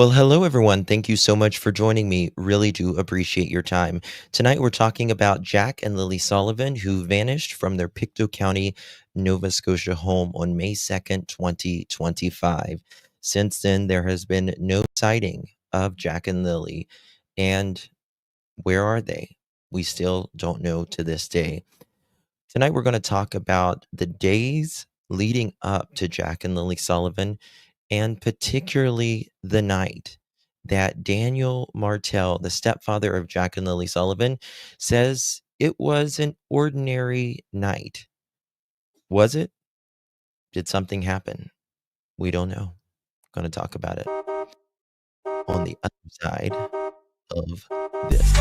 Well, hello everyone. Thank you so much for joining me. Really do appreciate your time. Tonight we're talking about Jack and Lilly Sullivan, who vanished from their Pictou County, Nova Scotia home on May 2nd, 2025. Since then, there has been no sighting of Jack and Lilly. And where are they? We still don't know to this day. Tonight we're going to talk about the days leading up to Jack and Lilly Sullivan, and particularly the night that Daniel Martell, the stepfather of Jack and Lilly Sullivan, says it was an ordinary night. Was it? Did something happen? We don't know. Going to talk about it on the other side of this.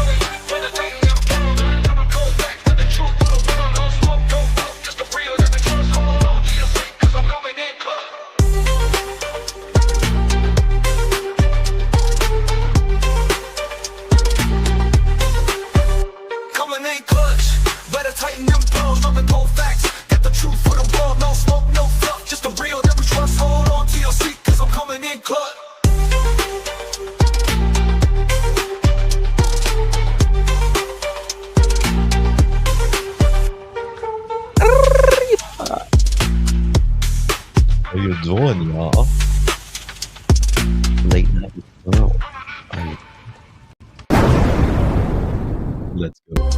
How you doing, y'all? Late night. Oh, let's go.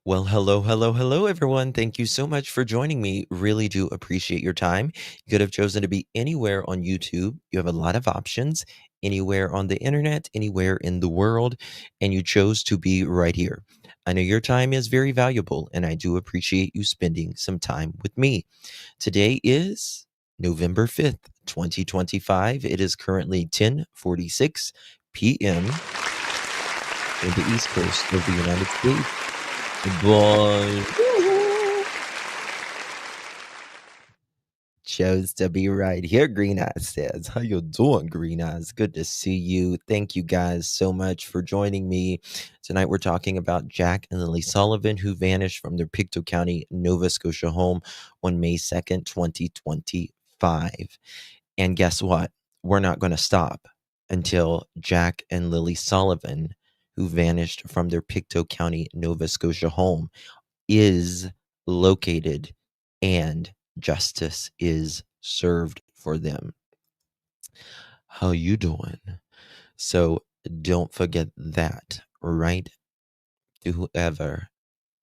Well, hello, everyone. Thank you so much for joining me. Really do appreciate your time. You could have chosen to be anywhere on YouTube. You have a lot of options, anywhere on the internet, anywhere in the world, and you chose to be right here. I know your time is very valuable, and I do appreciate you spending some time with me. Today is November 5th, 2025. It is currently 10:46 p.m. in the East Coast of the United States. Boy, chose to be right here. Green Eyes says, "How you doing, Green Eyes? Good to see you. Thank you guys so much for joining me tonight. We're talking about Jack and Lilly Sullivan, who vanished from their Pictou County, Nova Scotia home on May 2nd, 2025. And guess what? We're not going to stop until Jack and Lilly Sullivan, who vanished from their Pictou County, Nova Scotia home, is located and justice is served for them. How you doing? So don't forget that, right? To whoever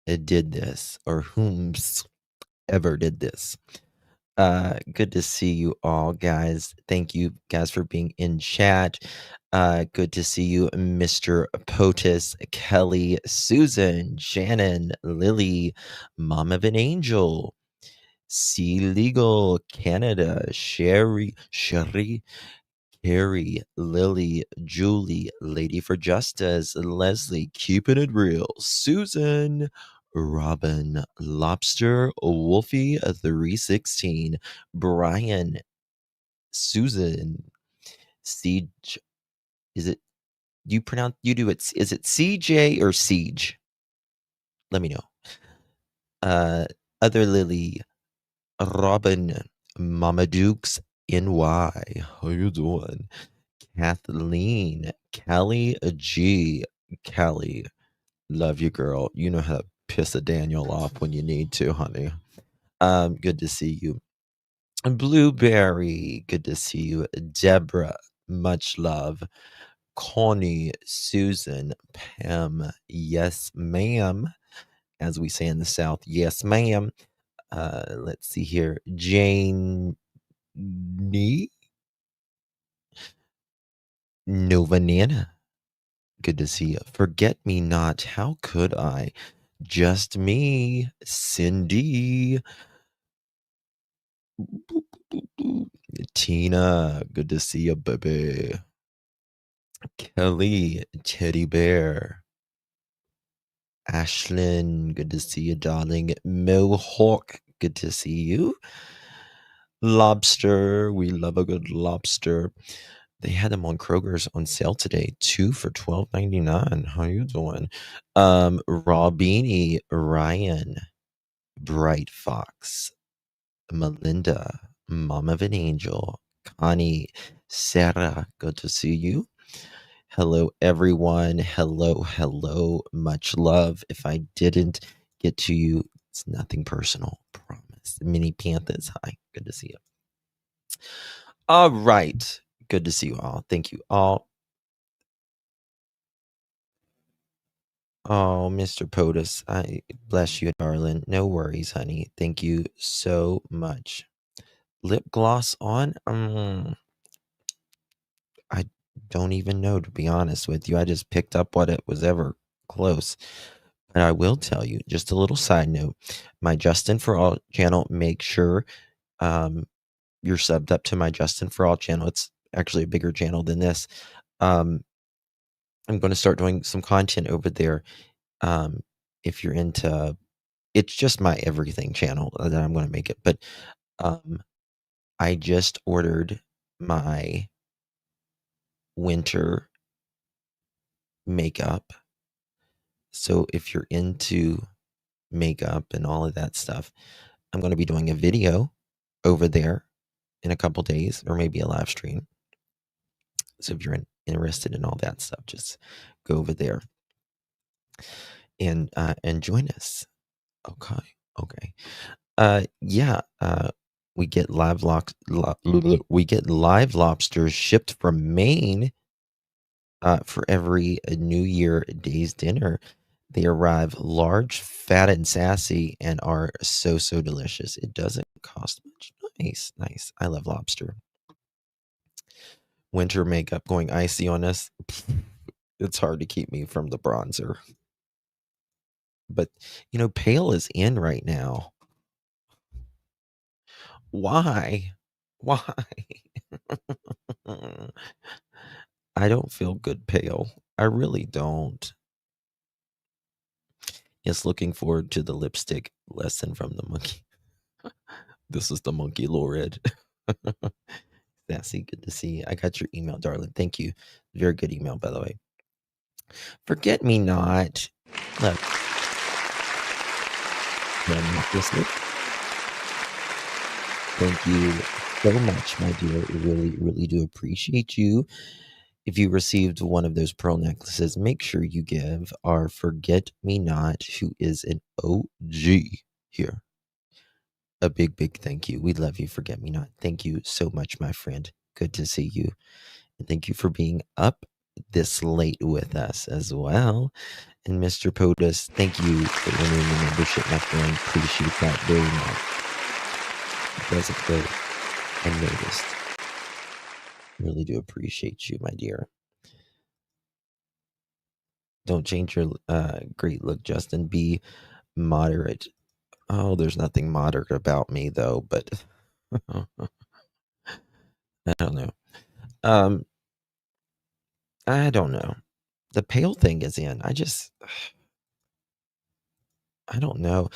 did this or whomsoever did this. Good to see you all, guys. Thank you guys for being in chat. Good to see you, Mr. POTUS, Kelly, Susan, Shannon, Lily, Mom of an Angel, C Legal, Canada, Sherry, Carrie, Lily, Julie, Lady for Justice, Leslie, Keeping It Real, Susan, Robin, Lobster, Wolfie, 316, Brian, Susan, Siege. Is it, you do it, is it CJ or Siege? Let me know. Other Lily, Robin, Mama Dukes NY. How you doing? Kathleen, Kelly G. Kelly, love you, girl. You know how to piss a Daniel off when you need to, honey. Good to see you. Blueberry, good to see you. Deborah, much love. Connie, Susan, Pam, yes, ma'am. As we say in the South, yes, ma'am. Let's see here. Jane Nee, Nova Nana. Good to see you. Forget me not. How could I? Just me, Cindy. Tina, good to see you, baby. Kelly, Teddy Bear. Ashlyn, good to see you, darling. Mohawk, good to see you. Lobster, we love a good lobster. They had them on Kroger's on sale today, 2 for $12.99. How you doing? Raw Beanie, Ryan, Bright Fox, Melinda, Mom of an Angel, Connie, Sarah, good to see you. Hello, everyone. Hello, hello. Much love. If I didn't get to you, it's nothing personal. Promise. Mini Panthers, hi. Good to see you. All right. Good to see you all. Thank you all. Oh, Mr. POTUS, I bless you, darling. No worries, honey. Thank you so much. Lip gloss on? I don't even know, to be honest with you. I just picked up what it was ever close. And I will tell you, just a little side note, my Justin for All channel, make sure you're subbed up to my Justin for All channel. It's actually a bigger channel than this. I'm going to start doing some content over there. If you're into, it's just my everything channel that I'm going to make it. But I just ordered my winter makeup. So if you're into makeup and all of that stuff, I'm going to be doing a video over there in a couple days, or maybe a live stream. So if you're interested in all that stuff, just go over there and join us. Okay. Yeah. We get live lobsters shipped from Maine for every New Year Day's dinner. They arrive large, fat, and sassy, and are so delicious. It doesn't cost much. Nice. I love lobster. Winter makeup going icy on us. It's hard to keep me from the bronzer. But, pale is in right now. Why? I don't feel good pale. I really don't. Yes, looking forward to the lipstick lesson from the monkey. This is the monkey Lord. Sassy, good to see you. I got your email, darling. Thank you. Very good email, by the way. Forget me not. Look. Thank you so much, my dear. Really do appreciate you. If you received one of those pearl necklaces, make sure you give our Forget Me Not, who is an OG here, a big thank you. We love you, Forget Me Not. Thank you so much, my friend. Good to see you. And thank you for being up this late with us as well. And Mr. POTUS, thank you for renewing the membership, my friend. Appreciate that very much. It doesn't go unnoticed. Really do appreciate you, my dear. Don't change your great look, Justin. Be moderate. Oh, there's nothing moderate about me, though, but I don't know. I don't know. The pale thing is in. I don't know.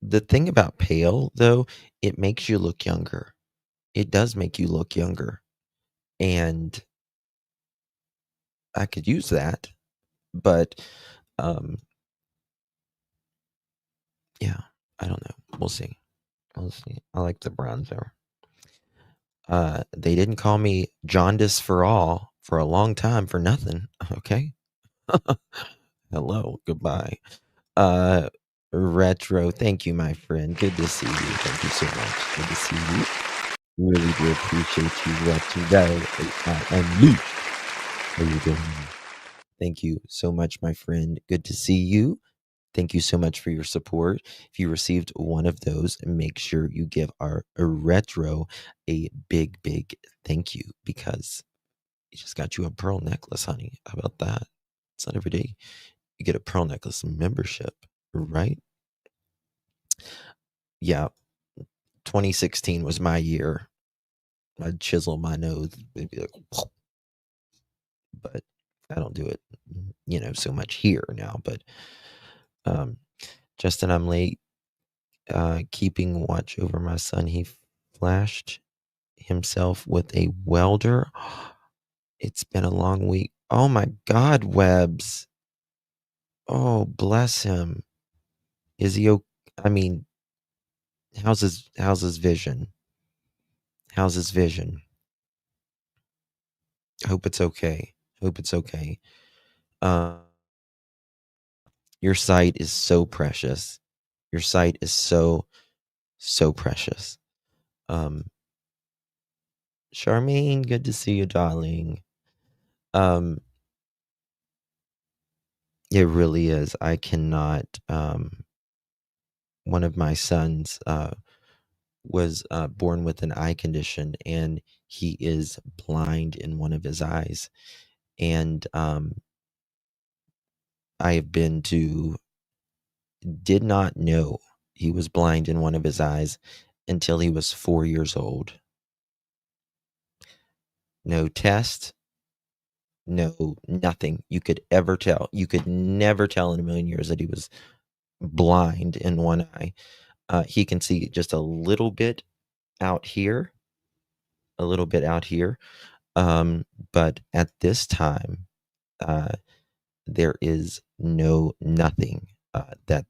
The thing about pale, though, it makes you look younger. It does make you look younger. And I could use that, but yeah, I don't know. We'll see. Let's see. I like the bronzer. They didn't call me Jaundice for all for a long time for nothing. Okay. Hello. Goodbye. Uh, Retro. Thank you, my friend. Good to see you. Thank you so much. Good to see you. Really do appreciate you, Retro. Unleashed. How you doing? Thank you so much, my friend. Good to see you. Thank you so much for your support. If you received one of those, make sure you give our Retro a big, big thank you, because he just got you a pearl necklace, honey. How about that? It's not every day you get a pearl necklace membership, right? Yeah. 2016 was my year. I'd chisel my nose, maybe like, but I don't do it, so much here now. But Justin, I'm late. Keeping watch over my son. He flashed himself with a welder. It's been a long week. Oh my God, Webbs. Oh, bless him. Is he okay? I mean, how's his vision? How's his vision? I hope it's okay. Hope it's okay. Your sight is so precious. Your sight is so precious. Charmaine, good to see you, darling. It really is. I cannot. One of my sons was born with an eye condition, and he is blind in one of his eyes. And I have been to, did not know he was blind in one of his eyes until he was 4 years old. No test, no nothing you could ever tell. You could never tell in a million years that he was blind in one eye. He can see just a little bit out here, but at this time, there is nothing that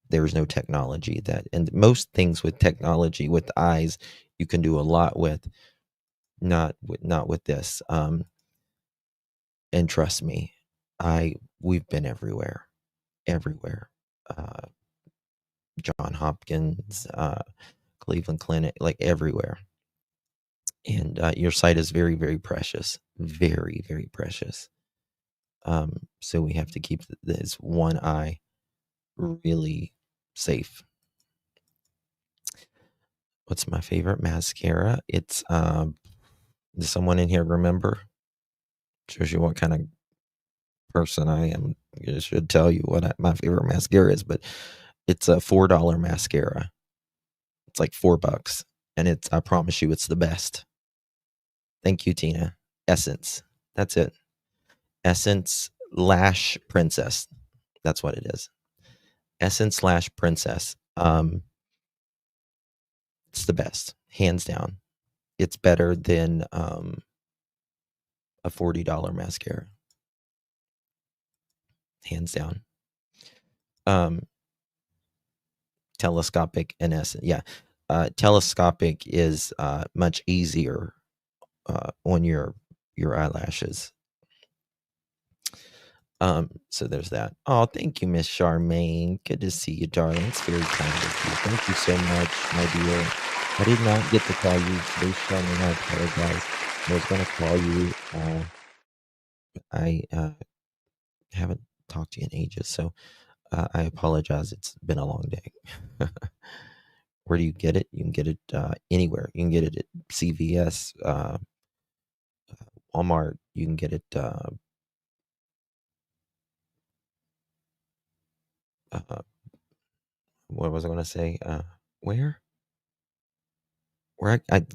there's no technology that, and most things with technology with eyes you can do a lot with, not with this. And trust me, we've been everywhere. John Hopkins, Cleveland Clinic, like everywhere. And your sight is very, very precious, very, very precious. So we have to keep this one eye really safe. What's my favorite mascara? It's does someone in here remember? Shows you what kind of person I am. It should tell you what my favorite mascara is, but it's a $4 mascara. It's like $4, and I promise you, it's the best. Thank you, Tina. Essence. That's it. Essence Lash Princess. That's what it is. Essence Lash Princess. It's the best, hands down. It's better than a $40 mascara, hands down. Telescopic and Essence, yeah. Telescopic is much easier on your eyelashes. So there's that. Oh, thank you, Miss Charmaine. Good to see you, darling. It's very kind of you. Thank you so much, my dear. I did not get to call you today, Charmaine. I apologize. I was going to call you. I haven't talked to you in ages, so I apologize. It's been a long day. Where do you get it? You can get it anywhere. You can get it at CVS, Walmart. You can get it. What was I going to say? Where?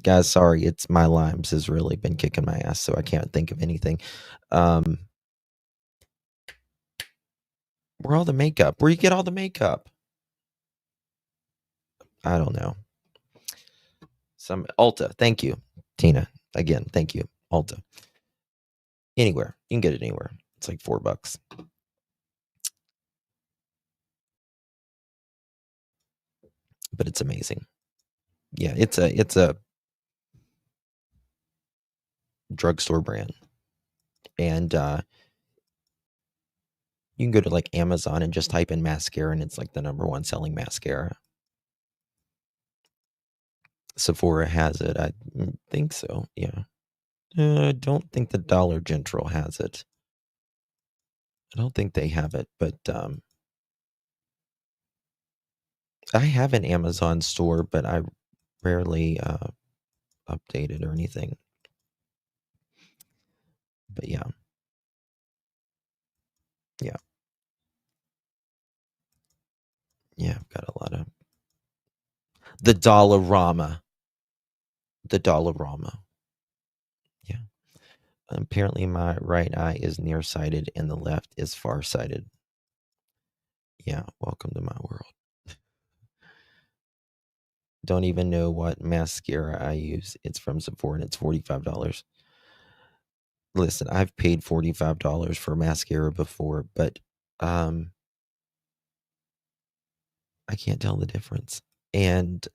Guys, sorry, it's my limes has really been kicking my ass, so I can't think of anything. Where all the makeup? Where you get all the makeup? I don't know. Some Ulta. Thank you, Tina. Again, thank you, Ulta. Anywhere. You can get it anywhere. It's like $4. but it's amazing. Yeah, it's a drugstore brand, and you can go to like Amazon and just type in mascara, and it's like the #1 selling mascara. Sephora has it. I think so. Yeah. I don't think the Dollar General has it. I don't think they have it, but I have an Amazon store, but I rarely update it or anything. But yeah. Yeah. Yeah, I've got a lot of the Dollarama. The Dollarama. Yeah. Apparently my right eye is nearsighted and the left is farsighted. Yeah, welcome to my world. Don't even know what mascara I use. It's from Sephora and it's $45. Listen, I've paid $45 for mascara before, but I can't tell the difference. And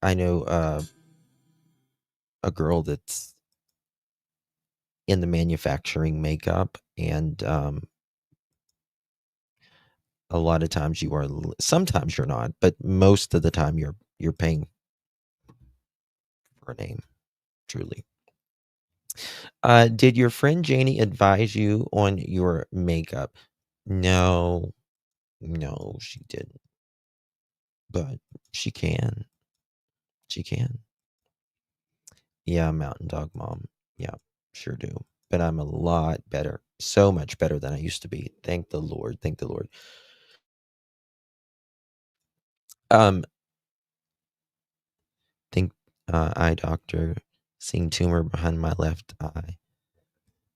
I know a girl that's in the manufacturing makeup, and a lot of times you are, sometimes you're not, but most of the time you're paying for a name, truly. Did your friend Janie advise you on your makeup? No, no, she didn't, but she can. She can. Yeah, Mountain Dog Mom. Yeah, sure do. But I'm a lot better. So much better than I used to be. Thank the Lord. Thank the Lord. Um, think eye doctor, seeing tumor behind my left eye.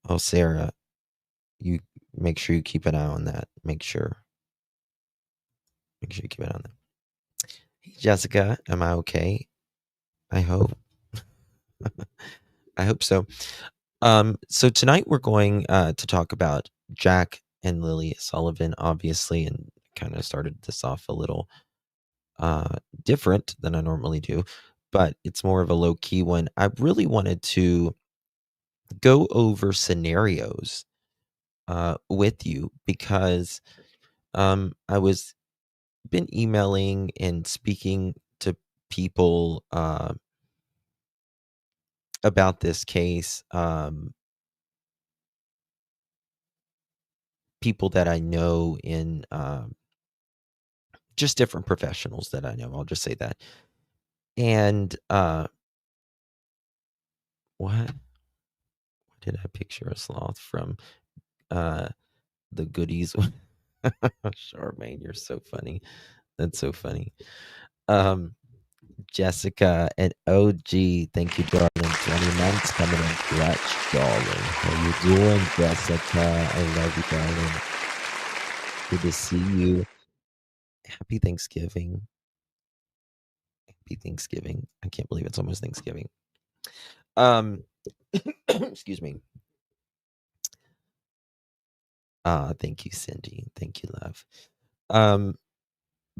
Oh, Sarah, you make sure you keep an eye on that. Make sure you keep an eye on that. Hey, Jessica, am I okay? I hope. I hope so. So tonight we're going to talk about Jack and Lilly Sullivan, obviously, and kind of started this off a little different than I normally do, but it's more of a low key one. I really wanted to go over scenarios with you because I was been emailing and speaking to people about this case. People that I know in just different professionals that I know. I'll just say that. And what did I picture a sloth from? The goodies. Charmaine, you're so funny. That's so funny. Jessica and OG, thank you, darling. 20 months coming in clutch, darling. How you doing, Jessica? I love you, darling. Good to see you. Happy Thanksgiving. Happy Thanksgiving. I can't believe it's almost Thanksgiving. Excuse me. Thank you, Cindy. Thank you, love.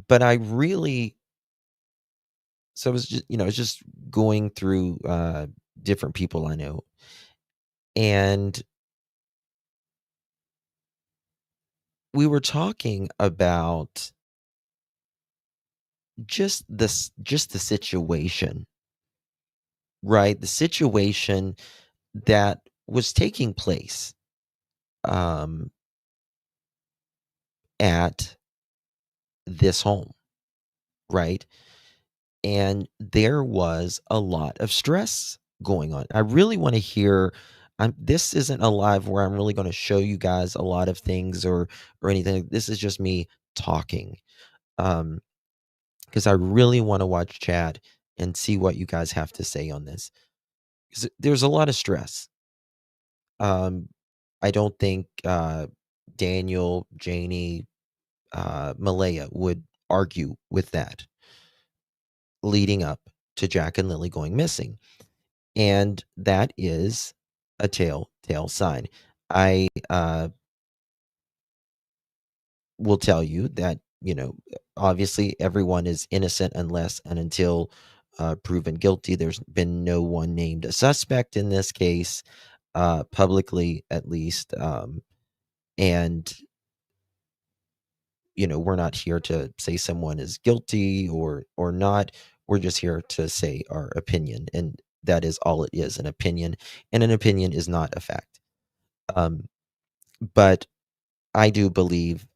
But I really, so I was just, I was just going through different people I know, and we were talking about just the situation, right? The situation that was taking place um, at this home, right? And there was a lot of stress going on. I really want to hear. This isn't a live where I'm really going to show you guys a lot of things or anything. This is just me talking, because I really want to watch chat and see what you guys have to say on this. 'Cause there's a lot of stress. Um, I don't think Daniel, Janie, Malaya would argue with that leading up to Jack and Lily going missing. And that is a telltale sign. I will tell you that, obviously everyone is innocent unless and until proven guilty. There's been no one named a suspect in this case, publicly at least. And, we're not here to say someone is guilty or not. We're just here to say our opinion. And that is all it is, an opinion. And an opinion is not a fact. Um, but I do believe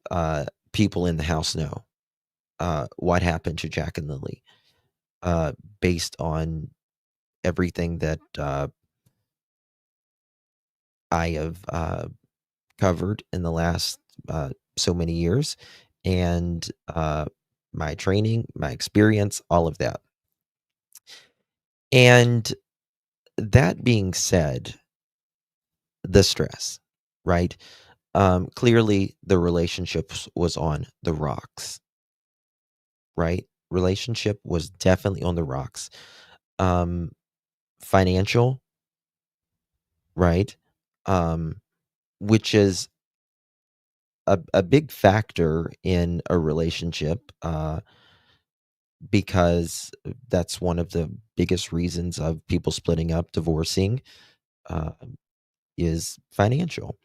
people in the House know what happened to Jack and Lilly, uh, based on everything that I have covered in the last so many years, and my training, my experience, all of that. And that being said, the stress, right? Clearly, the relationship was on the rocks, right? Relationship was definitely on the rocks. Um, Financial, right? Um, which is a big factor in a relationship, because that's one of the biggest reasons of people splitting up, divorcing, uh, is financial.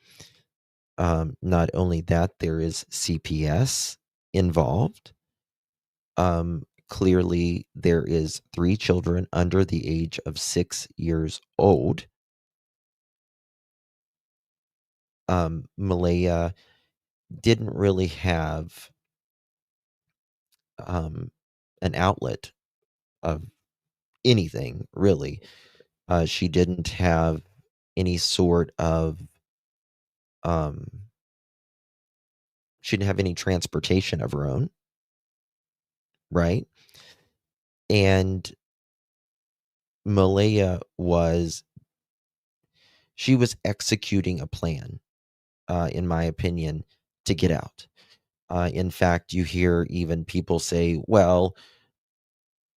Not only that, there is CPS involved. Clearly, there is 3 children under the age of 6 years old. Malaya didn't really have um, an outlet of anything, really. She didn't have any sort of, um, she didn't have any transportation of her own, right? And Malaya she was executing a plan, in my opinion, to get out. In fact, you hear even people say, well,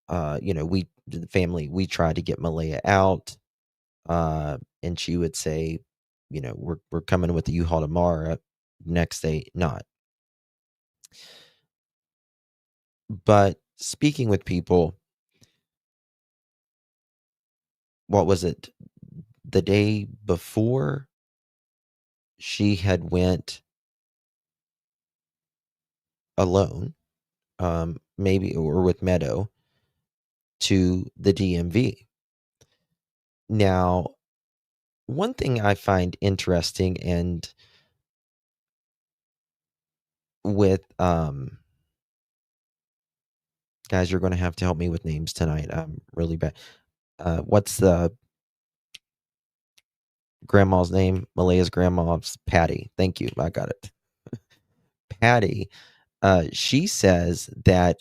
the family, we tried to get Malaya out. And she would say, we're coming with the U-Haul tomorrow. Next day, not. But speaking with people, what was it? The day before, she had went alone, maybe or with Meadow, to the DMV. Now, one thing I find interesting, and with guys, you're going to have to help me with names tonight. I'm really bad. What's the grandma's name? Malaya's grandma's Patty. Thank you. I got it. Patty. She says that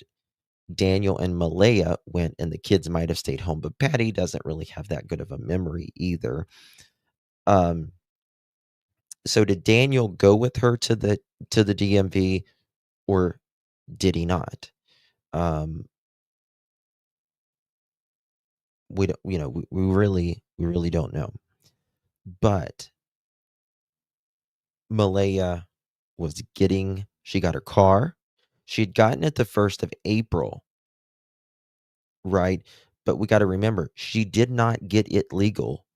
Daniel and Malaya went and the kids might have stayed home, but Patty doesn't really have that good of a memory either. Um, so did Daniel go with her to the DMV, or did he not? Um, we don't, we really don't know. But Malaya she got her car. She'd gotten it the 1st of April, right? But we got to remember, she did not get it legal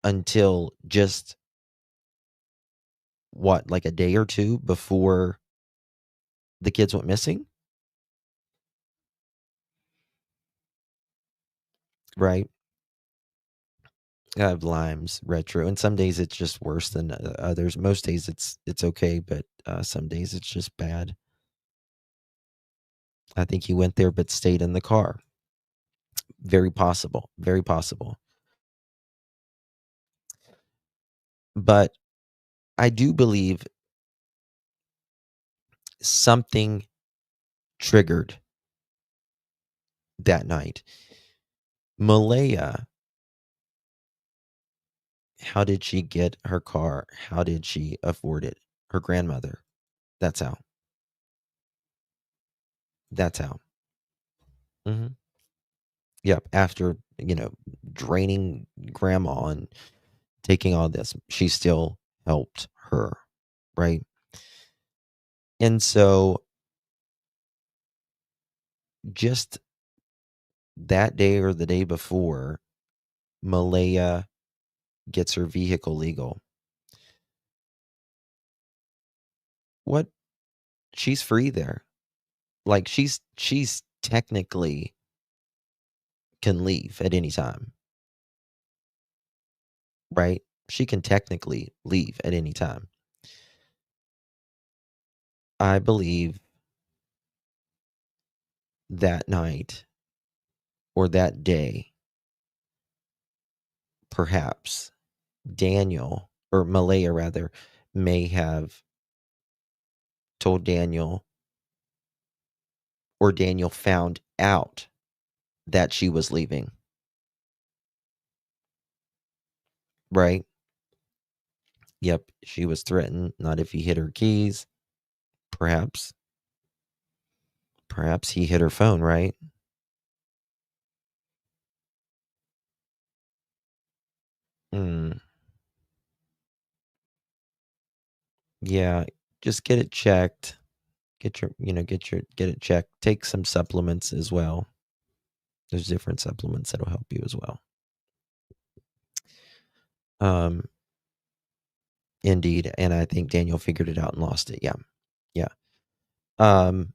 until just what, like a day or two before the kids went missing, right? I have Lime's retro, and some days it's just worse than others. Most days it's okay, but some days it's just bad. I think he went there but stayed in the car. Very possible. Very possible. But I do believe something triggered that night. Malaya, how did she get her car? How did she afford it? Her grandmother. That's how. That's how. Mhm. Yep. After, draining grandma and taking all this, she still helped her, right? And so just that day or the day before, Malaya gets her vehicle legal. What? She's free there. Like she's technically can leave at any time, right? She can technically leave at any time. I believe that night or that day, perhaps Daniel or Malaya rather may have told Daniel, or Daniel found out that she was leaving, right? Yep, she was threatened, not if he hit her keys. Perhaps he hit her phone, right? Hmm. Yeah, just get it checked. Get it checked. Take some supplements as well. There's different supplements that'll help you as well. Um, Indeed, and I think Daniel figured it out and lost it. Yeah, yeah. Um,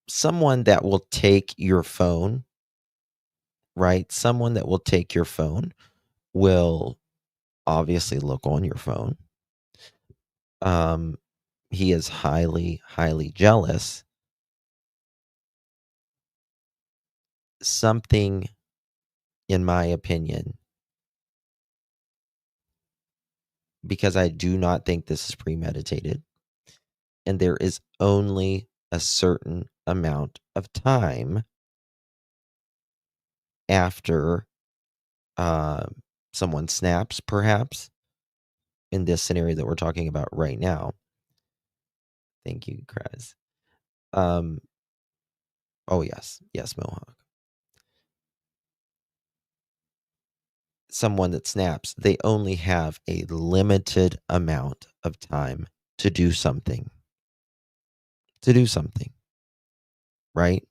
Someone that will take your phone, right? Someone that will take your phone will obviously look on your phone. Um, he is highly, highly jealous. Something, in my opinion, because I do not think this is premeditated, and there is only a certain amount of time after uh, someone snaps, perhaps, in this scenario that we're talking about right now. Thank you, Chris. Um, oh, yes. Yes, Mohawk. Someone that snaps, they only have a limited amount of time to do something. Right?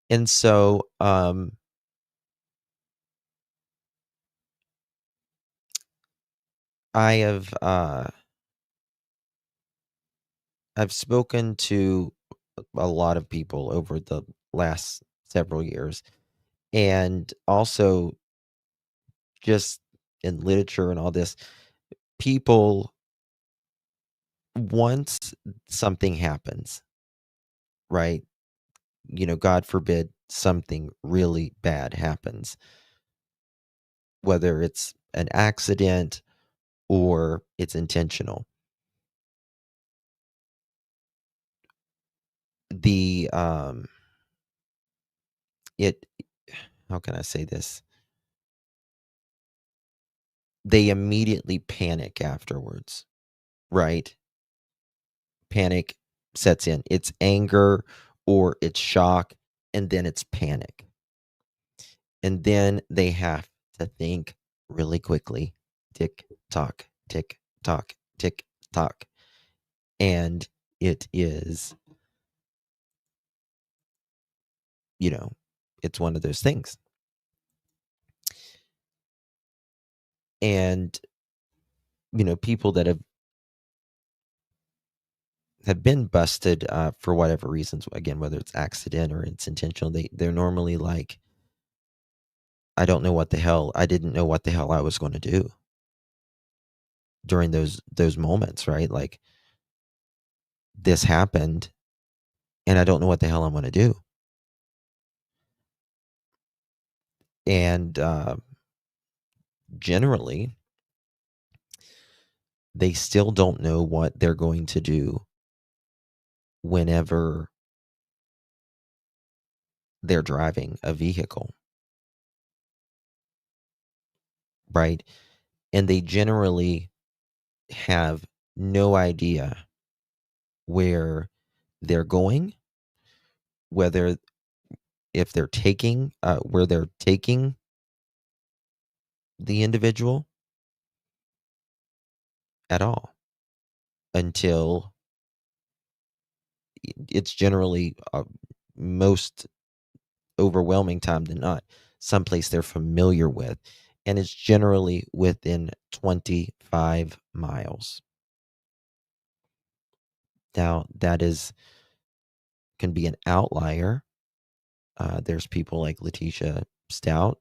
And so, I have I've spoken to a lot of people over the last several years, and also just in literature and all this, people, once something happens, right? God forbid something really bad happens, whether it's an accident or it's intentional. The it How can I say this? They immediately panic afterwards, right? Panic sets in. It's anger or it's shock, and then it's panic. And then they have to think really quickly. Tick tock, tick tock, tick tock. And it is, you know, it's one of those things. And, people that have been busted for whatever reasons, again, whether it's accident or it's intentional, they're normally like, I didn't know what the hell I was going to do during those moments, right? Like, this happened and I don't know what the hell I'm going to do. And generally, they still don't know what they're going to do whenever they're driving a vehicle, right? And they generally have no idea where they're going, whether if they're taking where they're taking the individual at all. until it's generally most overwhelming time than not someplace they're familiar with, and it's generally within 25 miles. Now that can be an outlier. There's people like Letitia Stout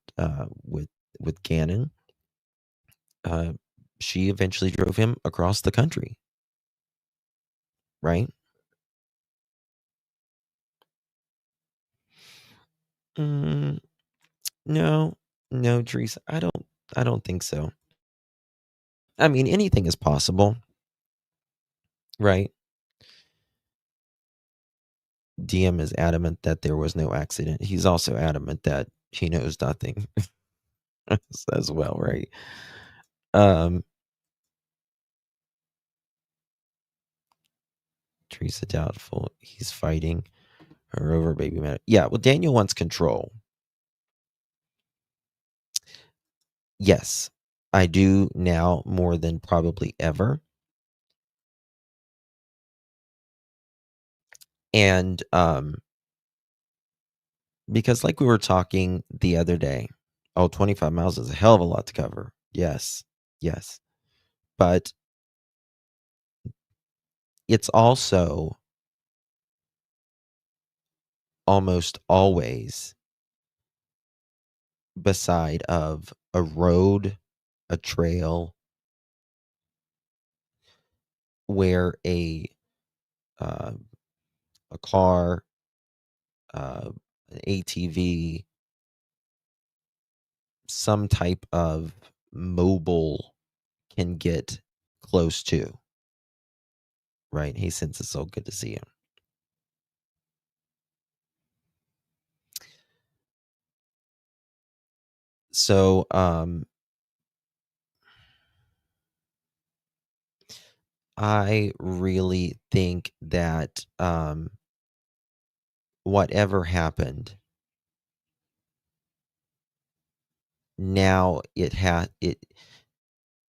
with Gannon. She eventually drove him across the country, right? Mm, no, no, Teresa, I don't think so. I mean, anything is possible, right? DM is adamant that there was no accident. He's also adamant that he knows nothing as well, right? Um, Teresa doubtful. He's fighting her over baby matter. Yeah, well, Daniel wants control. Yes, I do now more than probably ever. And because like we were talking the other day, 25 miles is a hell of a lot to cover. Yes. Yes. But it's also almost always beside of a road, a trail where uh, a car, an ATV, some type of mobile can get close to. Right? Hey, since it's so good to see you. So, I really think that whatever happened, now it.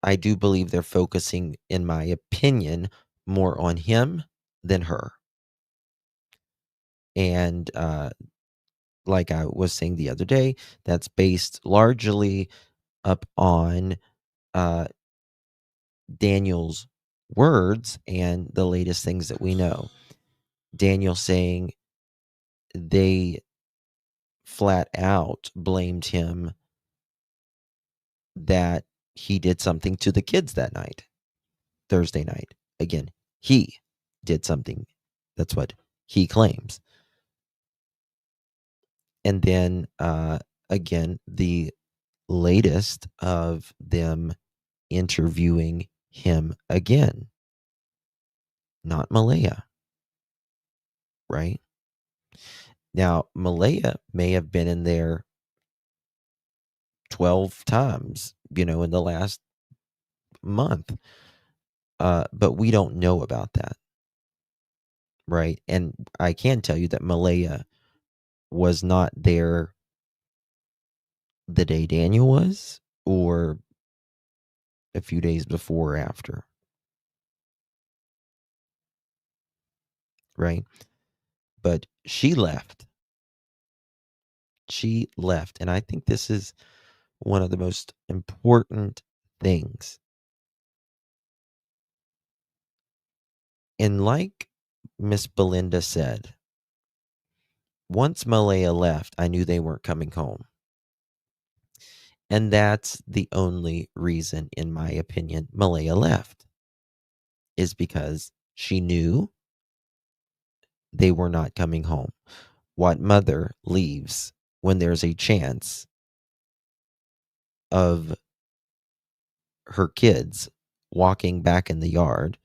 I do believe they're focusing, in my opinion, more on him than her. And like I was saying the other day, that's based largely up on uh, Daniel's words and the latest things that we know. Daniel saying they flat out blamed him that he did something to the kids that night, Thursday night. Again, he did something. That's what he claims. And then again, the latest of them interviewing him again, not Malaya, right? Now, Malaya may have been in there 12 times, in the last month. But we don't know about that, right? And I can tell you that Malaya was not there the day Daniel was, or a few days before or after, right? But she left. She left. And I think this is one of the most important things. And like Miss Belinda said, once Malaya left, I knew they weren't coming home. And that's the only reason, in my opinion, Malaya left, is because she knew they were not coming home. What mother leaves when there's a chance of her kids walking back in the yard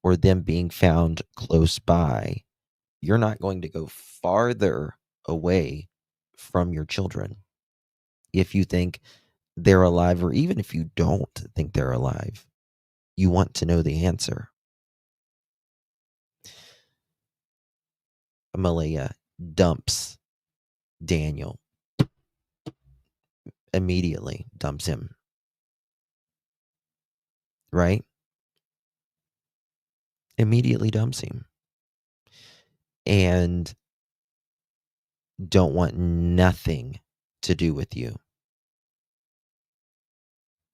or them being found close by? You're not going to go farther away from your children if you think they're alive, or even if you don't think they're alive. You want to know the answer. Malaya dumps Daniel, immediately dumps him, right? immediately dumps him and don't want nothing to do with you,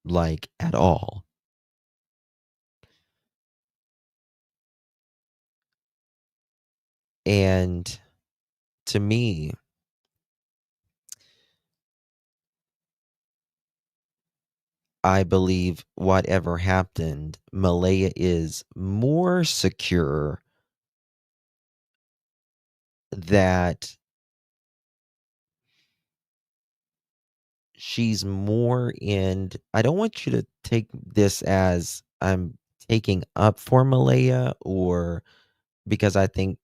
like at all. And to me, I believe whatever happened, Malaya is more secure that she's more in. I don't want you to take this as I'm taking up for Malaya, or because I think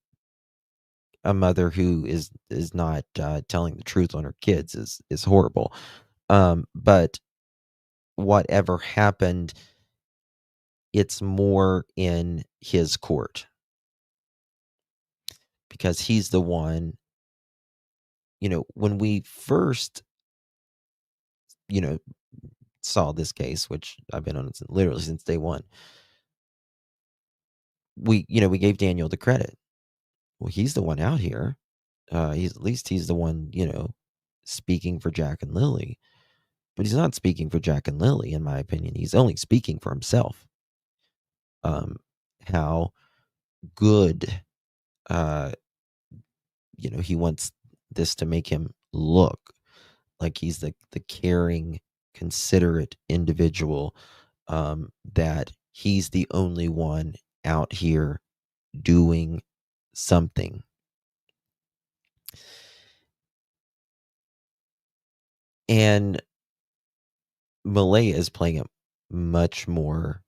a mother who is not telling the truth on her kids is horrible. But whatever happened, it's more in his court because he's the one. When we first, you know, saw this case, which I've been on it literally since day one, we gave Daniel the credit. Well, he's the one out here. He's the one, speaking for Jack and Lilly. But he's not speaking for Jack and Lilly, in my opinion. He's only speaking for himself. How good, uh, he wants this to make him look like he's the caring, considerate individual, that he's the only one out here doing something. And Malaya is playing it much more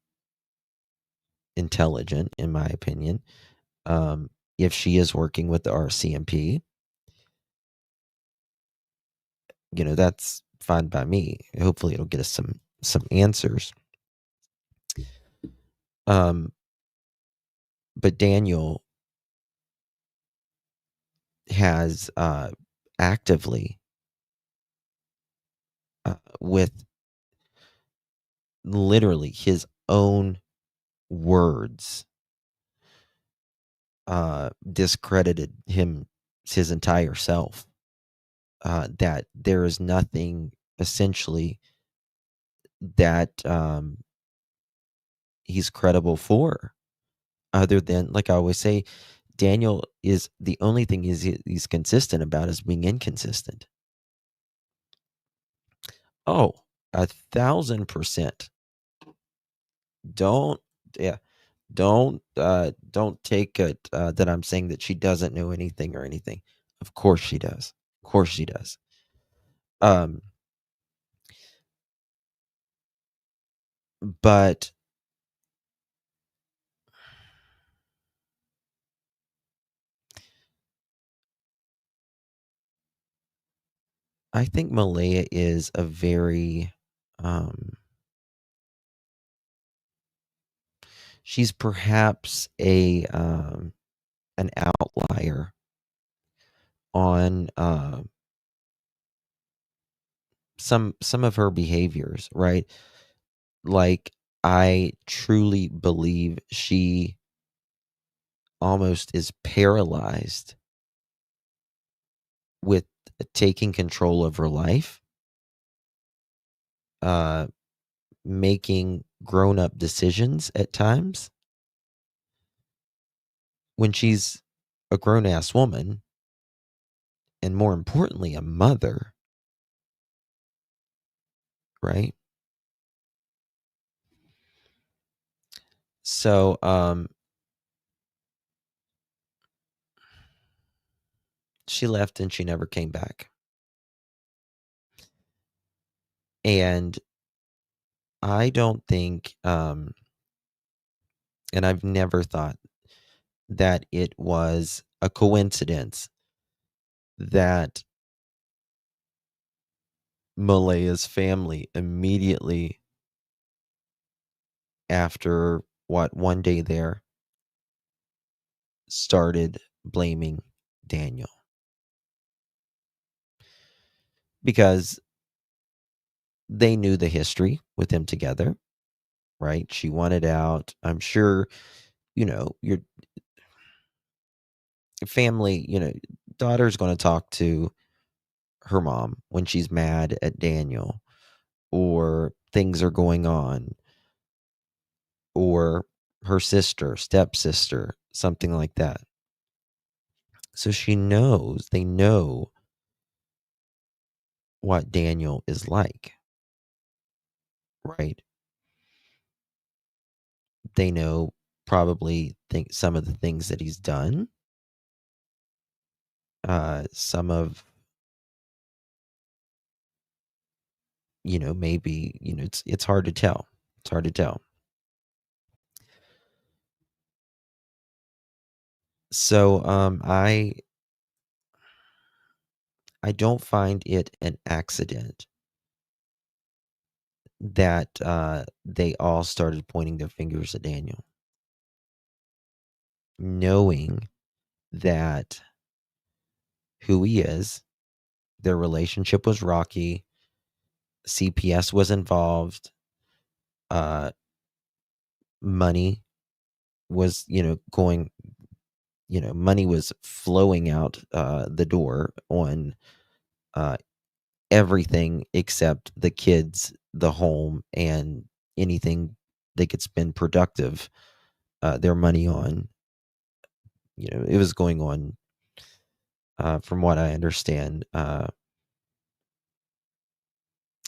intelligent, in my opinion. If she is working with the RCMP, that's fine by me. Hopefully it'll get us some answers. But Daniel has actively, with literally his own words, discredited his entire self. That there is nothing essentially that he's credible for, other than, like I always say, Daniel is the only thing he's consistent about is being inconsistent. Oh, 1,000%. Don't, yeah, don't take it that I'm saying that she doesn't know anything or anything. Of course she does. Of course she does. But I think Malaya is a very, she's perhaps an outlier on some of her behaviors, right? Like, I truly believe she almost is paralyzed with taking control of her life, making grown-up decisions at times when she's a grown-ass woman, and more importantly, a mother, right? So, she left and she never came back. And I don't think, and I've never thought that it was a coincidence that Malaya's family immediately after one day there started blaming Daniel, because they knew the history with them together, right? She wanted out. I'm sure your family, daughter's going to talk to her mom when she's mad at Daniel or things are going on, or her sister, stepsister, something like that. So they know what Daniel is like, right? They know probably think some of the things that he's done. Some of, maybe, it's hard to tell. It's hard to tell. So I don't find it an accident that they all started pointing their fingers at Daniel, knowing that who he is, their relationship was rocky, CPS was involved, uh, money was, going, money was flowing out the door on uh, everything except the kids, the home, and anything they could spend productive their money on. It was going on, from what I understand,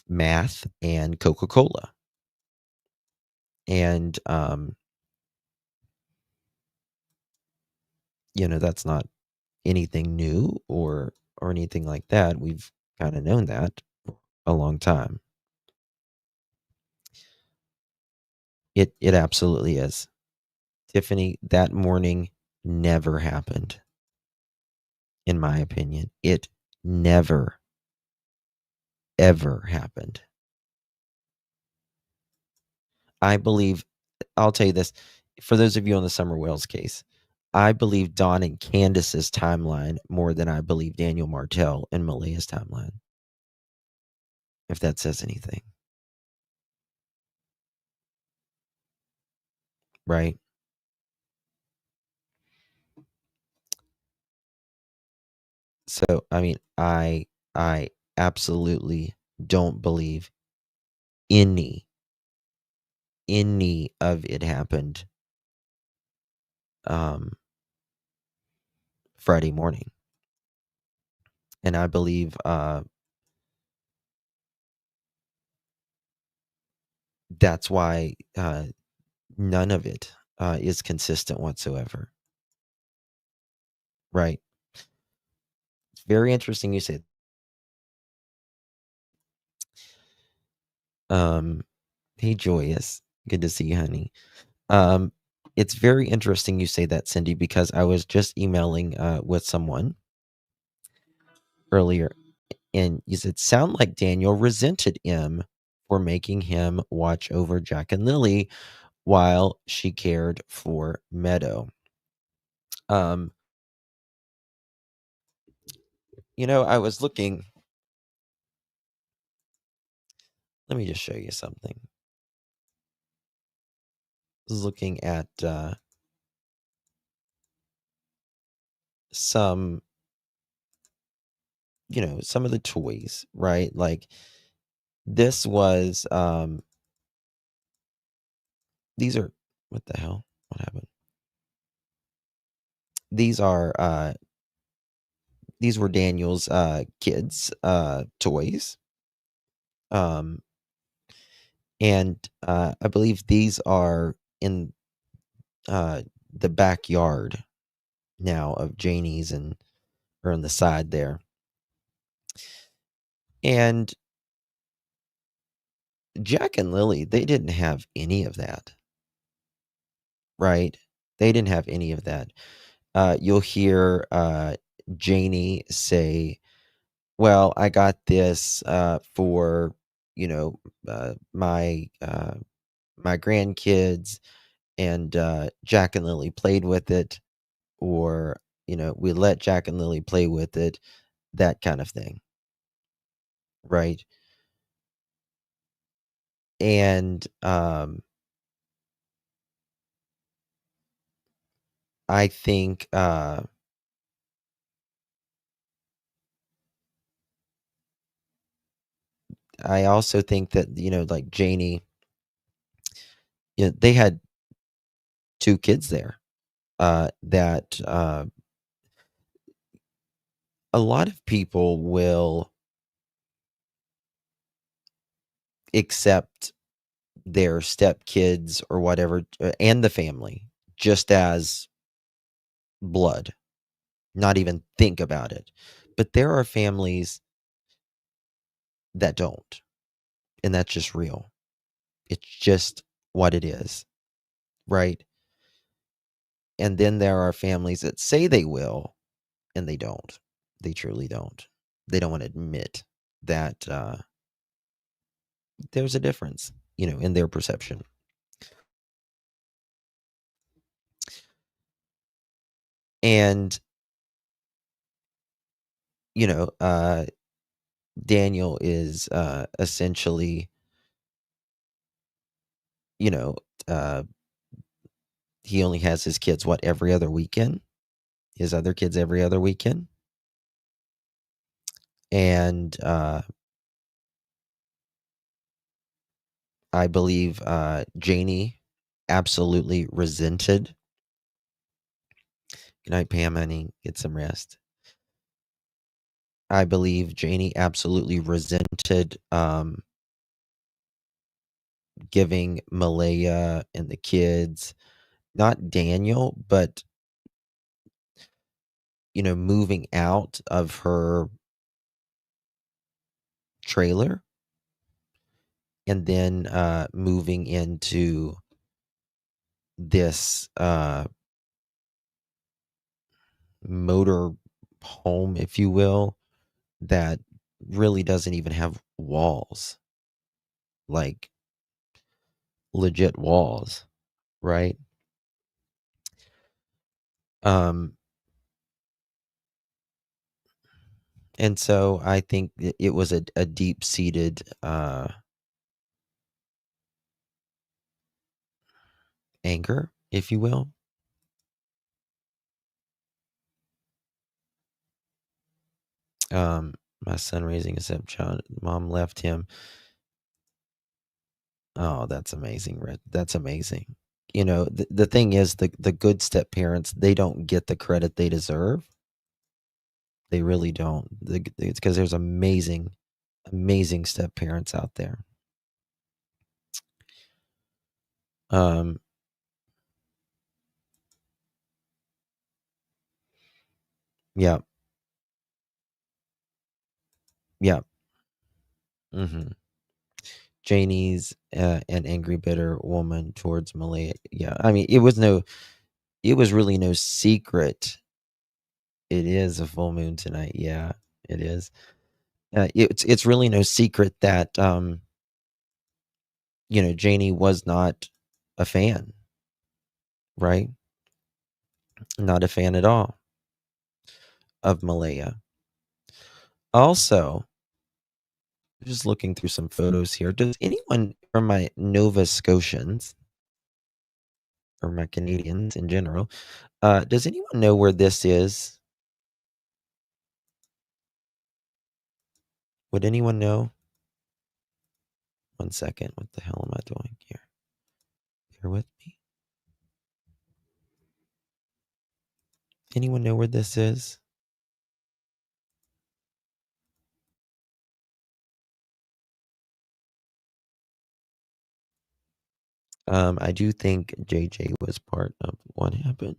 math and Coca-Cola. And, that's not anything new or anything like that. We've kind of known that a long time. It absolutely is. Tiffany, that morning never happened, in my opinion. It never, ever happened. I believe, I'll tell you this, for those of you on the Summer Wells case, I believe Dawn and Candace's timeline more than I believe Daniel Martell and Malia's timeline, if that says anything. Right? So, I mean, I absolutely don't believe any of it happened um Friday morning. And I believe that's why none of it is consistent whatsoever. Right? It's very interesting you said. Hey Joyous, good to see you, honey. Um, it's very interesting you say that, Cindy, because I was just emailing with someone earlier, and you said sound like Daniel resented M for making him watch over Jack and Lilly while she cared for Meadow. I was looking. Let me just show you something. I was looking at some, some of the toys, right? Like this was, these are, what the hell? What happened? These are, these were Daniel's kids' toys. And I believe these are in the backyard now of Janie's and or on the side there. And Jack and Lily, they didn't have any of that, right? They didn't have any of that. You'll hear Janie say, "Well, I got this for my grandkids, and Jack and Lily played with it, or we let Jack and Lily play with it, that kind of thing, right?" And I think I also think that, like Janie, they had 2 kids there, that, a lot of people will accept their stepkids or whatever, and the family, just as blood, not even think about it. But there are families that don't, and that's just real. It's just what it is, right? And then there are families that say they will, and they don't. They truly don't. They don't want to admit that there's a difference, in their perception. And, you know, uh, Daniel is essentially, you know, uh, he only has his kids, what, every other weekend? His other kids every other weekend? And I believe Janie absolutely resented. Good night, Pam, honey. Get some rest. I believe Janie absolutely resented giving Malaya and the kids, not Daniel, but, moving out of her trailer and then moving into this motor home, if you will, that really doesn't even have walls, like legit walls, right? Um, and so I think it was a deep seated anger, if you will. My son raising a stepchild, mom left him. Oh, that's amazing, Red. That's amazing. The thing is, the good step parents, they don't get the credit they deserve. They really don't. It's because there's amazing, amazing step parents out there. Um, yeah, yeah. hmm Janie's an angry, bitter woman towards Malaya. Yeah, I mean, it was really no secret. It is a full moon tonight. Yeah, it is. It's really no secret that Janie was not a fan, right? Not a fan at all of Malaya. Also, just looking through some photos here. Does anyone from my Nova Scotians or my Canadians in general, does anyone know where this is? Would anyone know? One second. What the hell am I doing here? Bear with me. Anyone know where this is? I do think JJ was part of what happened.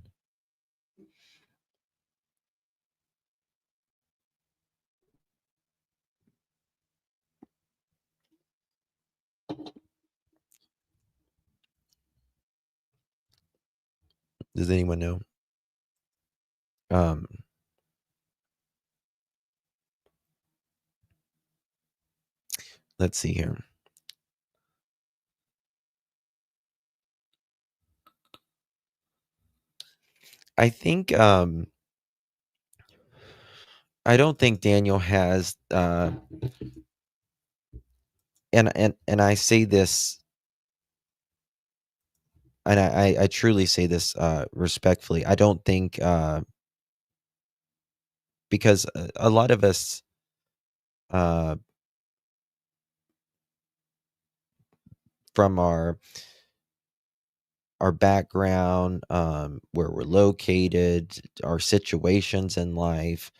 Does anyone know? Um, let's see here. I think I don't think Daniel has and I say this and I truly say this respectfully. I don't think because a lot of us uh, from our background, where we're located, our situations in life,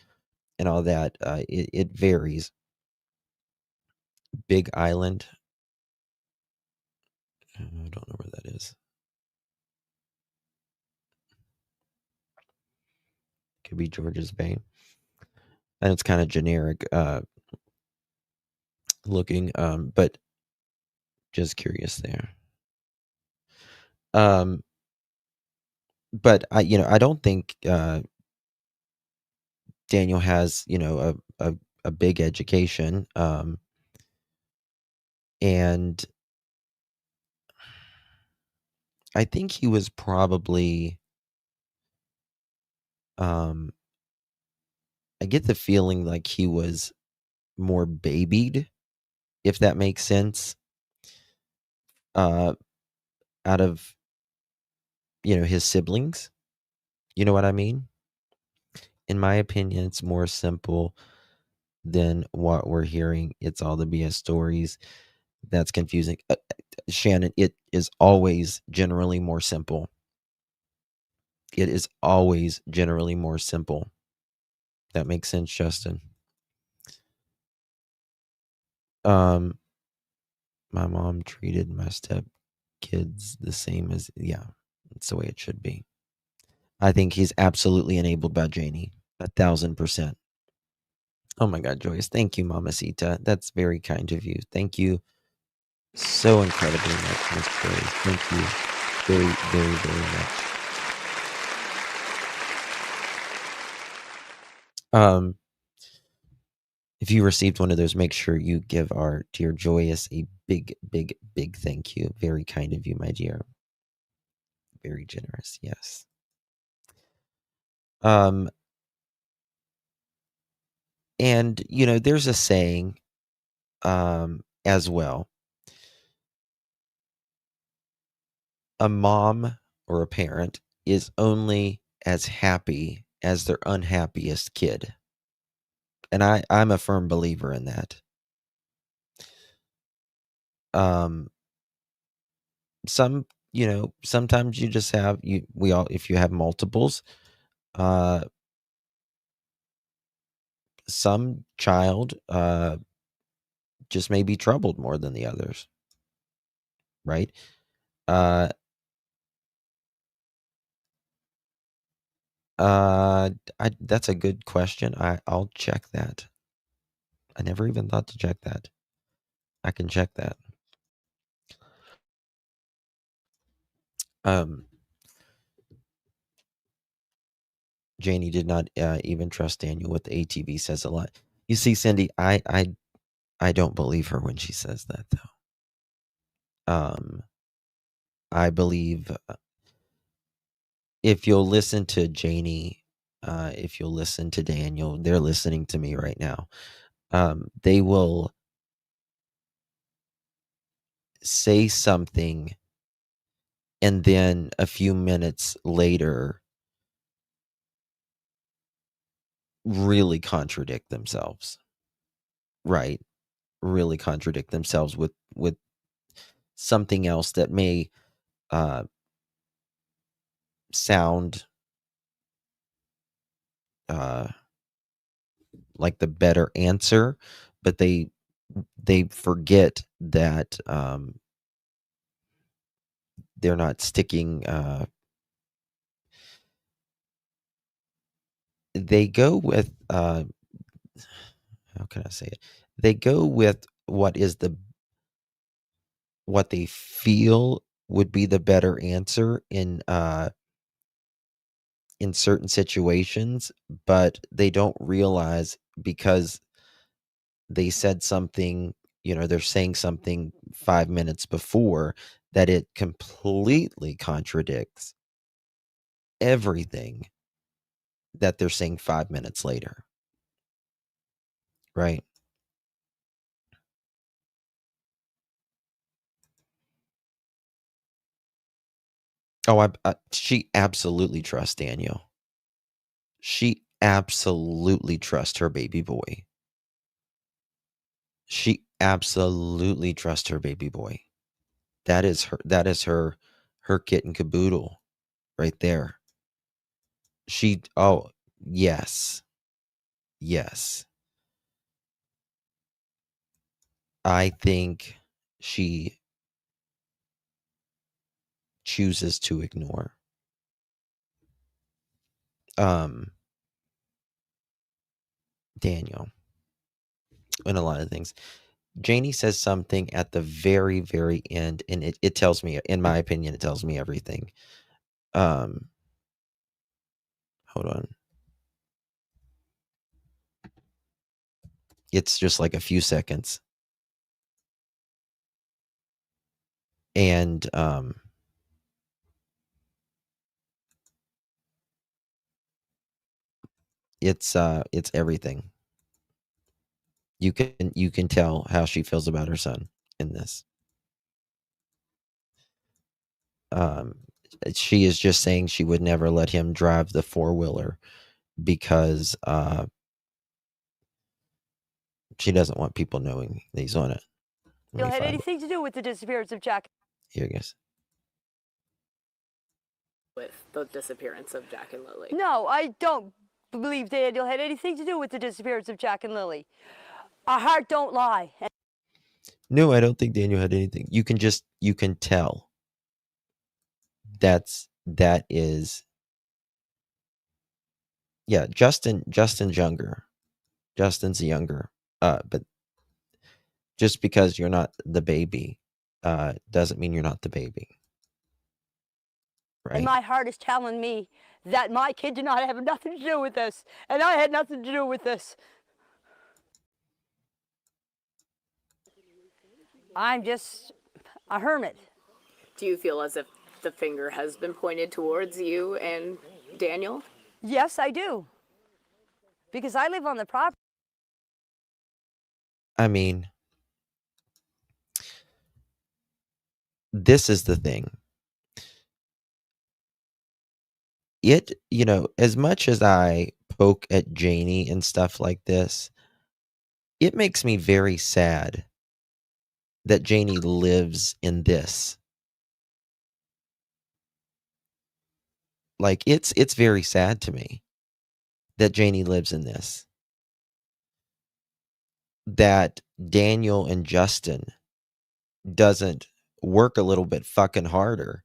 and all that, it varies. Big Island, I don't know where that is. Could be George's Bay, and it's kind of generic looking, but just curious there. Um, but I don't think Daniel has a big education, and I think he was probably um, I get the feeling like he was more babied, if that makes sense, uh, out of his siblings. You know what I mean? In my opinion, it's more simple than what we're hearing. It's all the BS stories. That's confusing. Shannon, it is always generally more simple. It is always generally more simple. That makes sense, Justin. Um, my mom treated my step kids the same as, yeah, that's the way it should be. I think he's absolutely enabled by Janie. 1,000%. Oh my God, Joyce. Thank you, Mamacita. That's very kind of you. Thank you so incredibly much, Miss Joyce. Thank you very, very, very much. If you received one of those, make sure you give our dear Joyous a big, big, big thank you. Very kind of you, my dear. Very generous, yes. And there's a saying as well. A mom or a parent is only as happy as their unhappiest kid. And I'm a firm believer in that. Um sometimes you just have if you have multiples, uh some child just may be troubled more than the others, right? Uh that's a good question. I'll check that. I never even thought to check that. I can check that. Um Janie did not even trust Daniel with the ATV says a lot. You see, Cindy, I don't believe her when she says that though. I believe if you'll listen to Janie, if you'll listen to Daniel, they're listening to me right now. They will say something, and then a few minutes later, really contradict themselves. Right? Really contradict themselves with something else that may uh, sound uh, like the better answer, but they forget that they're not sticking. They go with how can I say it? They go with what they feel would be the better answer in certain situations, but they don't realize because they said something, they're saying something 5 minutes before that it completely contradicts everything that they're saying 5 minutes later. Right? Oh, she absolutely trusts Daniel. She absolutely trusts her baby boy. She absolutely trusts her baby boy. That is her kit and caboodle right there. Oh, yes. Yes. I think she chooses to ignore. Daniel and a lot of things. Janie says something at the very, very end, and it tells me, in my opinion, it tells me everything. Hold on. It's just like a few seconds. And it's everything. You can tell how she feels about her son in this. She is just saying she would never let him drive the four-wheeler because she doesn't want people knowing that he's on it. It had anything to do with the disappearance of Jack. Here it goes. With the disappearance of Jack and Lilly. No, I don't believe Daniel had anything to do with the disappearance of Jack and Lilly. Our heart don't lie. No, I don't think Daniel had anything. You can tell. That is. Yeah, Justin's younger. Justin's younger. But just because you're not the baby, doesn't mean you're not the baby. Right? And my heart is telling me that my kid did not have nothing to do with this, and I had nothing to do with this. I'm just a hermit. Do you feel as if the finger has been pointed towards you and Daniel? Yes, I do. Because I live on the property. I mean, this is the thing. As much as I poke at Janie and stuff like this, it makes me very sad that Janie lives in this. Like, it's very sad to me that Janie lives in this. That Daniel and Justin doesn't work a little bit fucking harder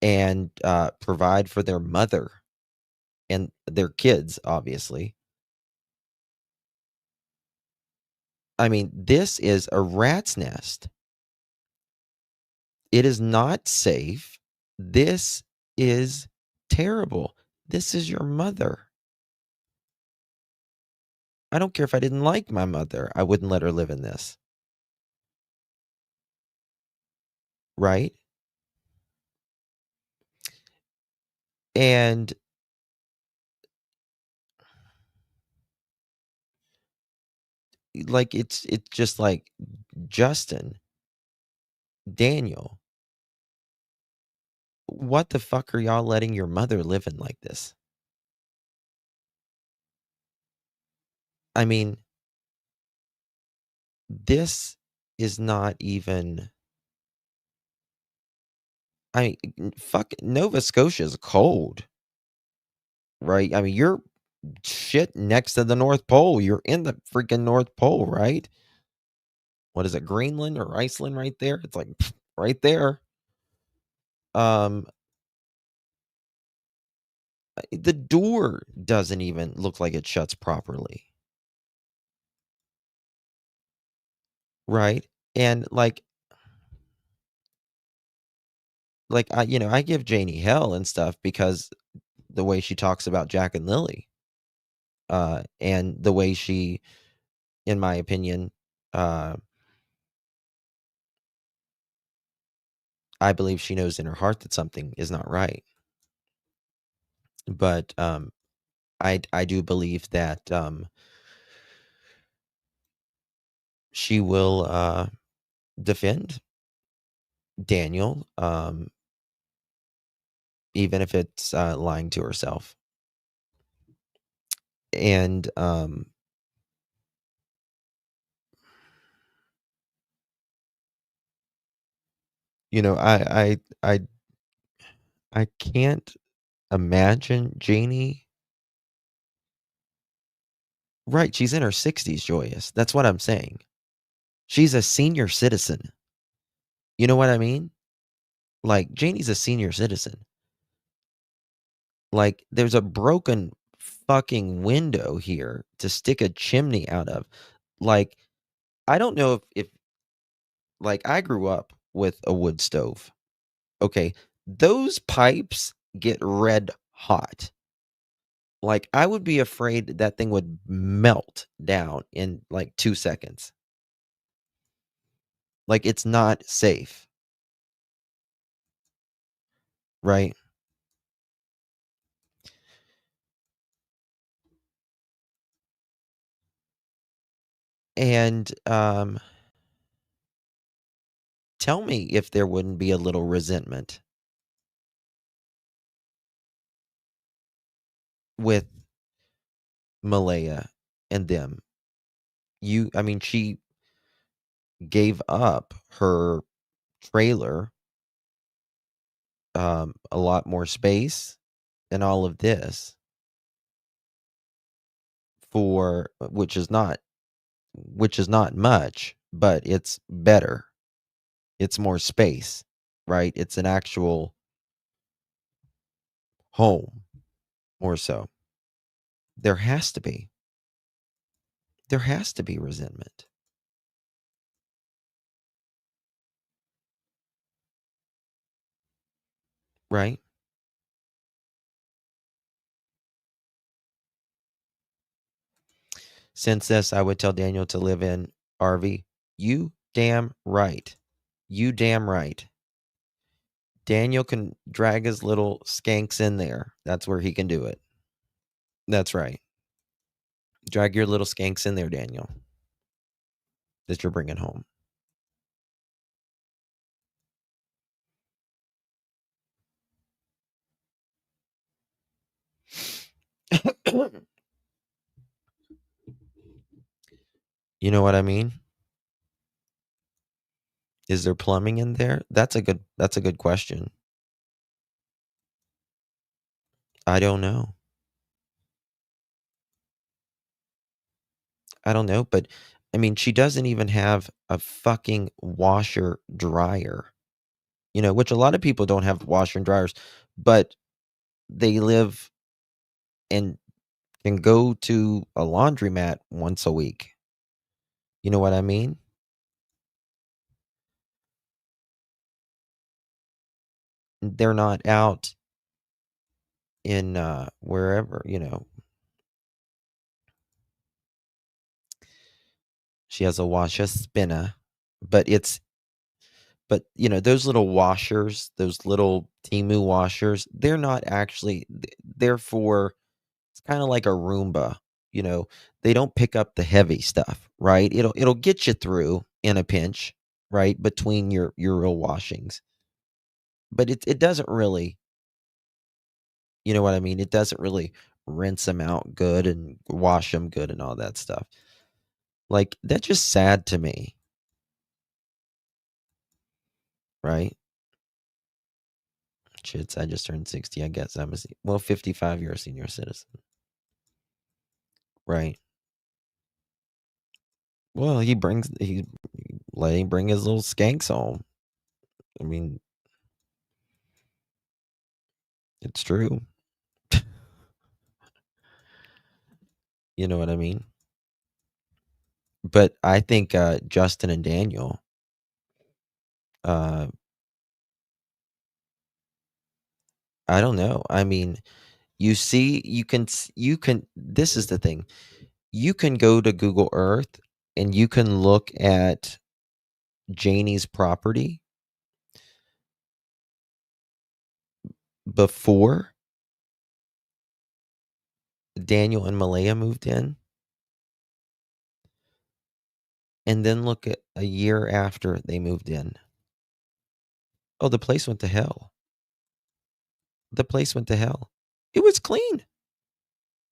and provide for their mother and their kids, obviously. I mean, this is a rat's nest. It is not safe. This is terrible. This is your mother. I don't care if I didn't like my mother. I wouldn't let her live in this. Right? And like it's just like Justin, Daniel, what the fuck are y'all letting your mother live in like this? I mean, this is not even. I mean, fuck, Nova Scotia is cold, right? I mean, you're shit next to the North Pole. You're in the freaking North Pole, right? What is it, Greenland or Iceland right there? It's like right there. The door doesn't even look like it shuts properly. Right? And like I give Janie hell and stuff because the way she talks about Jack and Lilly. And the way she, in my opinion, I believe she knows in her heart that something is not right. But I do believe that she will defend Daniel. even if it's lying to herself. And you know, I can't imagine Janie. Right, she's in her 60s, Joyous. That's what I'm saying. She's a senior citizen. You know what I mean? Like, Janie's a senior citizen. Like, there's a broken fucking window here to stick a chimney out of. Like, I don't know if like, I grew up with a wood stove. Okay, those pipes get red hot. Like, I would be afraid that thing would melt down in, like, 2 seconds. Like, it's not safe. Right? And, tell me if there wouldn't be a little resentment with Malaya and them. I mean, she gave up her trailer, a lot more space and all of this for which is not much, but it's better. It's more space, right? It's an actual home, more so. There has to be. There has to be resentment. Right? Since this, I would tell Daniel to live in RV. You damn right. You damn right. Daniel can drag his little skanks in there. That's where he can do it. That's right. Drag your little skanks in there, Daniel, that you're bringing home. You know what I mean? Is there plumbing in there? That's a good question. I don't know. I don't know, but I mean, she doesn't even have a fucking washer dryer. You know, which a lot of people don't have washer and dryers, but they live and can go to a laundromat once a week. You know what I mean? They're not out in wherever, you know. She has a washer spinner, but you know, those little washers, those little Timu washers, they're not actually they're for it's kind of like a Roomba, you know. They don't pick up the heavy stuff, right? It'll get you through in a pinch, right? Between your real washings. But it doesn't really, you know what I mean? It doesn't really rinse them out good and wash them good and all that stuff. Like, that's just sad to me, right? Shits, I just turned 60. I guess I'm 55, you're a senior citizen. Right. Well, he let him bring his little skanks home. I mean, it's true. You know what I mean? But I think Justin and Daniel, uh, I don't know. I mean, you see, you can. This is the thing. You can go to Google Earth and you can look at Janie's property before Daniel and Malaya moved in, and then look at a year after they moved in. Oh, the place went to hell. the place went to hell. It was clean.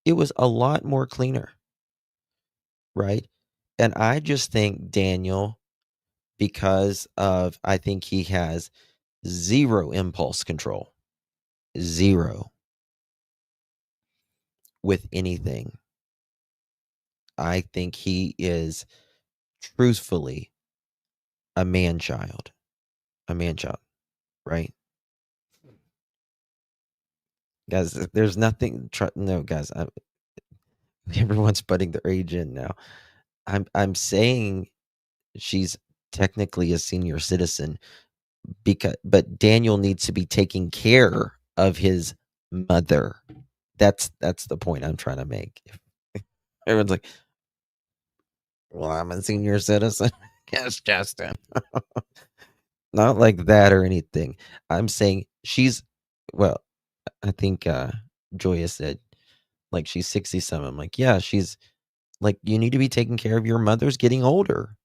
It was a lot more cleaner, right? And I just think Daniel, because of, I think he has zero impulse control, zero with anything. I think he is truthfully a man-child, right? Guys, there's nothing. No, guys, everyone's putting their age in now. I'm saying she's technically a senior citizen, but Daniel needs to be taking care of his mother. That's the point I'm trying to make. Everyone's like, "Well, I'm a senior citizen." Yes, Justin. Not like that or anything. I'm saying she's, well, I think Joya said like she's 60 some. I'm like, yeah, she's like, you need to be taking care of your mother's getting older,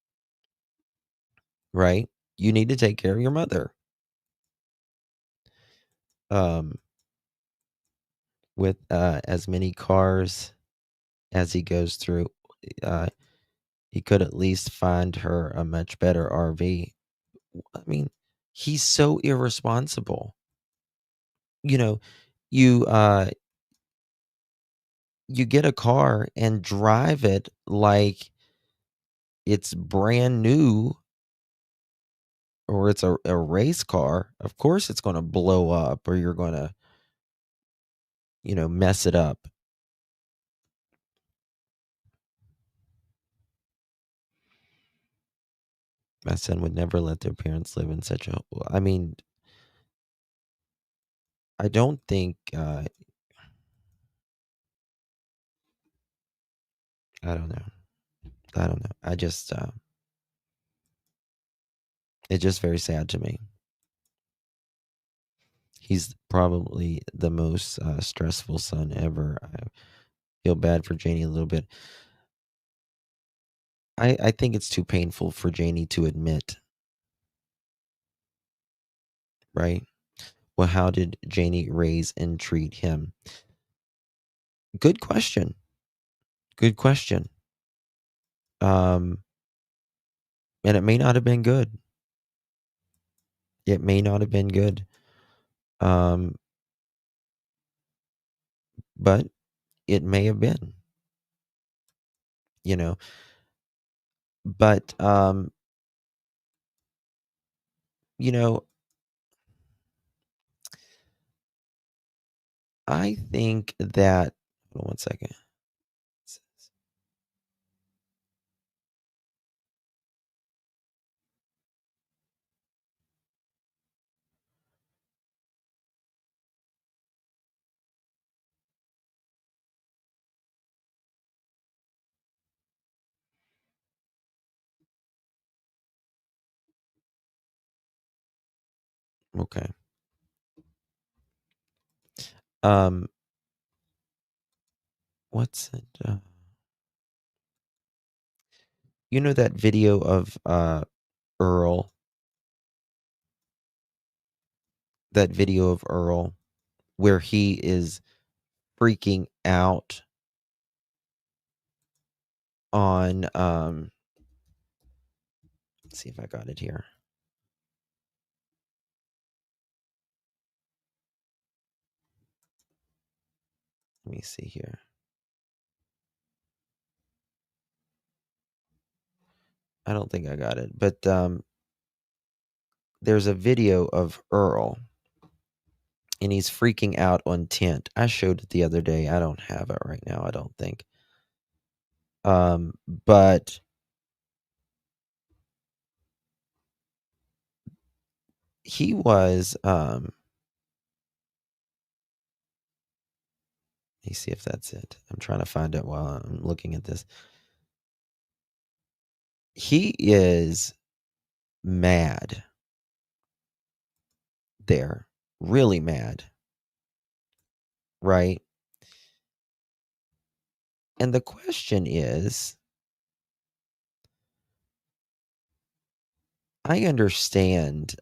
right? You need to take care of your mother. With as many cars as he goes through, he could at least find her a much better RV. I mean, he's so irresponsible. You know, you you get a car and drive it like it's brand new, or it's a race car. Of course it's going to blow up, or you're going to, mess it up. My son would never let their parents live in such a, I mean, I don't think I don't know. I just it's just very sad to me. He's probably the most stressful son ever. I feel bad for Janie a little bit. I think it's too painful for Janie to admit, right? Well, how did Janie raise and treat him? Good question. Good question. And it may not have been good. It may not have been good. But it may have been, you know. But you know, I think that, hold on one second. Okay. What's it? You know that video of Earl? That video of Earl where he is freaking out on let's see if I got it here. Let me see here. I don't think I got it, but there's a video of Earl and he's freaking out on Tint. I showed it the other day. I don't have it right now, I don't think. But he was let me see if that's it. I'm trying to find it while I'm looking at this. He is mad there, really mad, right? And the question is, I understand,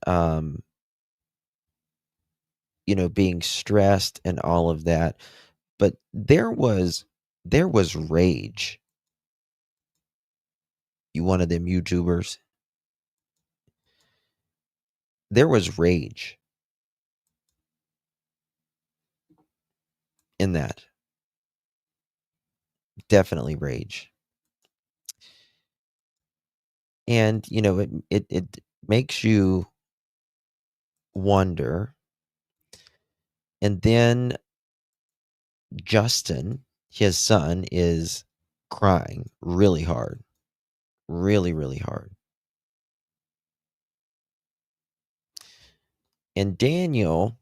being stressed and all of that. But there was rage. You one of them YouTubers. There was rage in that. Definitely rage. And it makes you wonder. And then Justin, his son, is crying really hard. Really, really hard. And Daniel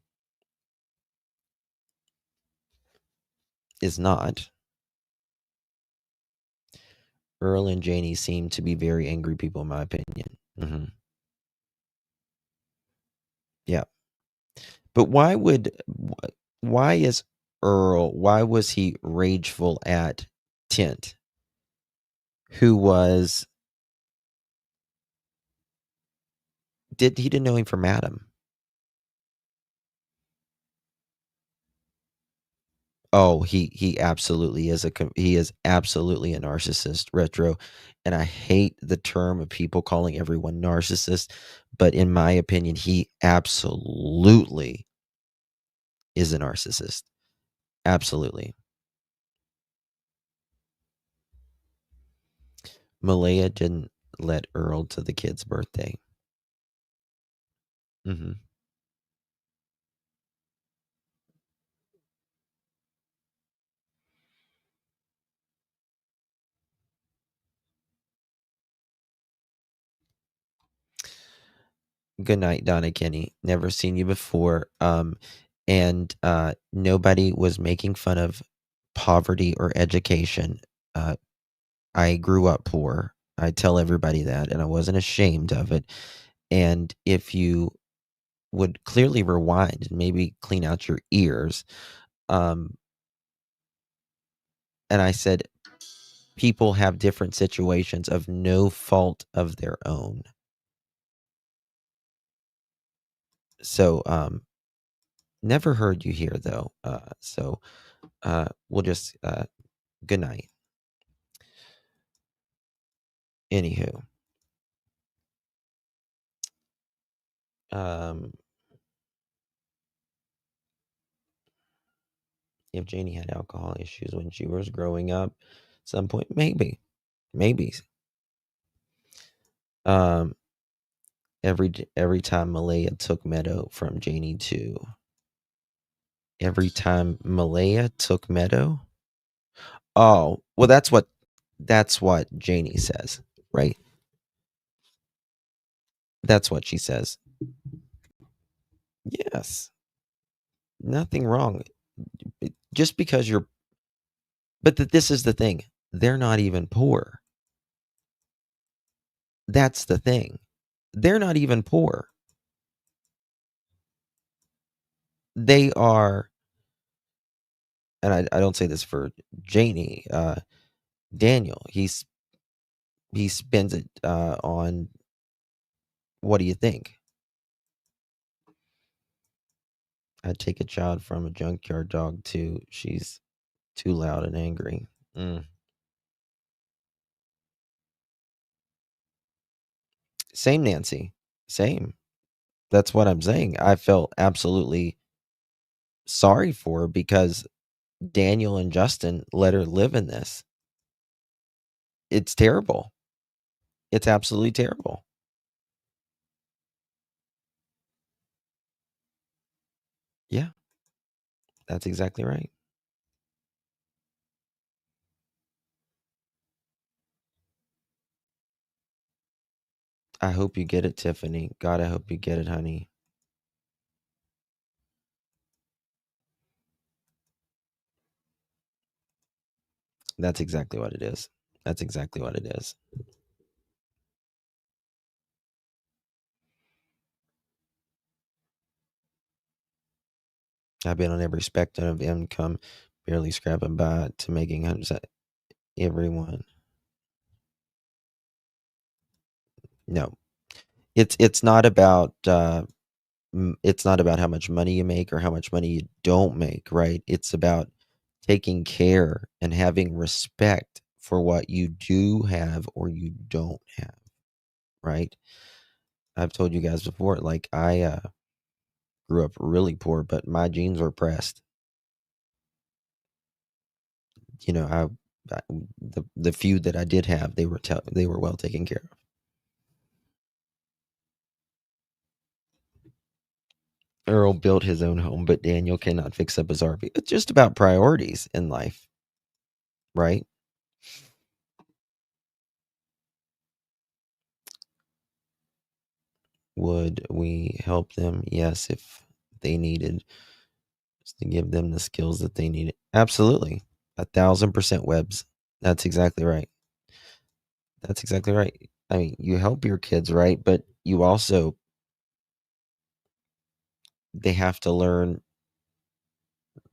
is not. Earl and Janie seem to be very angry people, in my opinion. Yeah. But why is Earl, why was he rageful at Tint, who was, he didn't know him from Adam. Oh, he absolutely is he is absolutely a narcissist, Retro. And I hate the term of people calling everyone narcissist, but in my opinion, he absolutely is a narcissist. Absolutely. Malaya didn't let Earl to the kid's birthday. Good night, Donna Kenny. Never seen you before. And nobody was making fun of poverty or education. I grew up poor. I tell everybody that, and I wasn't ashamed of it. And if you would clearly rewind and maybe clean out your ears, and I said, people have different situations of no fault of their own. So, never heard you here though. So we'll just good night. Anywho, if Janie had alcohol issues when she was growing up, at some point, maybe. Every time Malaya took Meadow from Janie too. Every time Malaya took Meadow. Oh, well, that's what Janie says, right? That's what she says. Yes. Nothing wrong. Just because you're, but this is the thing. They're not even poor. That's the thing. They're not even poor. They are, and I don't say this for Janie, Daniel, he spends it on, what do you think? I'd take a child from a junkyard dog too. She's too loud and angry. Same, Nancy. Same. That's what I'm saying. I felt absolutely sorry for her because Daniel and Justin let her live in this. It's terrible. It's absolutely terrible. Yeah. That's exactly right. I hope you get it, Tiffany. God, I hope you get it, honey. That's exactly what it is. That's exactly what it is. I've been on every spectrum of income, barely scrapping by to making hundreds of everyone. No, it's not about it's not about how much money you make or how much money you don't make, right? It's about taking care and having respect for what you do have or you don't have, right? I've told you guys before, like I grew up really poor, but my jeans were pressed. You know, the few that I did have, they were well taken care of. Earl built his own home, but Daniel cannot fix up his RV. It's just about priorities in life, right? Would we help them? Yes, if they needed to give them the skills that they needed. Absolutely. 1,000% webs. That's exactly right. That's exactly right. I mean, you help your kids, right? But you also, they have to learn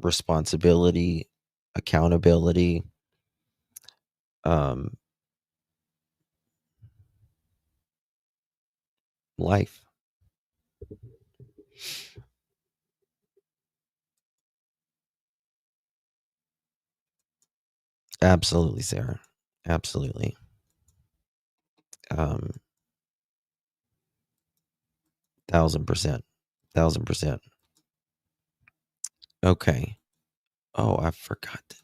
responsibility, accountability, um, life. Absolutely, Sarah. Absolutely. 1,000%. 1,000%. Okay. Oh, I forgot to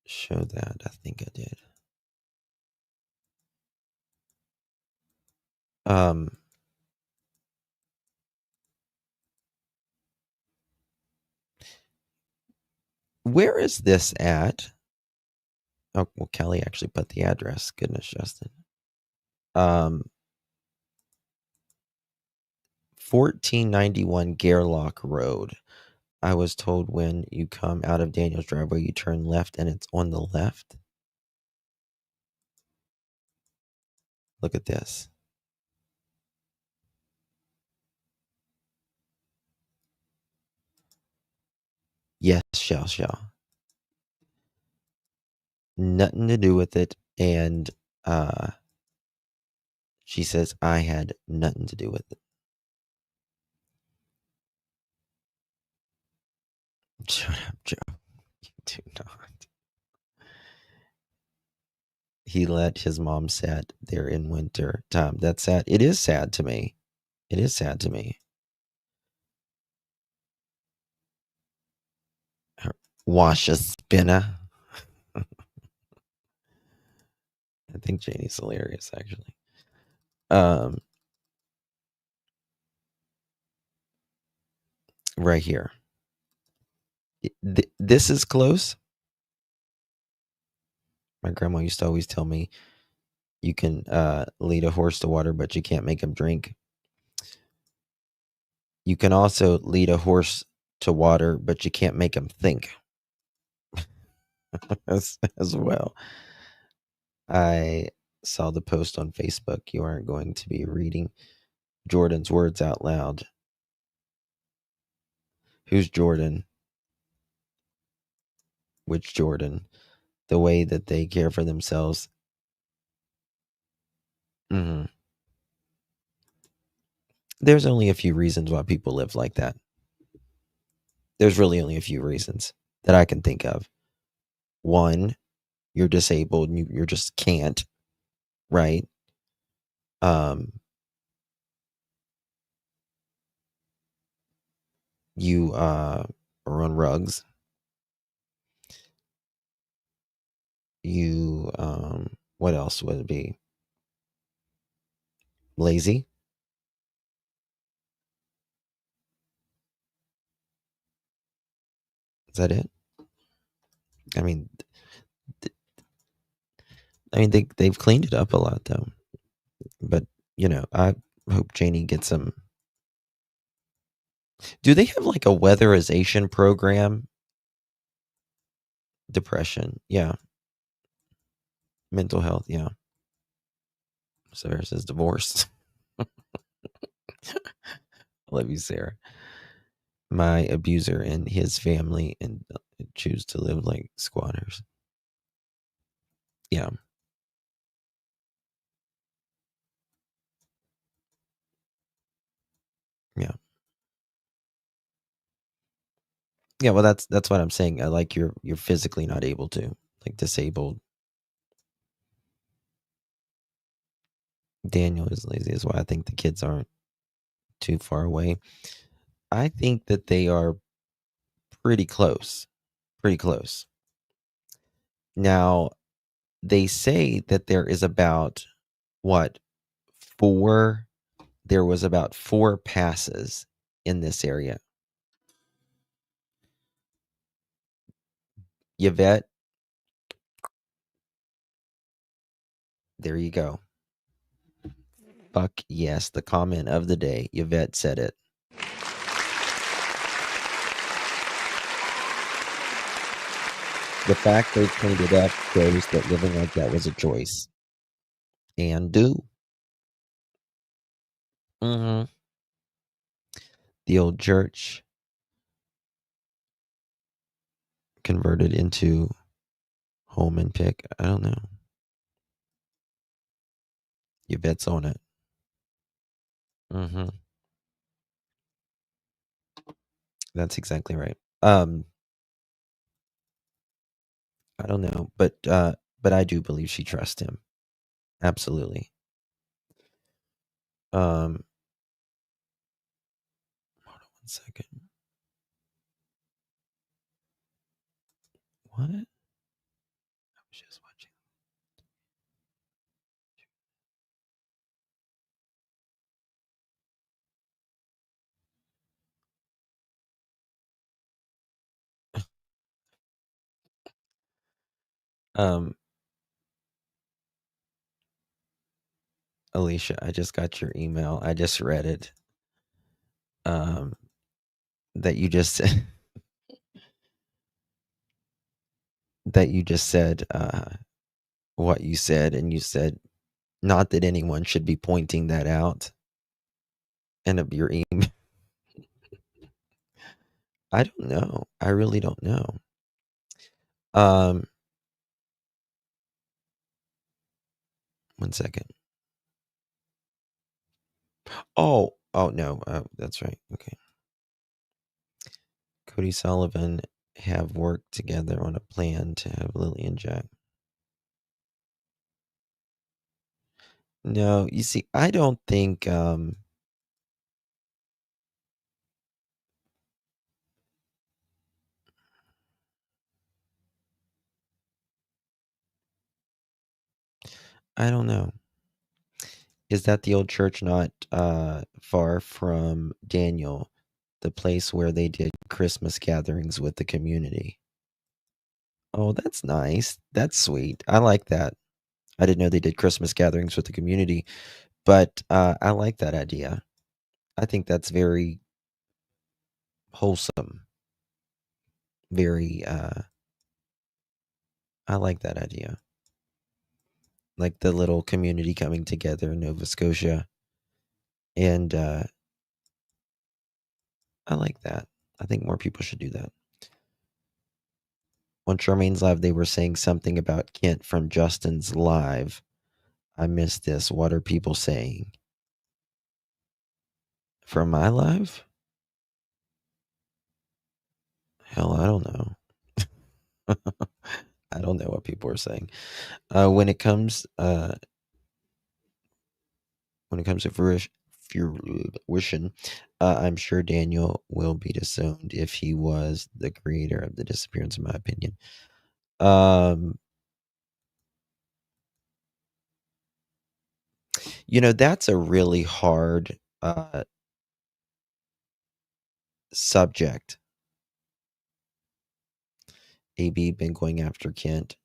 show that. I think I did. Where is this at? Oh, well, Kelly actually put the address. Goodness, Justin. 1491 Gairloch Road. I was told when you come out of Daniel's driveway, you turn left and it's on the left. Look at this. Yes, shall. Nothing to do with it. And she says I had nothing to do with it. Shut up, Joe. You do not. He let his mom sit there in winter time. That's sad. It is sad to me. It is sad to me. Wash a spinner. I think Janie's hilarious, actually. Right here. This is close. My grandma used to always tell me, you can lead a horse to water, but you can't make him drink. You can also lead a horse to water, but you can't make him think. as well. I saw the post on Facebook. You aren't going to be reading Jordan's words out loud. Who's Jordan? Which Jordan? The way that they care for themselves. There's only a few reasons why people live like that. There's really only a few reasons that I can think of. One, you're disabled and you just can't, right? You are on rugs. You what else would it be? Lazy. Is that it? I mean, they've cleaned it up a lot though. But you know, I hope Janie gets some. Do they have like a weatherization program? Depression, yeah. Mental health, yeah. Sarah says divorce. Love you, Sarah. My abuser and his family and choose to live like squatters. Yeah. Yeah, well, that's what I'm saying. Like you're physically not able to, like disabled. Daniel is lazy is why I think the kids aren't too far away. I think that they are pretty close. Pretty close. Now, they say that there is about what? There was about 4 passes in this area. Yvette, there you go. Fuck yes, the comment of the day. Yvette said it. The fact they cleaned it up shows that living like that was a choice. And do. Mm-hmm. The old church converted into home and pick. I don't know. Yvette's on it. Mm-hmm. That's exactly right. I don't know, but I do believe she trusts him. Absolutely. Hold on 1 second. What? I was just watching. Alicia, I just got your email. I just read it. That you just said that you just said what you said, and you said not that anyone should be pointing that out. And of your email. I don't know. I really don't know. 1 second. Oh no. That's right. Okay. Cody Sullivan have worked together on a plan to have Lilly and Jack. No, you see, I don't think I don't know. Is that the old church not far from Daniel, the place where they did Christmas gatherings with the community? Oh, that's nice. That's sweet. I like that. I didn't know they did Christmas gatherings with the community, but I like that idea. I think that's very wholesome. Very I like that idea. Like the little community coming together in Nova Scotia. And I like that. I think more people should do that. On Charmaine's live, they were saying something about Kent from Justin's live. I missed this. What are people saying? From my live? Hell, I don't know. I don't know what people are saying. When it comes to fruition, I'm sure Daniel will be disowned if he was the creator of the disappearance, in my opinion. That's a really hard subject. AB been going after Kent.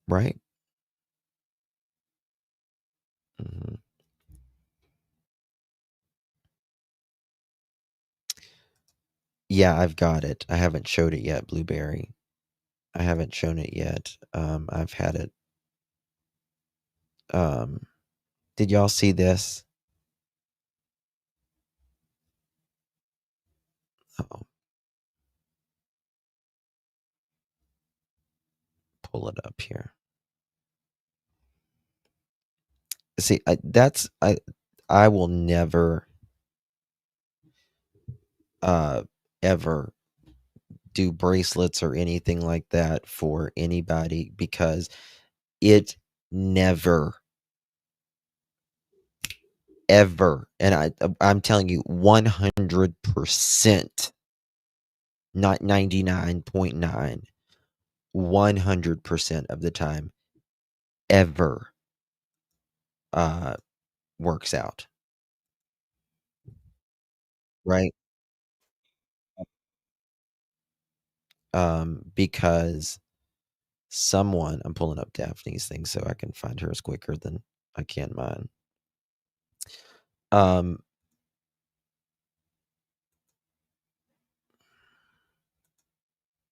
Right? Mm-hmm. Yeah, I've got it. I haven't showed it yet, Blueberry. I haven't shown it yet. I've had it. Did y'all see this? Oh, pull it up here. See, I will never ever do bracelets or anything like that for anybody because it never ever, and I'm telling you 100%, not 99.9, 100% of the time ever works out, right? Because I'm pulling up Daphne's thing so I can find hers quicker than I can mine.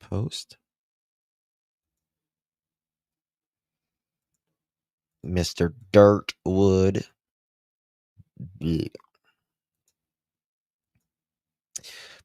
Post Mr. Dirtwood. Bleh.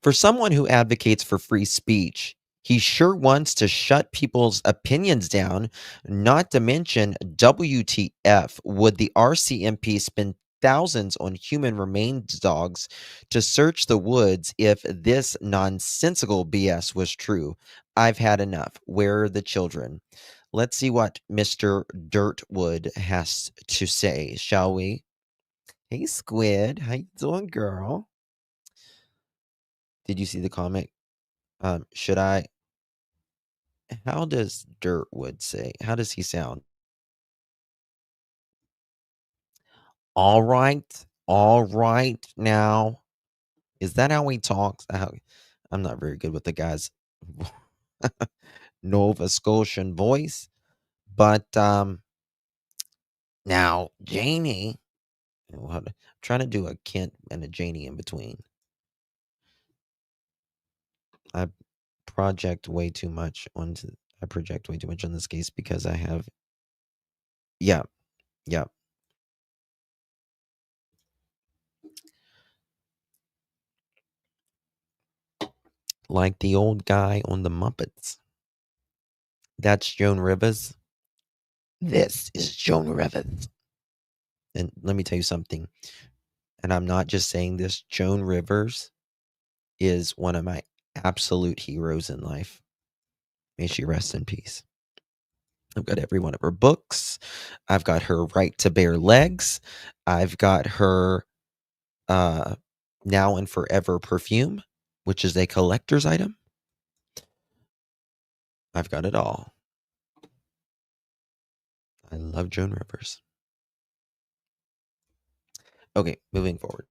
For someone who advocates for free speech, he sure wants to shut people's opinions down, not to mention WTF. Would the RCMP spend thousands on human remains dogs to search the woods if this nonsensical BS was true? I've had enough. Where are the children? Let's see what Mr. Dirtwood has to say, shall we? Hey, Squid. How you doing, girl? Did you see the comic? Should I How does Dirtwood say? How does he sound? All right now. Is that how he talks? I'm not very good with the guy's Nova Scotian voice, but now Janie. I'm trying to do a Kent and a Janie in between. I project way too much onto. I project way too much on this case because I have. Yeah, yeah. Like the old guy on the Muppets. That's Joan Rivers. This is Joan Rivers. And let me tell you something. And I'm not just saying this. Joan Rivers is one of my absolute heroes in life. May she rest in peace. I've got every one of her books. I've got her Right to Bare Legs. I've got her Now and Forever perfume, which is a collector's item. I've got it all. I love Joan Rivers. Okay, moving forward.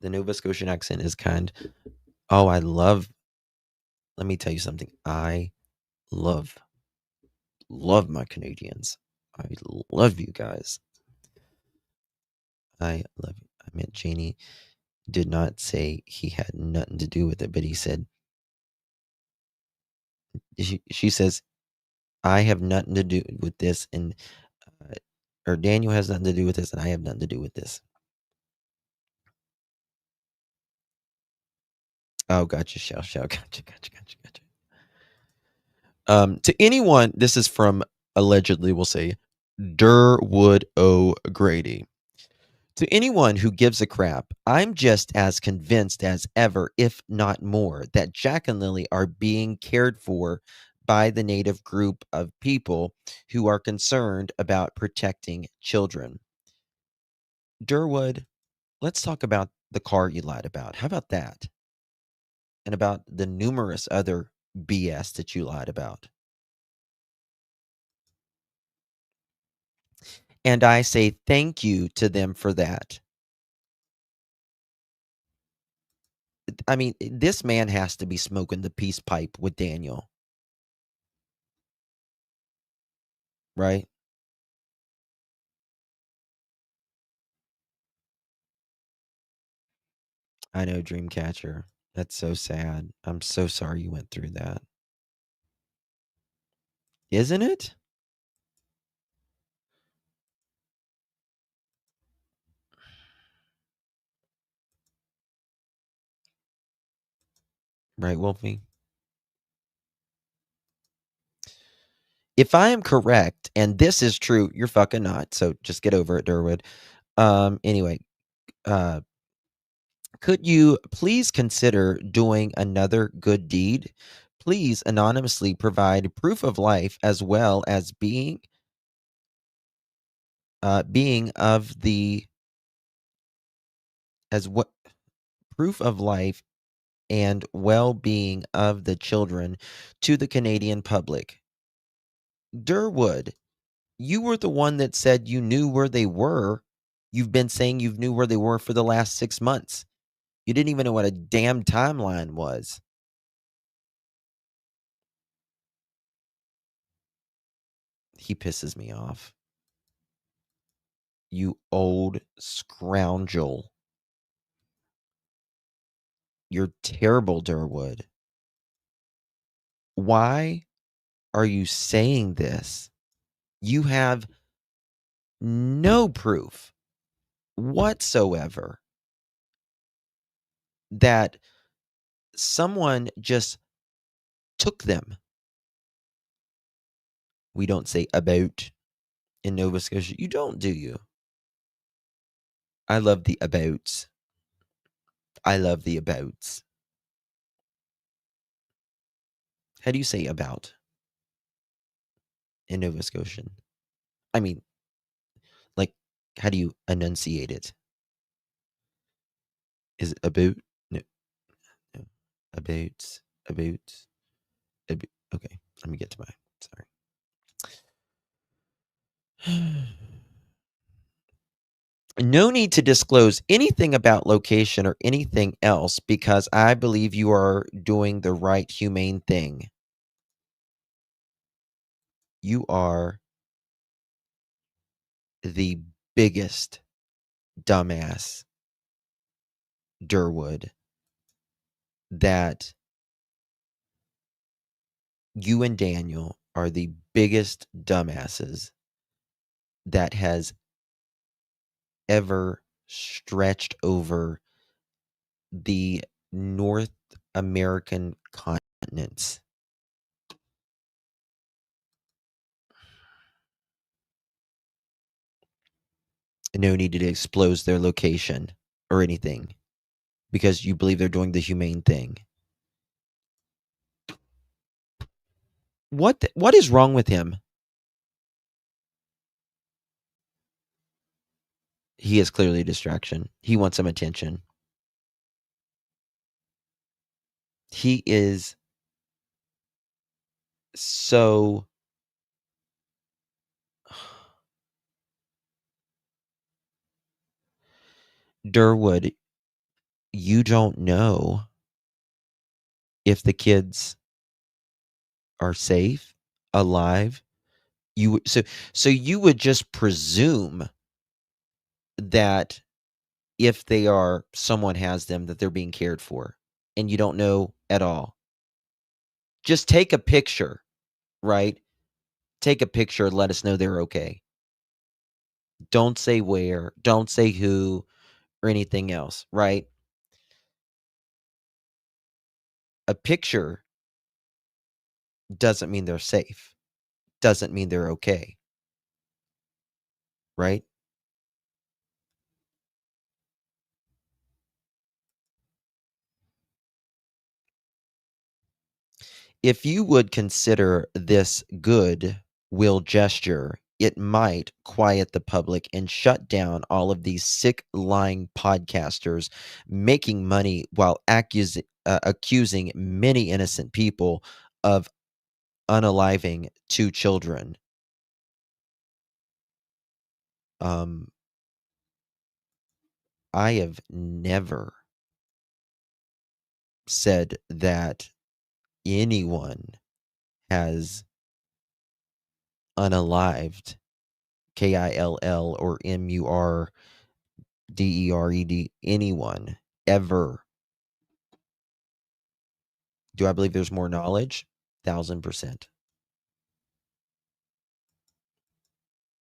The Nova Scotian accent is kind. Oh, let me tell you something. I love my Canadians. I love you guys. I love you. I meant Janie did not say he had nothing to do with it, but he said, she says, I have nothing to do with this, and or Daniel has nothing to do with this, and I have nothing to do with this. Oh, gotcha, shell. Gotcha. To anyone, this is from allegedly, we'll say, Durwood O'Grady. To anyone who gives a crap, I'm just as convinced as ever, if not more, that Jack and Lilly are being cared for by the native group of people who are concerned about protecting children. Durwood, let's talk about the car you lied about. How about that? And about the numerous other BS that you lied about. And I say thank you to them for that. I mean, this man has to be smoking the peace pipe with Daniel, right? I know, Dreamcatcher. That's so sad. I'm so sorry you went through that. Isn't it? Right, Wolfie? If I am correct, and this is true, you're fucking not. So just get over it, Durwood. Anyway, could you please consider doing another good deed? Please anonymously provide proof of life as well as being of the as what proof of life and well-being of the children to the Canadian public. Durwood, you were the one that said you knew where they were. You've been saying you knew where they were for the last 6 months. You didn't even know what a damn timeline was. He pisses me off. You old scoundrel. You're terrible, Durwood. Why are you saying this? You have no proof whatsoever that someone just took them. We don't say about in Nova Scotia. You don't, do you? I love the abouts. I love the abouts. How do you say about in Nova Scotian? I mean, like, how do you enunciate it? Is it about? No. No. Abouts. Abouts. Okay, let me get to my. Sorry. No need to disclose anything about location or anything else because I believe you are doing the right humane thing. You are the biggest dumbass, Durwood, that you and Daniel are the biggest dumbasses that has ever stretched over the North American continents. No need to disclose their location or anything because you believe they're doing the humane thing. What is wrong with him? He is clearly a distraction. He wants some attention. He is so Durwood, you don't know if the kids are safe, alive. So you would just presume that if they are, someone has them, that they're being cared for, and you don't know at all. Just take a picture, right? Take a picture and let us know they're okay. Don't say where, don't say who, or anything else, right? A picture doesn't mean they're safe, doesn't mean they're okay, right? If you would consider this good will gesture, it might quiet the public and shut down all of these sick, lying podcasters making money while accusing many innocent people of unaliving 2 children. I have never said that anyone has unalived, KILL or MURDERED, anyone ever. Do I believe there's more knowledge? 1000%.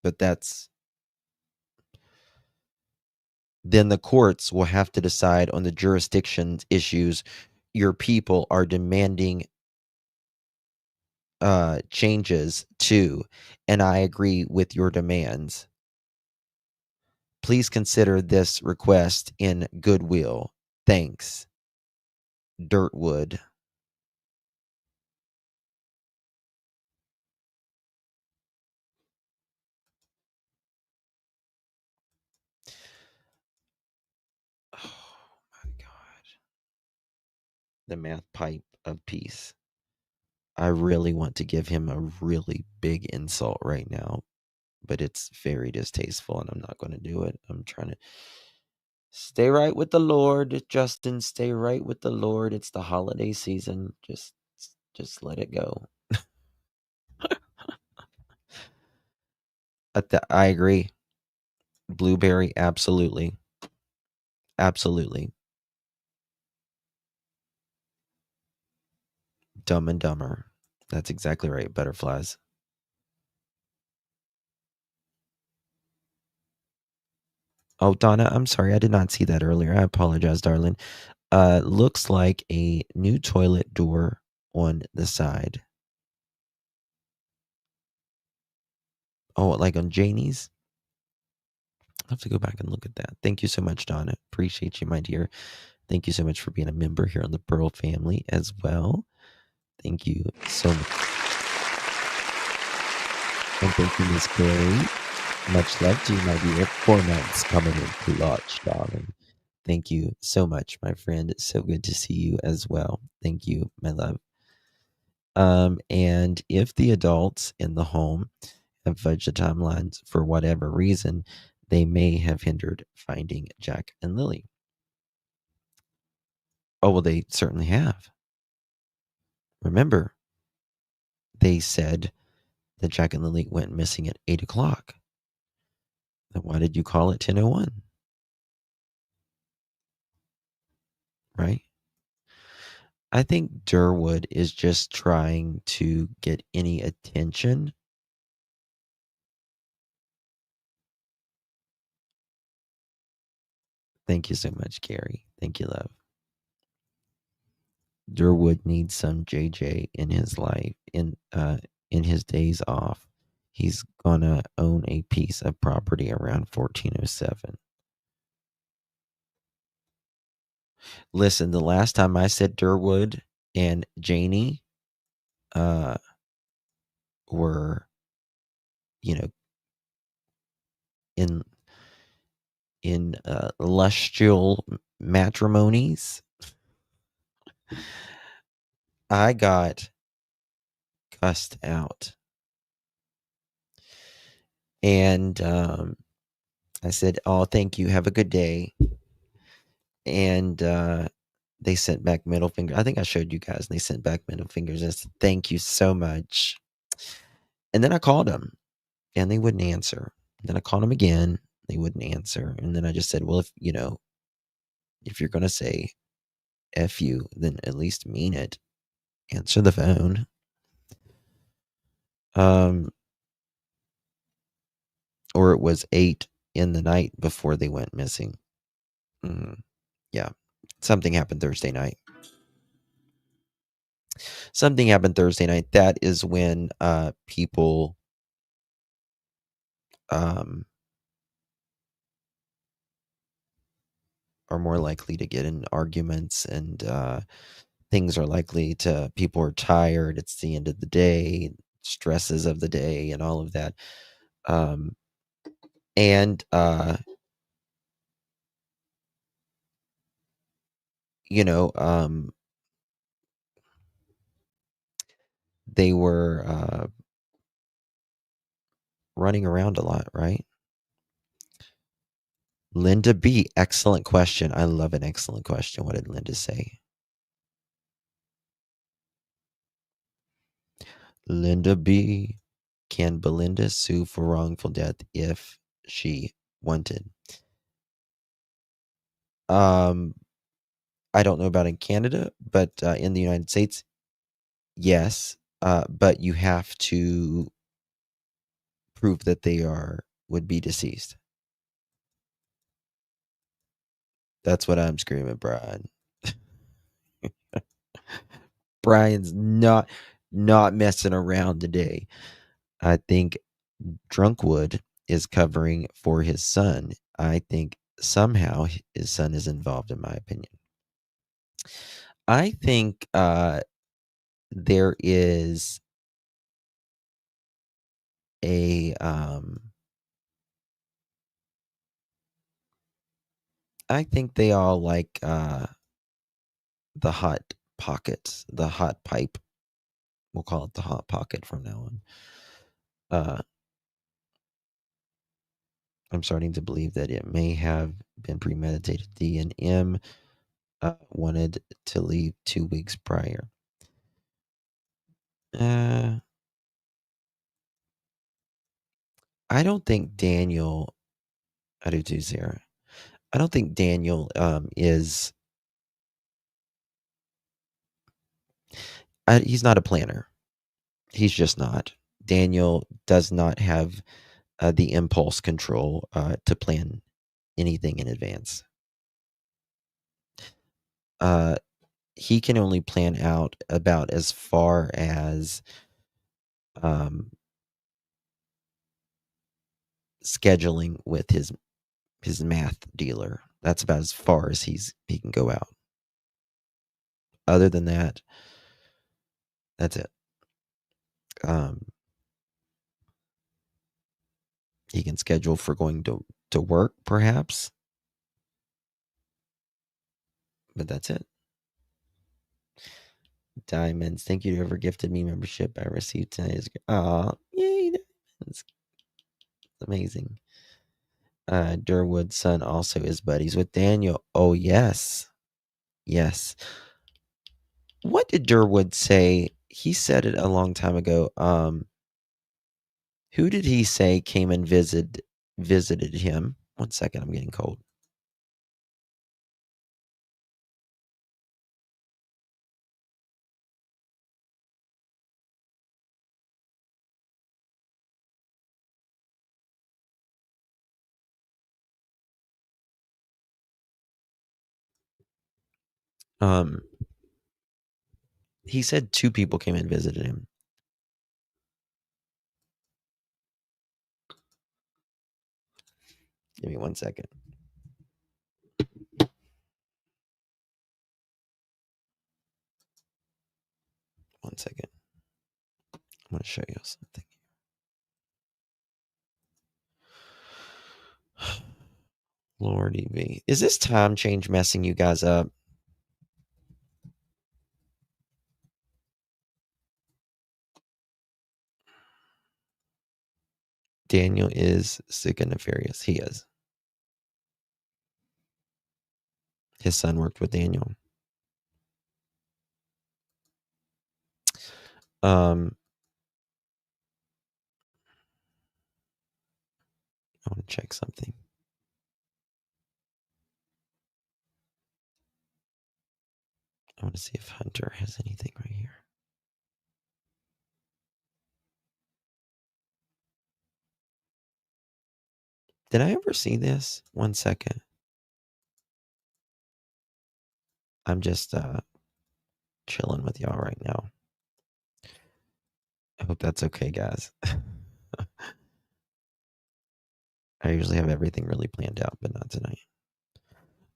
But then the courts will have to decide on the jurisdiction's issues. Your people are demanding changes too, and I agree with your demands. Please consider this request in goodwill. Thanks, Dirtwood. Oh my God. The math pipe of peace. I really want to give him a really big insult right now, but it's very distasteful and I'm not going to do it. I'm trying to stay right with the Lord, Justin. Stay right with the Lord. It's the holiday season. Just let it go. I agree. Blueberry, absolutely. Absolutely. Dumb and Dumber. That's exactly right. Butterflies. Oh, Donna, I'm sorry. I did not see that earlier. I apologize, darling. Looks like a new toilet door on the side. Oh, like on Janie's? I'll have to go back and look at that. Thank you so much, Donna. Appreciate you, my dear. Thank you so much for being a member here on the Pearl family as well. Thank you so much. And thank you, Miss Carrie. Much love to you, my dear. 4 months coming in clutch, darling. Thank you so much, my friend. It's so good to see you as well. Thank you, my love. And if the adults in the home have fudged the timelines for whatever reason, they may have hindered finding Jack and Lilly. Oh, well, they certainly have. Remember, they said that Jack and Lilly went missing at 8 o'clock. Then why did you call it 10:01? Right? I think Durwood is just trying to get any attention. Thank you so much, Gary. Thank you, love. Durwood needs some JJ in his life, in his days off. He's gonna own a piece of property around 1407. Listen, the last time I said Durwood and Janie were, you know, in lustial matrimonies, I got cussed out. And I said, "Oh, thank you. Have a good day." And they sent back middle finger. I think I showed you guys. And they sent back middle fingers and said, "Thank you so much." And then I called them, and they wouldn't answer. Then I called them again. They wouldn't answer. And then I just said, "Well, if you're gonna say F you, then at least mean it. Answer the phone." Or it was 8 in the night before they went missing. Yeah. Something happened Thursday night. That is when people are more likely to get in arguments, and things are likely to, people are tired. It's the end of the day, stresses of the day, and all of that. They were running around a lot, right? Linda B, excellent question. I love an excellent question. What did Linda say? Linda B, can Belinda sue for wrongful death if she wanted? I don't know about in Canada, but in the United States, yes. But you have to prove that they would be deceased. That's what I'm screaming, Brian. Brian's not. not messing around today. I think Drunkwood is covering for his son. I think somehow his son is involved, in my opinion. I think there is a I think they all like the hot pockets, the hot pipe. We'll call it the hot pocket from now on. I'm starting to believe that it may have been premeditated. D and M wanted to leave 2 weeks prior. I don't think Daniel. I do too, Sarah. I don't think Daniel is. He's not a planner. He's just not. Daniel does not have the impulse control to plan anything in advance. He can only plan out about as far as scheduling with his math dealer. That's about as far as he can go out. Other than that, that's it. He can schedule for going to work, perhaps, but that's it. Diamonds. Thank you to whoever gifted me membership. I received tonight. Aw, yay, diamonds. Amazing. Durwood's son also is buddies with Daniel. Oh, yes. Yes. What did Durwood say? He said it a long time ago. Who did he say came and visited him? 1 second, I'm getting cold. He said 2 people came and visited him. Give me 1 second. One second. I'm going to show you something. Lord EV. Is this time change messing you guys up? Daniel is sick and nefarious. He is. His son worked with Daniel. I want to check something. I want to see if Hunter has anything right here. Did I ever see this? 1 second. I'm just chilling with y'all right now. I hope that's okay, guys. I usually have everything really planned out, but not tonight.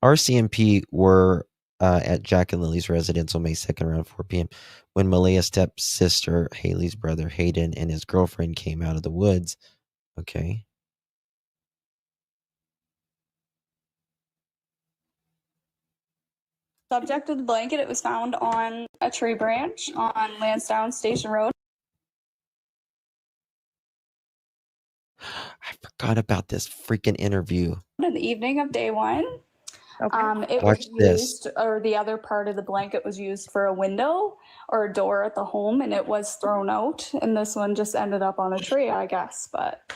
RCMP were at Jack and Lily's residence on May 2nd around 4 p.m. when Malia's stepsister, Haley's brother, Hayden, and his girlfriend came out of the woods. Okay. Subject of the blanket, it was found on a tree branch on Lansdowne Station Road. I forgot about this freaking interview. In the evening of day 1. Okay. It Watch was this. used, or the other part of the blanket was used for a window or a door at the home, and it was thrown out. And this one just ended up on a tree, I guess. But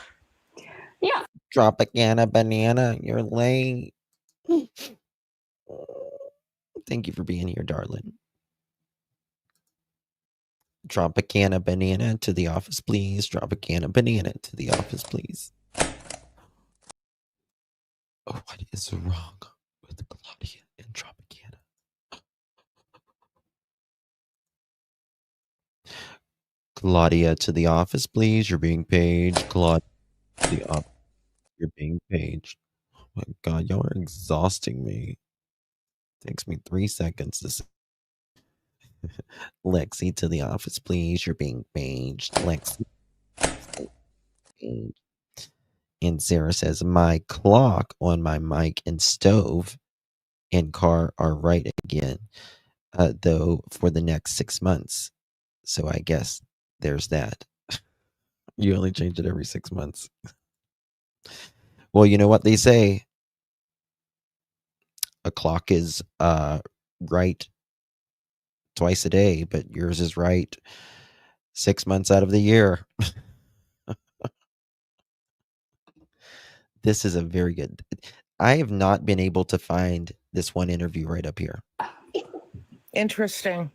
yeah. Tropicana banana, you're late. Thank you for being here, darling. Tropicana banana to the office, please. Tropicana banana to the office, please. Oh, what is wrong with Claudia and Tropicana? Claudia to the office, please. You're being paged. Claudia to the office. You're being paged. Oh my God, y'all are exhausting me. Takes me 3 seconds to say. Lexi to the office, please. You're being paged. Lexi. And Sarah says, my clock on my mic and stove and car are right again, though, for the next 6 months. So I guess there's that. You only change it every 6 months. Well, you know what they say. A clock is right twice a day, but yours is right 6 months out of the year. This is a very good. I have not been able to find this one interview right up here. Interesting.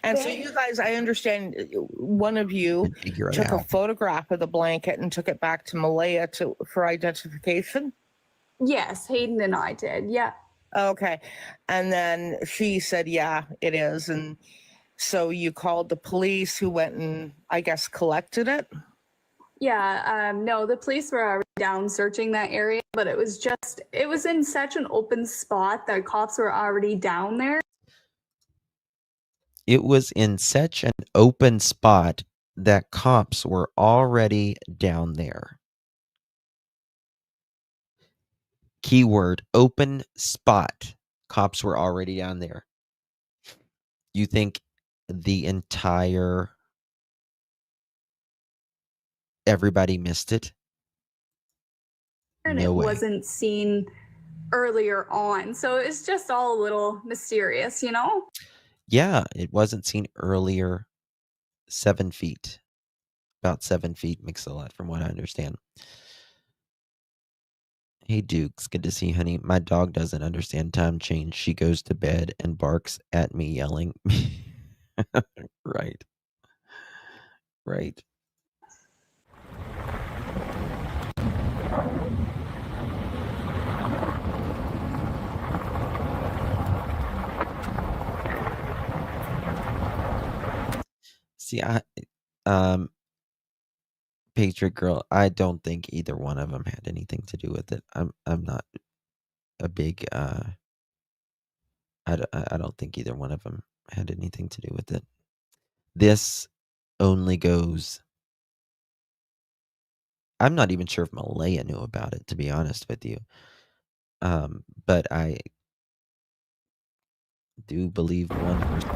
And so you guys, I understand one of you Figure it took a out. photograph of the blanket and took it back to Malaya for identification. Yes, Hayden and I did. Yeah. Okay. And then she said, yeah, it is. And so you called the police who went and, I guess, collected it? Yeah, no, the police were already down searching that area, but it was in such an open spot that cops were already down there. It was in such an open spot that cops were already down there. Keyword, open spot. Cops were already down there. You think everybody missed it? And No it way. wasn't seen earlier on. So it's just all a little mysterious, you know? Yeah, it wasn't seen earlier. 7 feet. About 7 feet makes a lot from what I understand. Hey, Dukes, good to see you, honey. My dog doesn't understand time change. She goes to bed and barks at me, yelling. Right. Right. See, Patriot Girl, I don't think either one of them had anything to do with it. I'm not a big I don't think either one of them had anything to do with it. This only goes. I'm not even sure if Malaya knew about it, to be honest with you. But I do believe one person.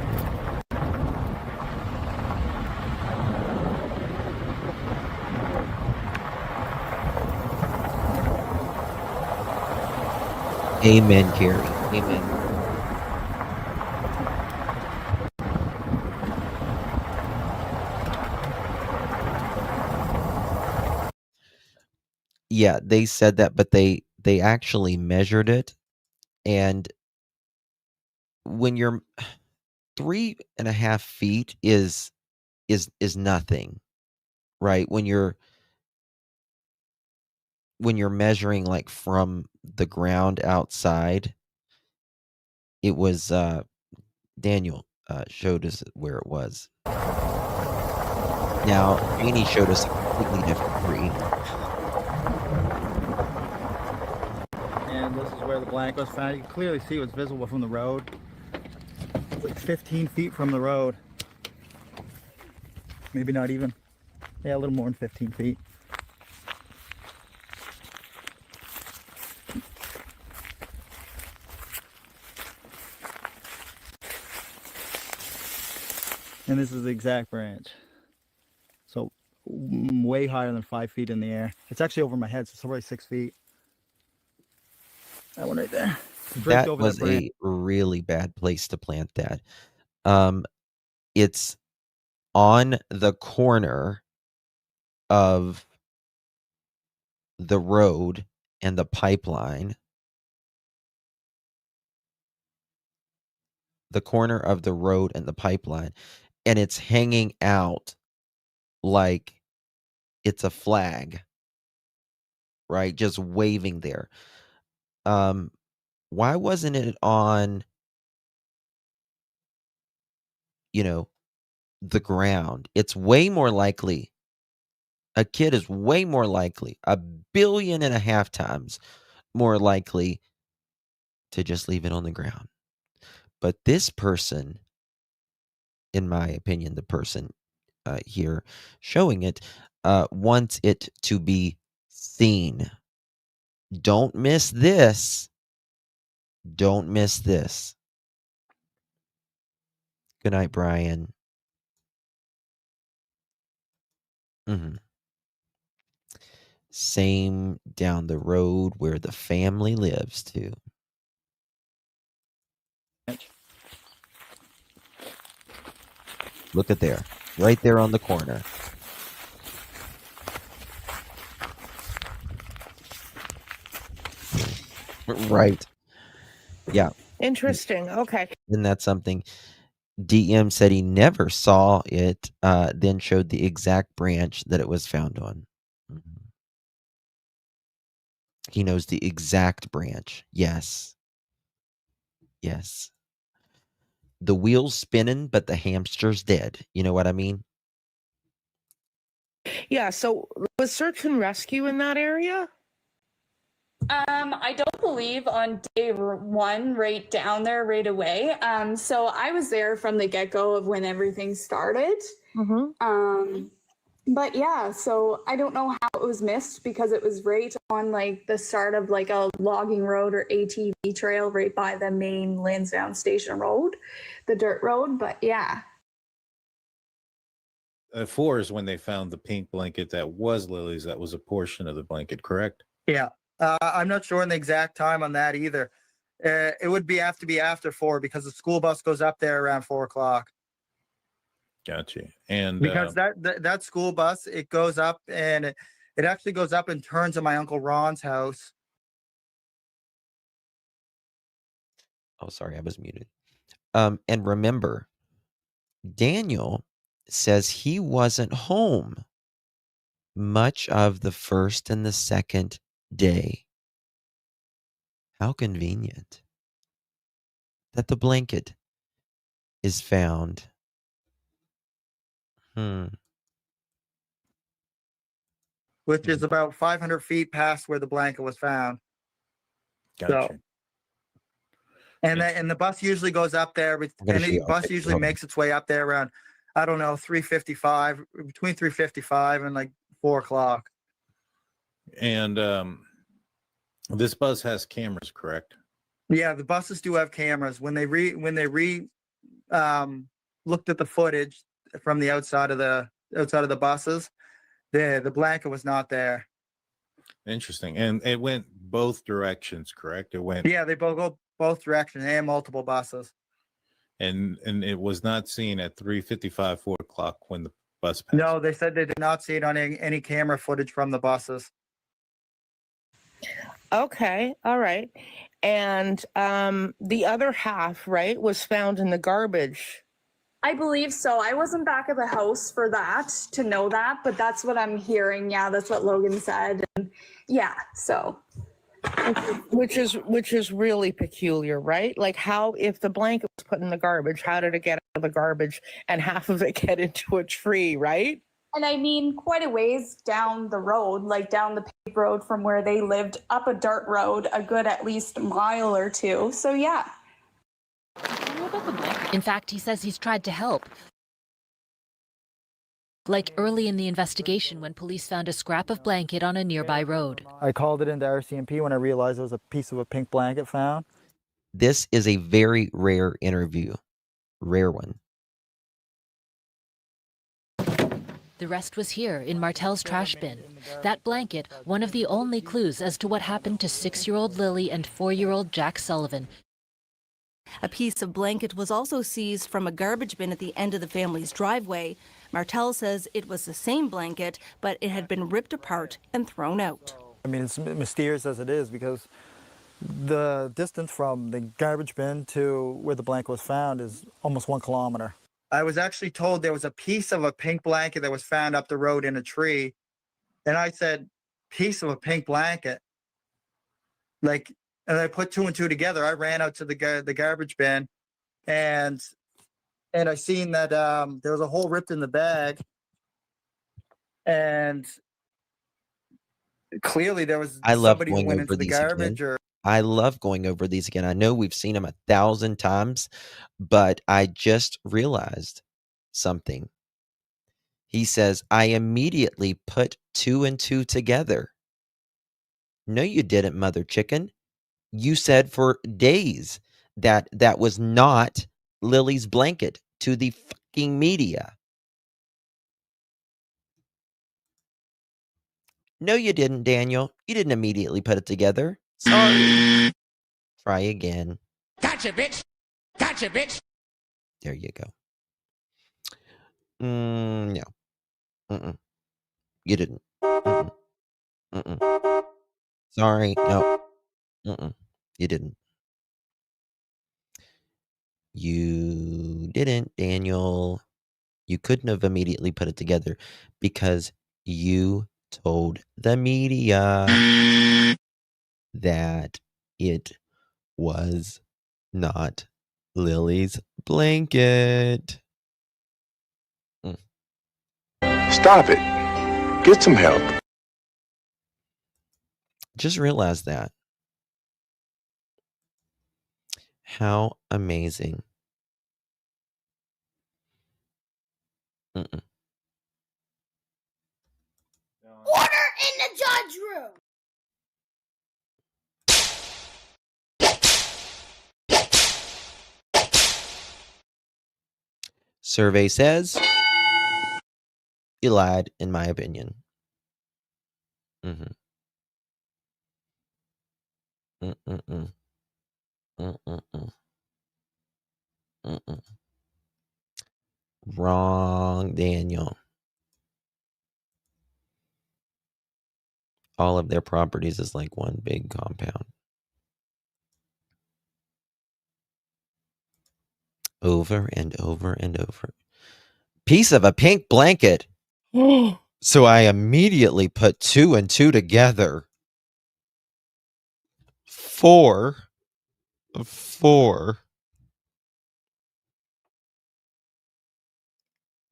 Amen, Carrie. Amen. Yeah, they said that, but they actually measured it, and when you're 3.5 feet is nothing, right? When you're measuring like from the ground outside, it was Daniel showed us where it was. Now Janie showed us a completely different tree. And this is where the blanket was found. You can clearly see what's visible from the road. It's like 15 feet from the road. Maybe not even. Yeah, a little more than 15 feet. And this is the exact branch. So way higher than 5 feet in the air. It's actually over my head, so it's probably 6 feet. That one right there. That was a really bad place to plant that. It's on the corner of the road and the pipeline. The corner of the road and the pipeline, and it's hanging out like it's a flag, right? Just waving there. Why wasn't it on, the ground. It's way more likely. A kid is way more likely, 1.5 billion times more likely to just leave it on the ground. But this person, in my opinion, the person here showing it, wants it to be seen. Don't miss this. Don't miss this. Good night, Brian. Same down the road where the family lives too. Look at there. Right there on the corner. Right. Yeah. Interesting. Okay. Isn't that something? DM said he never saw it, then showed the exact branch that it was found on. He knows the exact branch. Yes. Yes. The wheel's spinning, but the hamster's dead. You know what I mean? Yeah. So was search and rescue in that area? I don't believe on day one, right down there, right away. So I was there from the get-go of when everything started. But yeah, so I don't know how it was missed because it was right on like the start of like a logging road or ATV trail right by the main Lansdowne Station road, the dirt road. But yeah. 4 is when they found the pink blanket that was Lily's. That was a portion of the blanket, correct? Yeah. I'm not sure on the exact time on that either. It would have to be after 4 because the school bus goes up there around 4 o'clock. Gotcha. And because that school bus, it goes up and it actually goes up and turns at my Uncle Ron's house. Oh, sorry, I was muted. And remember, Daniel says he wasn't home much of the first and the second day. How convenient that the blanket is found. Which is about 500 feet past where the blanket was found. Gotcha. So, and the bus usually goes up there, and the bus usually makes its way up there around, I don't know, 3:55, between 3:55 and like 4 o'clock. And this bus has cameras, correct? Yeah, the buses do have cameras. When they looked at the footage from the outside of the buses, the blanket was not there. Interesting. And it went both directions, correct? It went. Yeah, they both go both directions and multiple buses. And it was not seen at 3:55, 4 o'clock when the bus passed. No, they said they did not see it on any camera footage from the buses. Okay. All right. And the other half, right, was found in the garbage. I believe so. I wasn't back at the house for that to know that, but that's what I'm hearing. Yeah, that's what Logan said. And yeah, so. Which is really peculiar, right? Like how, if the blanket was put in the garbage, how did it get out of the garbage and half of it get into a tree, right? And I mean, quite a ways down the road, like down the paved road from where they lived, up a dirt road, a good at least mile or two. So yeah. In fact, he says he's tried to help. Like early in the investigation when police found a scrap of blanket on a nearby road. I called it into RCMP when I realized there was a piece of a pink blanket found. This is a very rare interview. Rare one. The rest was here in Martel's trash bin. That blanket, one of the only clues as to what happened to 6-year-old Lilly and 4-year-old Jack Sullivan. A piece of blanket was also seized from a garbage bin at the end of the family's driveway. Martel says it was the same blanket, but it had been ripped apart and thrown out. I mean, it's mysterious as it is because the distance from the garbage bin to where the blanket was found is almost 1 kilometer. I was actually told there was a piece of a pink blanket that was found up the road in a tree. And I said, piece of a pink blanket? Like, and I put 2 and 2 together. I ran out to the garbage bin and and I seen that there was a hole ripped in the bag, and clearly there was I love somebody who going went over into the these again. garbage or I love going over these again. I know we've seen them 1,000 times, but I just realized something. He says, I immediately put 2 and 2 together. No, you didn't, Mother Chicken. You said for days that that was not Lilly's blanket to the fucking media. No, you didn't, Daniel. You didn't immediately put it together. Sorry. Try again. Gotcha, bitch. Gotcha, bitch. There you go. No. Mm-mm. You didn't. Mm-mm. Mm-mm. Sorry. No. Mm-mm. You didn't. You didn't, Daniel. You couldn't have immediately put it together because you told the media that it was not Lily's blanket. Stop it. Get some help. Just realize that. How amazing. Mm-mm. Order in the judge room. Survey says you lied, in my opinion. Mm-mm. Mm-mm. Mm-mm. Mm-mm. Wrong, Daniel. All of their properties is like one big compound. Over and over and over. Piece of a pink blanket. So I immediately put 2 and 2 together. 4.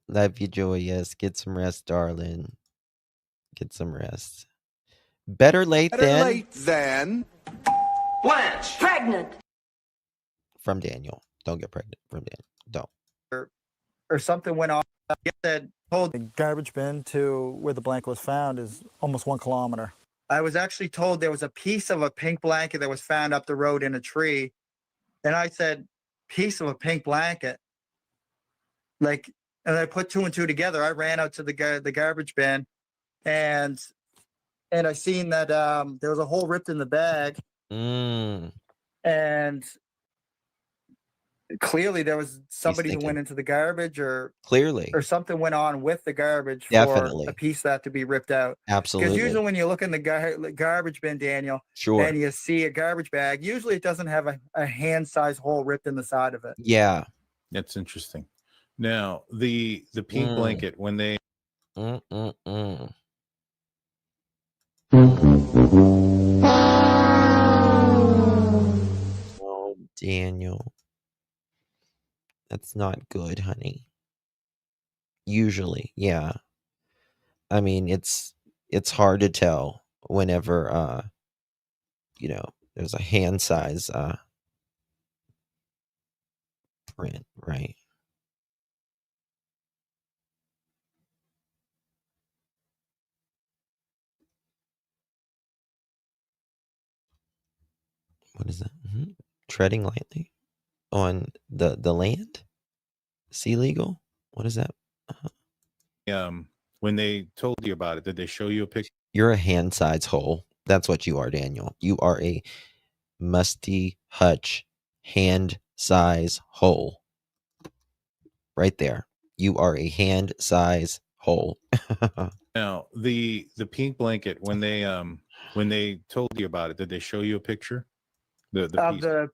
Love you, Joyous. Get some rest, darling. Get some rest. Better late than Blanche. Pregnant. from Daniel. Don't get pregnant from Daniel. Don't. or something went on. He said, told the garbage bin to where the blanket was found is almost 1 kilometer. I was actually told there was a piece of a pink blanket that was found up the road in a tree. And I said, piece of a pink blanket? Like, and I put 2 and 2 together. I ran out to the garbage bin and I seen that there was a hole ripped in the bag. And clearly there was somebody who went into the garbage or something went on with the garbage for a piece that to be ripped out. Absolutely. Because usually when you look in the garbage bin, Daniel, and you see a garbage bag, usually it doesn't have a hand-sized hole ripped in the side of it. Yeah. That's interesting. Now, the pink blanket, when they... Oh, Daniel. That's not good, honey. Usually, yeah. I mean, it's hard to tell whenever there's a hand size print, right? What is that? Treading lightly on the land? Sea legal? What is that? When they told you about it, did they show you a picture? You're a hand size hole. That's what you are, Daniel. You are a musty hutch hand size hole. Right there. You are a hand size hole. Now, the pink blanket, when they told you about it, did they show you a picture? The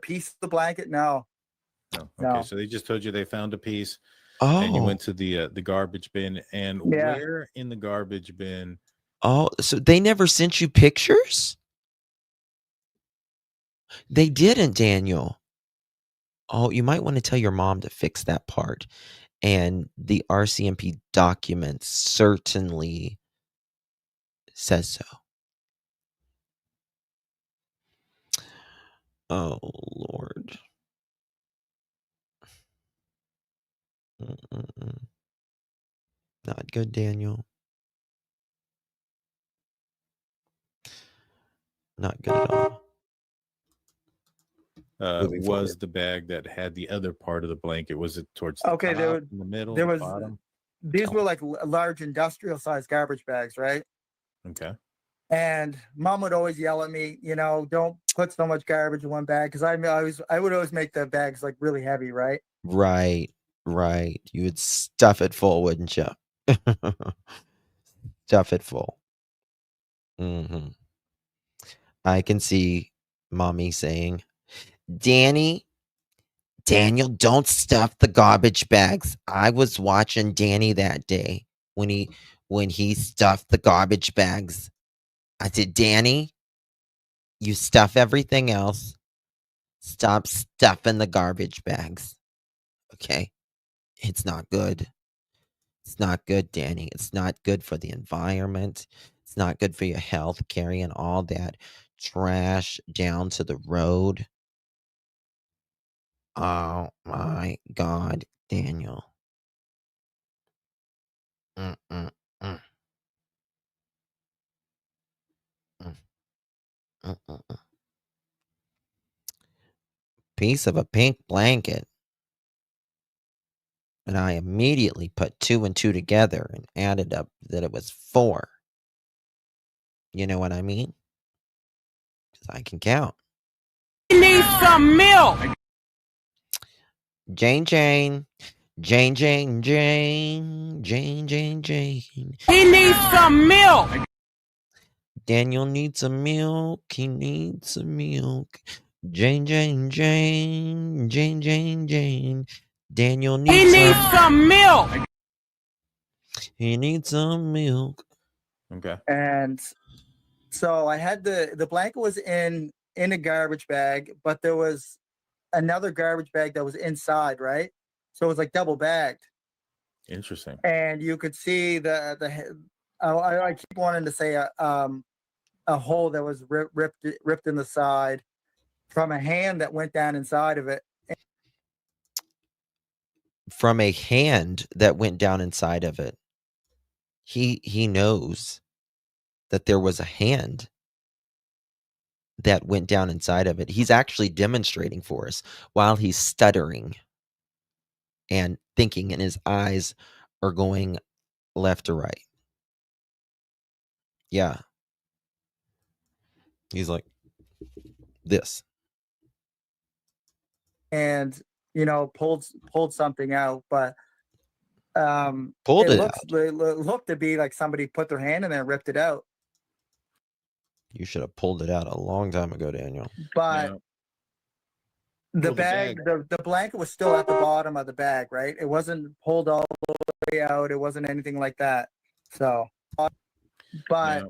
piece of the blanket? No. No. Okay, so they just told you they found a piece. Oh. And you went to the garbage bin. And where in the garbage bin? Oh, so they never sent you pictures? They didn't, Daniel. Oh, you might want to tell your mom to fix that part. And the RCMP document certainly says so. Oh, Lord. Mm-mm-mm. Not good, Daniel. Not good at all. Moving Was forward. the bag that had the other part of the blanket, was it towards the Okay, top, in the middle, there the was bottom? these were like large industrial sized garbage bags, right? Okay. And mom would always yell at me, you know, don't put so much garbage in one bag, because I would always make the bags like really heavy, right? Right. You would stuff it full, wouldn't you? Stuff it full. Mm-hmm. I can see mommy saying, Daniel, don't stuff the garbage bags. I was watching Danny that day when he stuffed the garbage bags. I said, Danny, you stuff everything else. Stop stuffing the garbage bags. Okay? It's not good. It's not good, Danny. It's not good for the environment. It's not good for your health, carrying all that trash down to the road. Oh my God, Daniel. Mm, mm, mm. Mm, mm, mm, mm. Piece of a pink blanket. And I immediately put 2 and 2 together and added up that it was 4. You know what I mean? Because I can count. He needs some milk. Jane. He needs some milk. Daniel needs some milk. He needs some milk. Jane. Daniel He needs needs some milk. He needs some milk. Okay. And so I had the blanket was in a garbage bag, but there was another garbage bag that was inside, right? So it was like double bagged. Interesting. And you could see I keep wanting to say a hole that was ripped in the side from a hand that went down inside of it. From a hand that went down inside of it. He knows that there was a hand that went down inside of it. He's actually demonstrating for us while he's stuttering and thinking, and his eyes are going left to right. Yeah. He's like this. And pulled something out, but Pulled it it looked to be like somebody put their hand in there and ripped it out. You should have pulled it out a long time ago, Daniel. But the blanket was still at the bottom of the bag, right? It wasn't pulled all the way out. It wasn't anything like that. So, but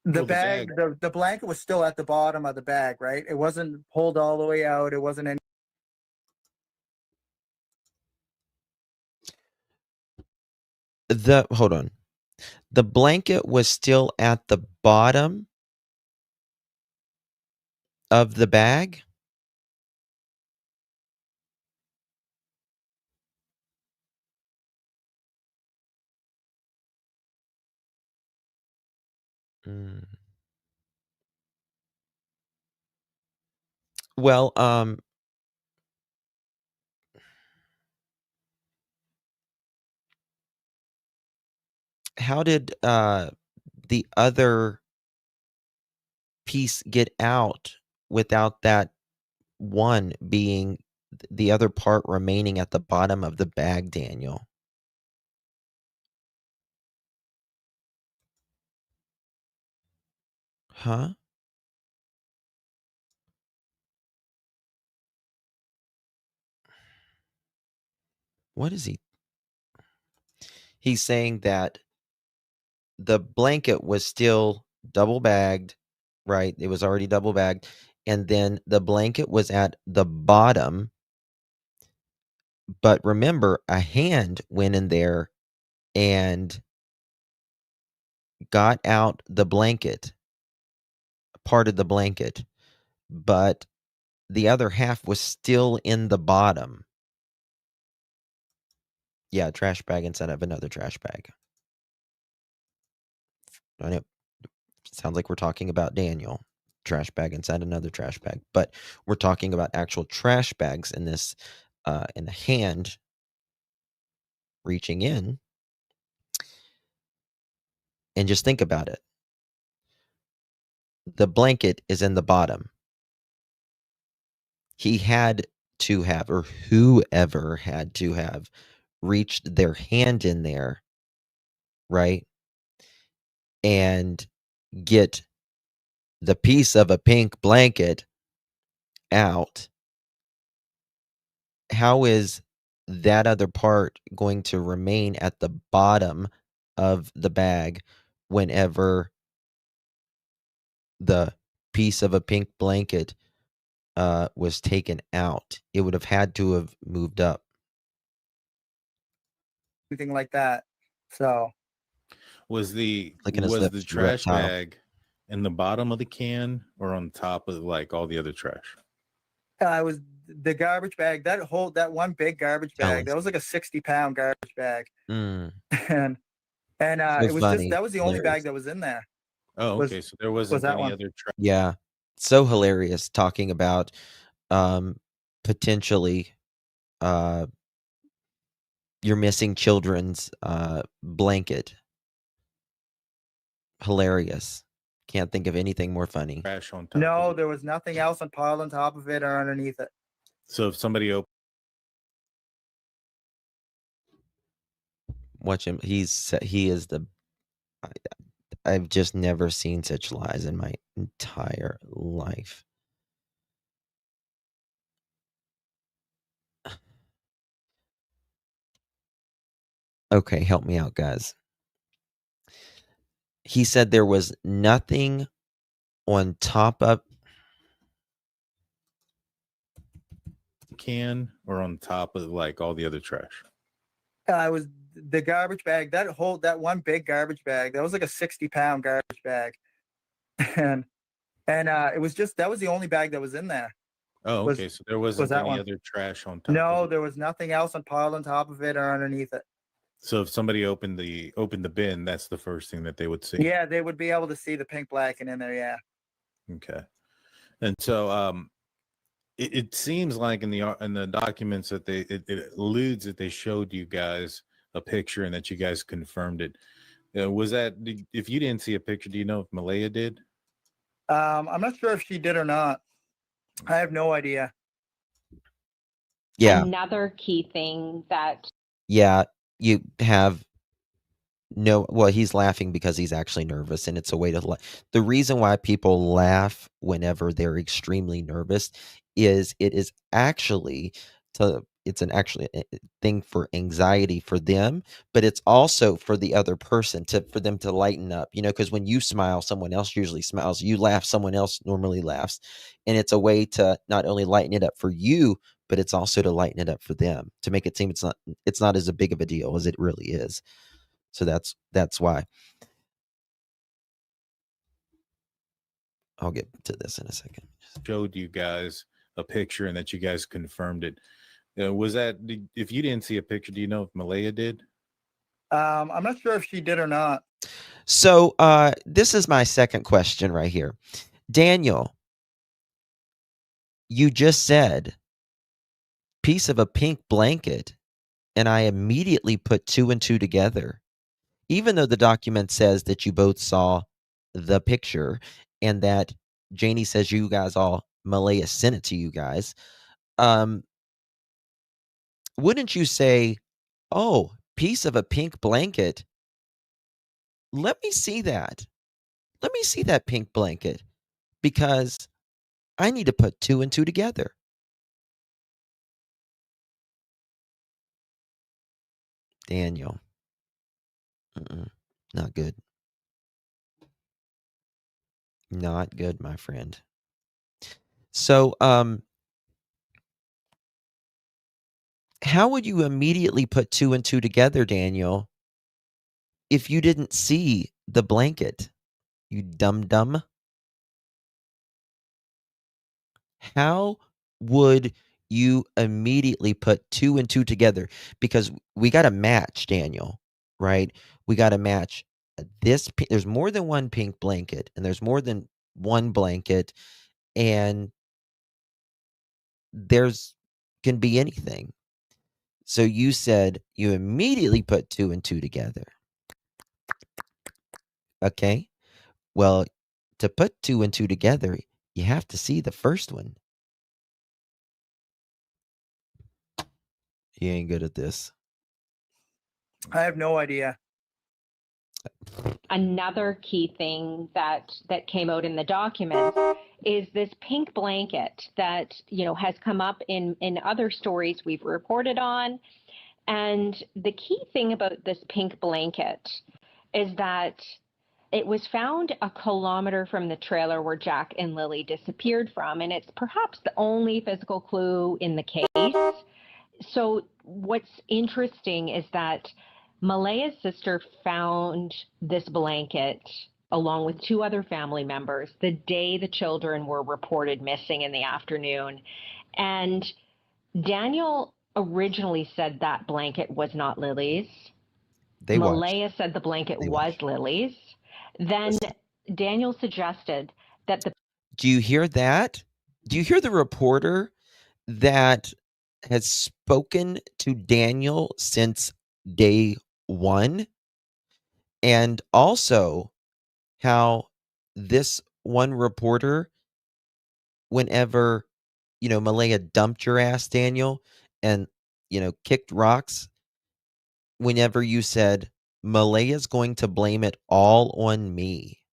the blanket was still at the bottom of the bag, right? It wasn't pulled all the way out. It wasn't any. Hold on. The blanket was still at the bottom of the bag? Well, how did the other piece get out without that one being the other part remaining at the bottom of the bag, Daniel? Huh? What is he? He's saying that the blanket was still double bagged, right? It was already double bagged, and then the blanket was at the bottom. But remember, a hand went in there and got out the blanket, part of the blanket, but the other half was still in the bottom. Yeah, a trash bag inside of another trash bag. I know. Sounds like we're talking about Daniel. Trash bag inside another trash bag. But we're talking about actual trash bags in this, in the hand reaching in. And just think about it. The blanket is in the bottom. He had to have, or whoever had to have, reached their hand in there, right? And get the piece of a pink blanket out. How is that other part going to remain at the bottom of the bag whenever the piece of a pink blanket was taken out? It would have had to have moved up. Anything like that. So Was the Licking his was lips, the you trash reptile. bag in the bottom of the can or on top of like all the other trash? it was the garbage bag. That one big garbage Tell bag. us. That was like a 60-pound garbage bag, Mm, and so it was just funny. that was the only Hilarious. bag that was in there. Oh, Was okay. So there wasn't that any one? other trash. Yeah. So hilarious talking about potentially your missing children's blanket. Hilarious. Can't think of anything more funny. Trash on top. of No, it. there was nothing else on piled on top of it or underneath it. So if somebody opened Watch him. He is the. I've just never seen such lies in my entire life. Okay, help me out, guys. He said there was nothing on top of. can or on top of like all the other trash? It was the garbage bag. That one big garbage bag. That was like a 60-pound garbage bag, and it was just that was the only bag that was in there. Oh, Was- okay. So there wasn't that any one? other trash on top. No, of it. there was nothing else on piled on top of it or underneath it. So if somebody opened the bin, that's the first thing that they would see. Yeah, they would be able to see the pink blanket in there. Yeah. Okay. And so it seems like in the documents that it alludes that they showed you guys a picture and that you guys confirmed it. Was that, if you didn't see a picture, do you know if Malaya did? I'm not sure if she did or not. I have no idea. Yeah. Another key thing that. Yeah, you have no. Well, he's laughing because he's actually nervous, and it's a way to. The reason why people laugh whenever they're extremely nervous is it is actually it's an actually thing for anxiety for them, but it's also for the other person for them to lighten up. Because when you smile, someone else usually smiles. You laugh, someone else normally laughs, and it's a way to not only lighten it up for you, but it's also to lighten it up for them, to make it seem it's not as big of a deal as it really is. So that's why. I'll get to this in a second. Showed you guys a picture and that you guys confirmed it. Was that, if you didn't see a picture, do you know if Malaya did? I'm not sure if she did or not. So this is my second question right here. Daniel, you just said piece of a pink blanket, and I immediately put two and two together, even though the document says that you both saw the picture and that Janie says you guys all, Malaya sent it to you guys. Wouldn't you say, oh, piece of a pink blanket? Let me see that. Let me see that pink blanket, because I need to put two and two together. Daniel. Not good. Not good, my friend. So, how would you immediately put 2 and 2 together, Daniel, if you didn't see the blanket? You dumb? How would you immediately put 2 and 2 together? Because we got to match, Daniel, right? We got to match there's more than one pink blanket, and there's more than one blanket, and there's can be anything. So you said you immediately put 2 and 2 together. Okay? Well, to put 2 and 2 together, you have to see the first one. You ain't good at this. I have no idea. Another key thing that came out in the documents is this pink blanket that, you know, has come up in other stories we've reported on. And the key thing about this pink blanket is that it was found a kilometer from the trailer where Jack and Lilly disappeared from, and it's perhaps the only physical clue in the case. So what's interesting is that Malaya's sister found this blanket along with 2 other family members the day the children were reported missing in the afternoon. And Daniel originally said that blanket was not Lily's. Malaya said the blanket was Lily's. Then Daniel suggested that the... Do you hear that? Do you hear the reporter that has spoken to Daniel since day 1? And also how this one reporter, whenever, you know, Malaya dumped your ass, Daniel, and, you know, kicked rocks, whenever you said, Malaya's going to blame it all on me.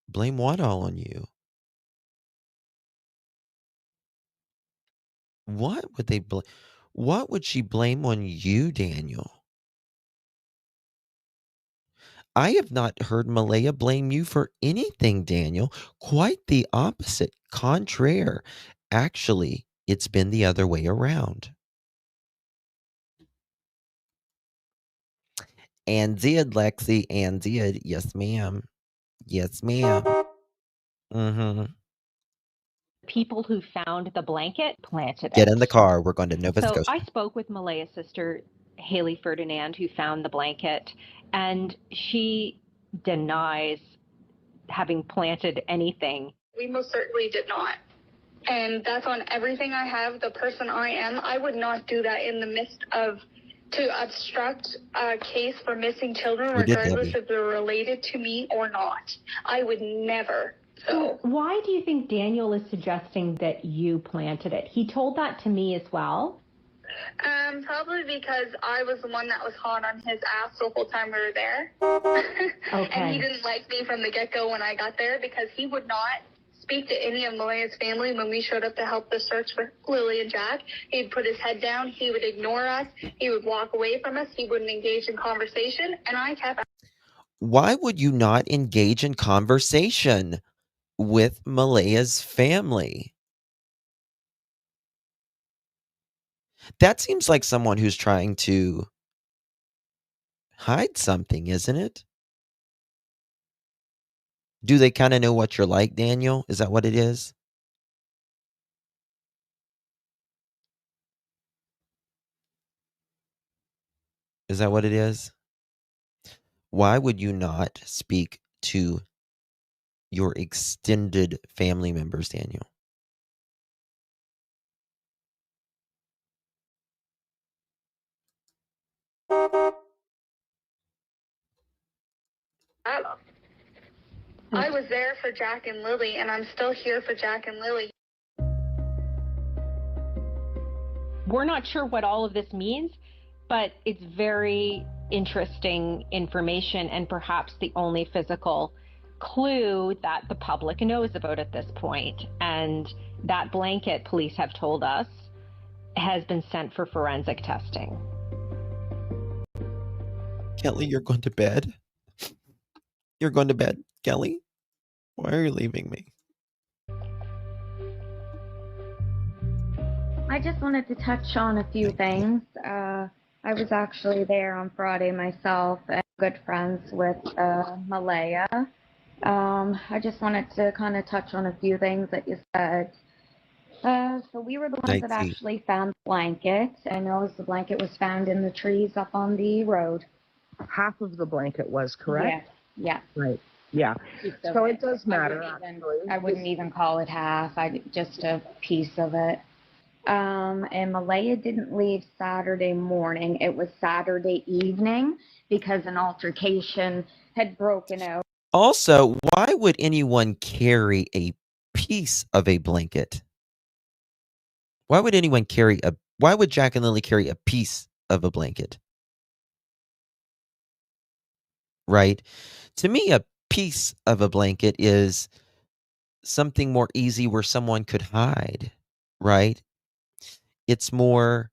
Blame what all on you? What would they blame? What would she blame on you, Daniel? I have not heard Malaya blame you for anything, Daniel. Quite the opposite. Contraire. Actually, it's been the other way around. And did, Lexi, and did. Yes, ma'am. Yes, ma'am. Mm-hmm. people who found the blanket planted it. Get in the car. We're going to Nova So Scotia. I spoke with Malaya's sister, Haley Ferdinand, who found the blanket, and she denies having planted anything. We most certainly did not. And that's on everything I have, the person I am. I would not do that in the midst of to obstruct a case for missing children, regardless if they're related to me or not. I would never. So why do you think Daniel is suggesting that you planted it? He told that to me as well. Probably because I was the one that was hot on his ass the whole time we were there. Okay. And he didn't like me from the get-go when I got there because he would not speak to any of Malaya's family when we showed up to help the search for Lilly and Jack. He'd put his head down. He would ignore us. He would walk away from us. He wouldn't engage in conversation. And I kept... Why would you not engage in conversation with Malaya's family? That seems like someone who's trying to hide something, isn't it? Do they kind of know what you're like, Daniel? Is that what it is? Is that what it is? Why would you not speak to your extended family members, Daniel? I was there for Jack and Lilly, and I'm still here for Jack and Lilly. We're not sure what all of this means, but it's very interesting information and perhaps the only physical clue that the public knows about at this point. And that blanket, police have told us, has been sent for forensic testing. Kelly, you're going to bed? You're going to bed, Kelly? Why are you leaving me? I just wanted to touch on a few things. I was actually there on Friday myself and good friends with Malaya. I just wanted to kind of touch on a few things that you said. So we were the ones that actually found the blanket. I know the blanket was found in the trees up on the road. Half of the blanket was correct? Yes. Right. Yeah. So it does matter. I wouldn't even call it half. Just a piece of it. And Malaya didn't leave Saturday morning. It was Saturday evening because an altercation had broken out. Also, why would anyone carry a piece of a blanket? Why would Jack and Lilly carry a piece of a blanket? Right? To me, a piece of a blanket is something more easy where someone could hide, right? It's more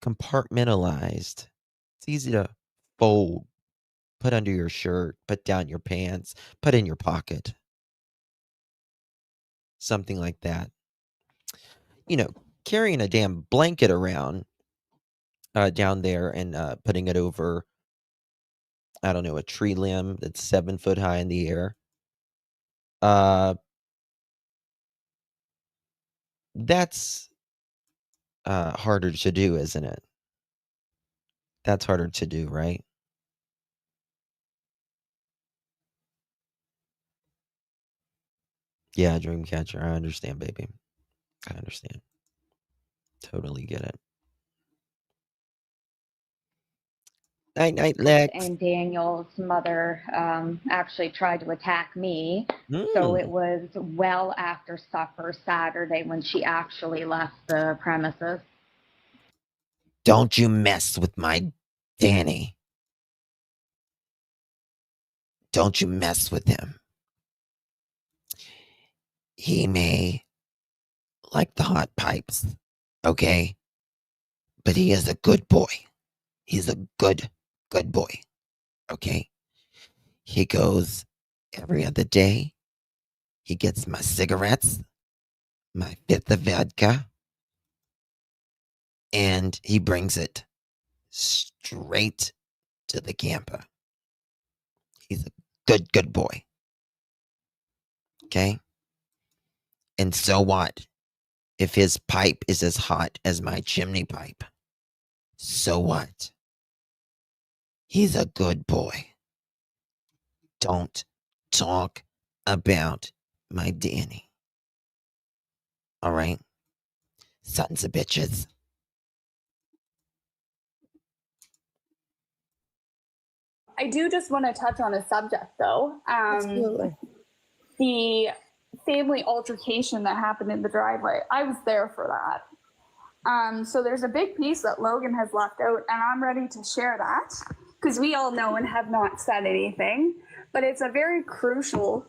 compartmentalized. It's easy to fold, put under your shirt, put down your pants, put in your pocket. Something like that. Carrying a damn blanket around down there and putting it over, I don't know, a tree limb that's 7 foot high in the air. That's harder to do, isn't it? That's harder to do, right? Yeah, Dreamcatcher. I understand, baby. I understand. Totally get it. Night, Lex. And Daniel's mother actually tried to attack me. So it was well after supper Saturday when she actually left the premises. Don't you mess with my Danny. Don't you mess with him. He may like the hot pipes, okay? But he is a good boy. He's a good boy, okay? He goes every other day. He gets my cigarettes, my fifth of vodka, and he brings it straight to the camper. He's a good boy. Okay? And so what? If his pipe is as hot as my chimney pipe, so what? He's a good boy. Don't talk about my Danny. All right? Sons of bitches. I do just want to touch on a subject, though. Absolutely. The family altercation that happened in the driveway. I was there for that. So there's a big piece that Logan has left out, and I'm ready to share that because we all know and have not said anything. But it's a very crucial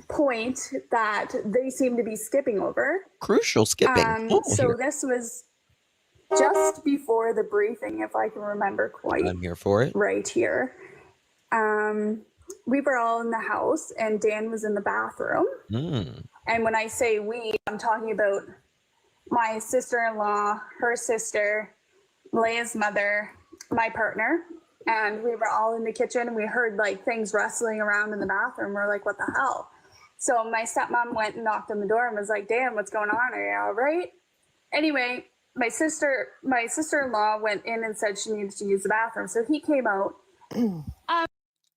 point that they seem to be skipping over. Crucial skipping. So this was just before the briefing, if I can remember quite. I'm here for it. Right here. We were all in the house and Dan was in the bathroom. And when I say we, I'm talking about my sister-in-law, her sister, Leia's mother, my partner. And we were all in the kitchen and we heard like things rustling around in the bathroom. We're like, what the hell? So my stepmom went and knocked on the door and was like, Dan, what's going on? Are you all right? Anyway, my sister-in-law went in and said she needed to use the bathroom. So he came out.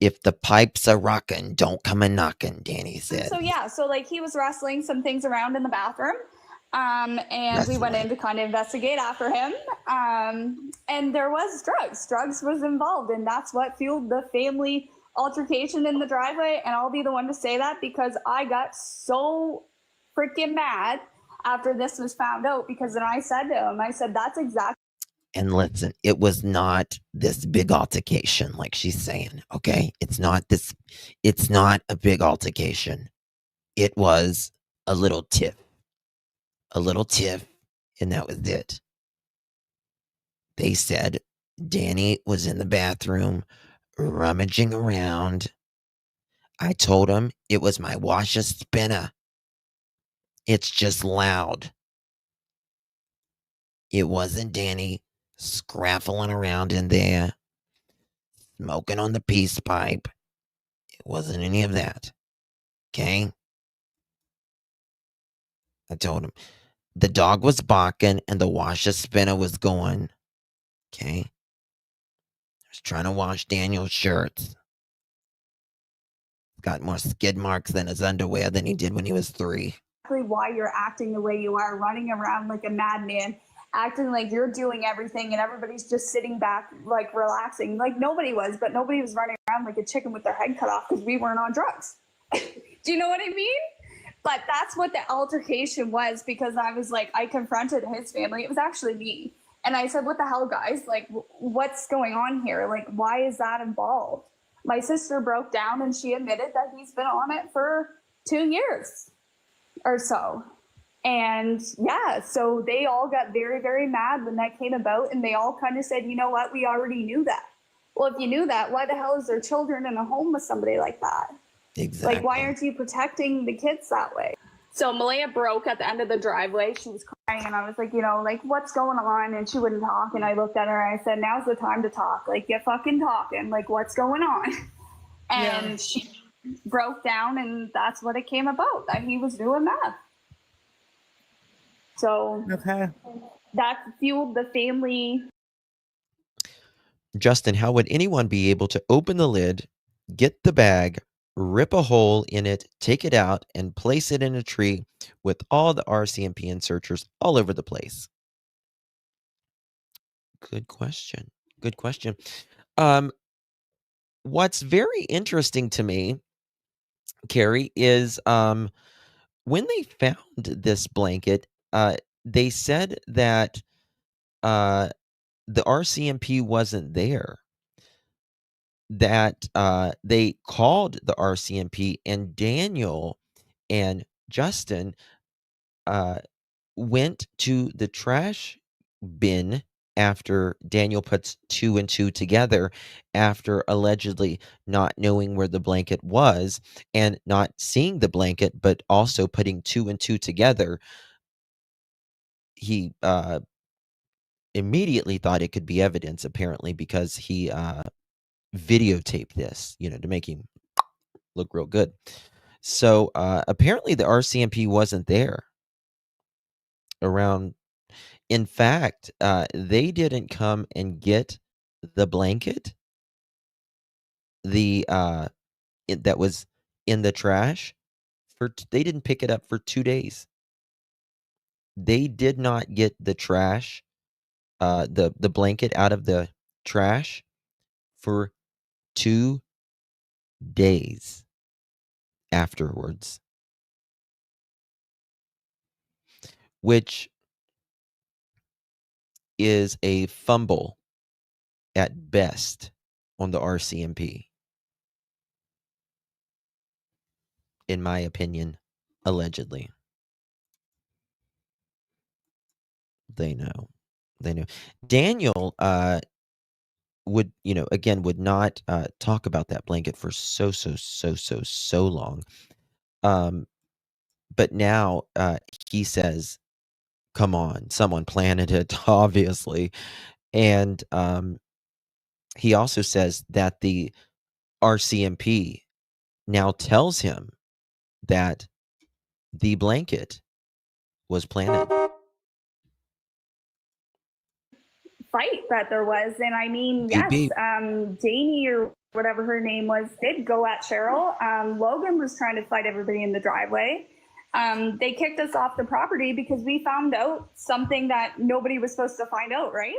If the pipes are rocking, don't come a knocking, Danny said. So like he was rustling some things around in the bathroom. And we went in to kind of investigate after him. And there was drugs. Drugs was involved, and that's what fueled the family altercation in the driveway. And I'll be the one to say that because I got so freaking mad after this was found out because then I said to him, I said, that's exactly. And listen, it was not this big altercation like she's saying, okay? It's not a big altercation. It was a little tiff. And that was it. They said Danny was in the bathroom rummaging around. I told him it was my washer spinner. It's just loud. It wasn't Danny scraffling around in there, smoking on the peace pipe. It wasn't any of that. Okay? I told him. The dog was barking and the washer spinner was going. Okay? I was trying to wash Daniel's shirts. Got more skid marks than his underwear than he did when he was 3. Why you're acting the way you are, running around like a madman, acting like you're doing everything and everybody's just sitting back, like relaxing. Like nobody was, but nobody was running around like a chicken with their head cut off because we weren't on drugs. Do you know what I mean? But that's what the altercation was, because I was like, I confronted his family. It was actually me. And I said, what the hell, guys? Like, what's going on here? Like, why is that involved? My sister broke down and she admitted that he's been on it for 2 years or so. And yeah, so they all got very, very mad when that came about. And they all kind of said, you know what? We already knew that. Well, if you knew that, why the hell is there children in a home with somebody like that? Exactly. Like, why aren't you protecting the kids that way? So Malaya broke at the end of the driveway. She was crying, and I was like, you know, like, what's going on? And she wouldn't talk. And I looked at her and I said, now's the time to talk. Like, get fucking talking. Like, what's going on? And she broke down, and that's what it came about, that he was doing meth. So that fueled the family. Justin, how would anyone be able to open the lid, get the bag, rip a hole in it, take it out, and place it in a tree with all the RCMP and searchers all over the place? Good question. Good question. What's very interesting to me, Carrie, is when they found this blanket, they said that the RCMP wasn't there. That they called the RCMP, and Daniel and Justin went to the trash bin after Daniel puts 2 and 2 together, after allegedly not knowing where the blanket was and not seeing the blanket, but also putting 2 and 2 together. He immediately thought it could be evidence, apparently, because he videotaped this, you know, to make him look real good. So apparently the RCMP wasn't there around. In fact, they didn't come and get the blanket that was in the trash they didn't pick it up for 2 days. They did not get the trash, the blanket out of the trash for 2 days afterwards. Which is a fumble at best on the RCMP. In my opinion, allegedly. They know. They know. Daniel would, again, would not talk about that blanket for so long. But now he says, come on, someone planted it, obviously. And he also says that the RCMP now tells him that the blanket was planted. Fight that there was. And I mean, yes, Janie, or whatever her name was, did go at Cheryl. Logan was trying to fight everybody in the driveway. They kicked us off the property because we found out something that nobody was supposed to find out, right?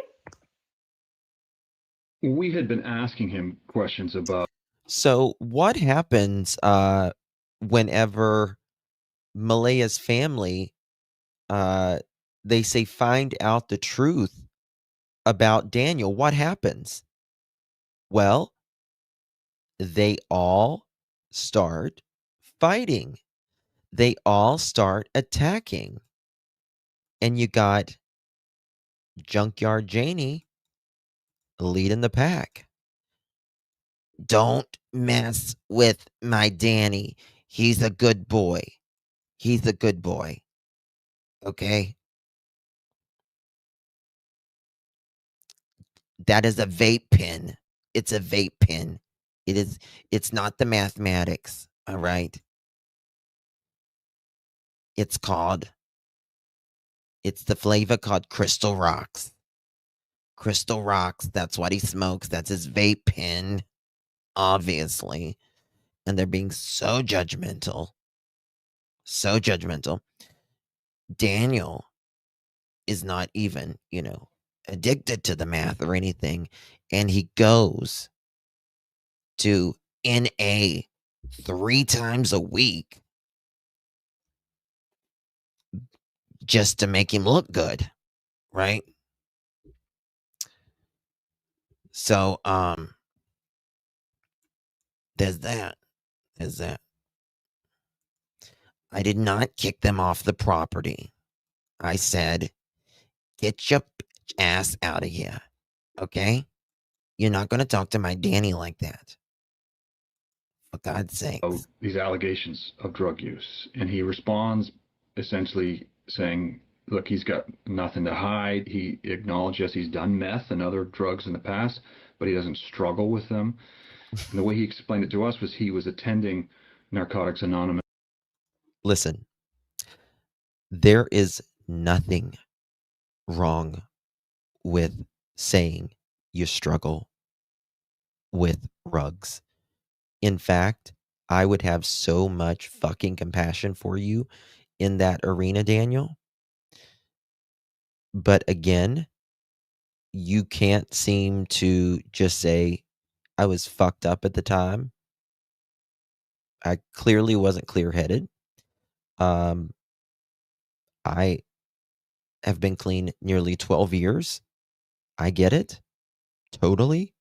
We had been asking him questions about. So what happens whenever Malaya's family, they say, find out the truth about Daniel? What happens? Well, they all start fighting. They all start attacking. And you got Junkyard Janie leading the pack. Don't mess with my Danny. He's a good boy. He's a good boy. Okay? That is a vape pen. It's a vape pen. It's not the mathematics, all right? It's the flavor called Crystal Rocks. Crystal Rocks, that's what he smokes. That's his vape pen, obviously. And they're being so judgmental. So judgmental. Daniel is not even, addicted to the math or anything. And he goes to NA 3 times a week just to make him look good, right? So, there's that. There's that. I did not kick them off the property. I said, get your ass out of here, okay? You're not going to talk to my Danny like that. For God's sake. These allegations of drug use. And he responds essentially saying, look, he's got nothing to hide. He acknowledges he's done meth and other drugs in the past, but he doesn't struggle with them. And the way he explained it to us was he was attending Narcotics Anonymous. Listen, there is nothing wrong with saying you struggle with drugs. In fact, I would have so much fucking compassion for you in that arena, Daniel. But again, you can't seem to just say, I was fucked up at the time. I clearly wasn't clear-headed. I have been clean nearly 12 years. I get it. Totally.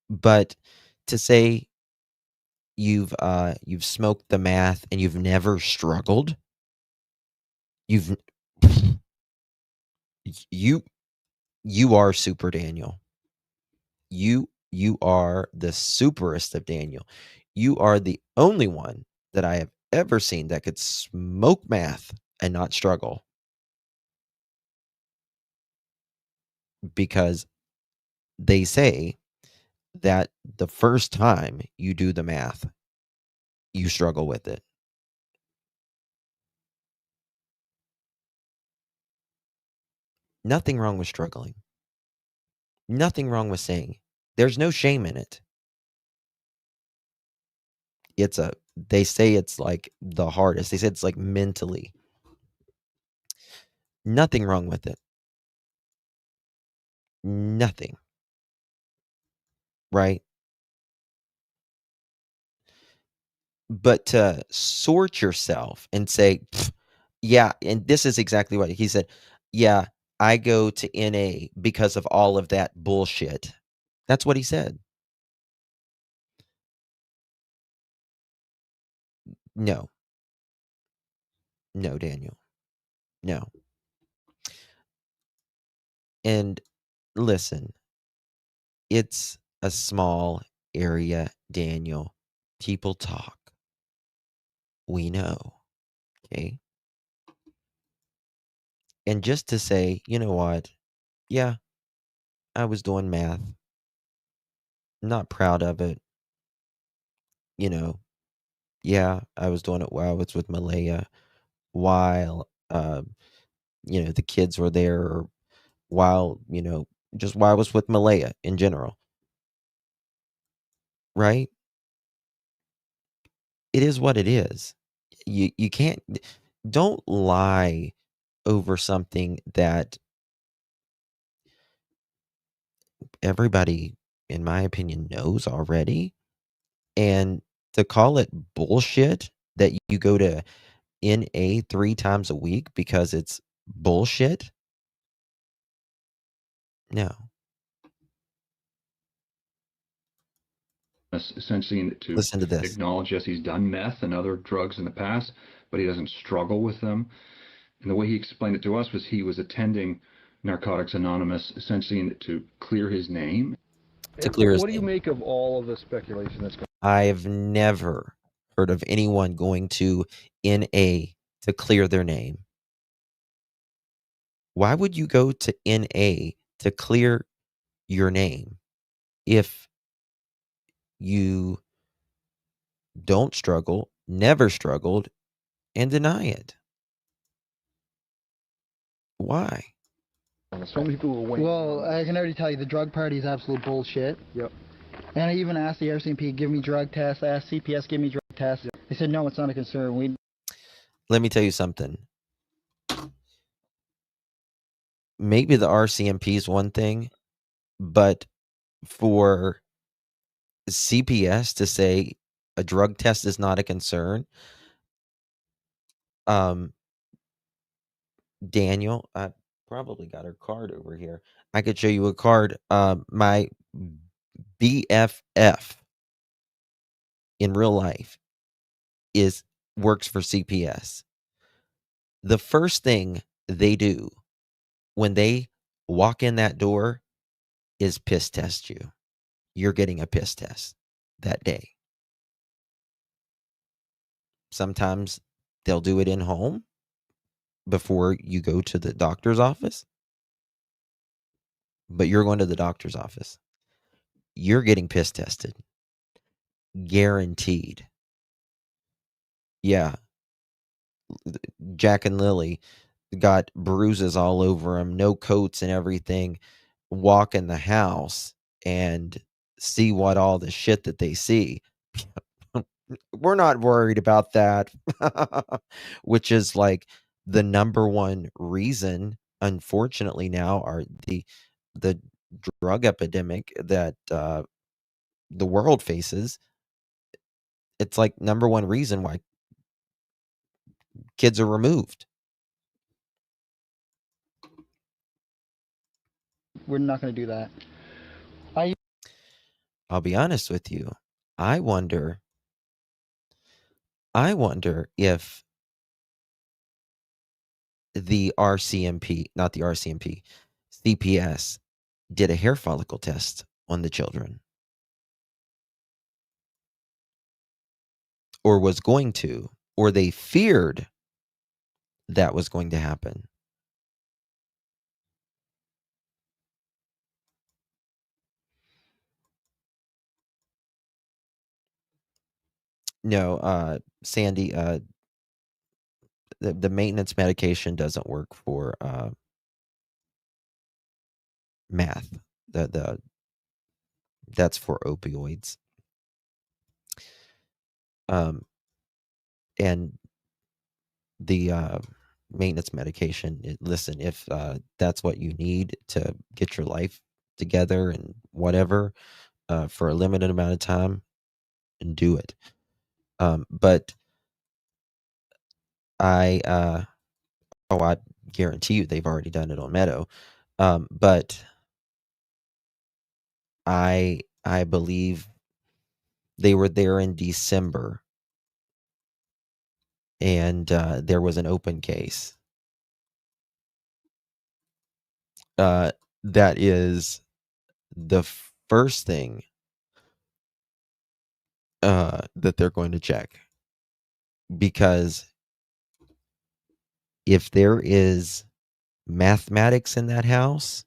But to say you've smoked the math and you've never struggled, you are Super Daniel. You are the superest of Daniel. You are the only one that I have ever seen that could smoke math and not struggle. Because they say that the first time you do the math, you struggle with it. Nothing wrong with struggling. Nothing wrong with saying. There's no shame in it. They say it's like the hardest. They say it's like mentally. Nothing wrong with it. Nothing. Right? But to sort yourself and say, yeah, and this is exactly what he said. Yeah, I go to NA because of all of that bullshit. That's what he said. No. No, Daniel. No. And listen, it's a small area, Daniel. People talk. We know. Okay? And just to say, you know what? Yeah, I was doing math. Not proud of it. Yeah, I was doing it while I was with Malaya, while, the kids were there, or while, just while I was with Malaya in general. Right? It is what it is. You can't, don't lie over something that everybody, in my opinion, knows already. And to call it bullshit that you go to NA 3 times a week because it's bullshit? No. Essentially to Listen to this. acknowledge, yes, he's done meth and other drugs in the past, but he doesn't struggle with them. And the way he explained it to us was he was attending Narcotics Anonymous essentially to clear his name. To clear his What do you name. make of all of the speculation that's going on? I've never heard of anyone going to NA to clear their name. Why would you go to NA to clear your name if you don't struggle, never struggled, and deny it? Why? So many people will wait. Well, I can already tell you the drug party is absolute bullshit. Yep. And I even asked the RCMP, give me drug tests. I asked CPS, give me drug tests. Yep. They said, no, it's not a concern. Let me tell you something. Maybe the RCMP is one thing, but for CPS to say a drug test is not a concern, Daniel, I probably got her card over here. I could show you a card. My BFF in real life works for CPS. The first thing they do when they walk in that door is piss test you. You're getting a piss test that day. Sometimes they'll do it in home before you go to the doctor's office. But you're going to the doctor's office. You're getting piss tested. Guaranteed. Yeah. Jack and Lilly got bruises all over them, no coats and everything. Walk in the house and see what all the shit that they see. We're not worried about that. Which is like the number one reason, unfortunately, now are the drug epidemic that the world faces. It's like number one reason why kids are removed. We're not going to do that. I'll be honest with you. I wonder if the RCMP, not the RCMP, CPS did a hair follicle test on the children. Or was going to, or they feared that was going to happen. No, Sandy, the maintenance medication doesn't work for math. That's for opioids. And the maintenance medication, listen, if that's what you need to get your life together and whatever for a limited amount of time, and do it. But I guarantee you they've already done it on Meadow. But I believe they were there in December, and there was an open case. That is the first thing that they're going to check, because if there is mathematics in that house,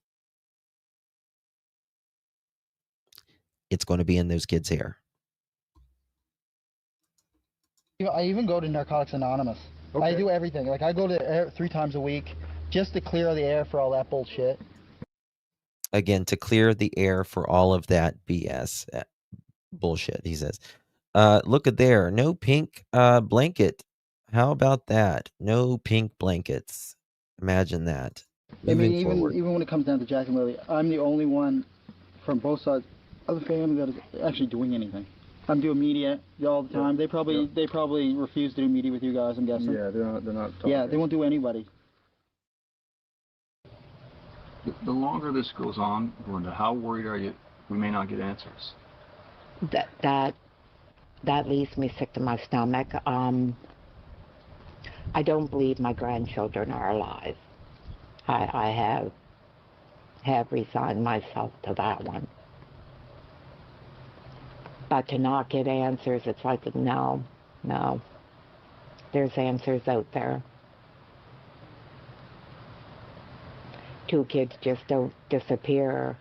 it's going to be in those kids' hair. I even go to Narcotics Anonymous. Okay. I do everything. Like, I go to air 3 times a week just to clear the air for all that bullshit. Again, to clear the air for all of that BS bullshit, he says. Look at there. No pink blanket. How about that? No pink blankets. Imagine that. I mean, even when it comes down to Jack and Lilly, I'm the only one from both sides of the family that is actually doing anything. I'm doing media all the time. They probably refuse to do media with you guys, I'm guessing. Yeah, they're not yeah, they won't do anybody. The longer this goes on, Belinda, how worried are you we may not get answers? That leaves me sick to my stomach. I don't believe my grandchildren are alive. I have resigned myself to that one. But to not get answers, it's like, no. There's answers out there. two kids just don't disappear.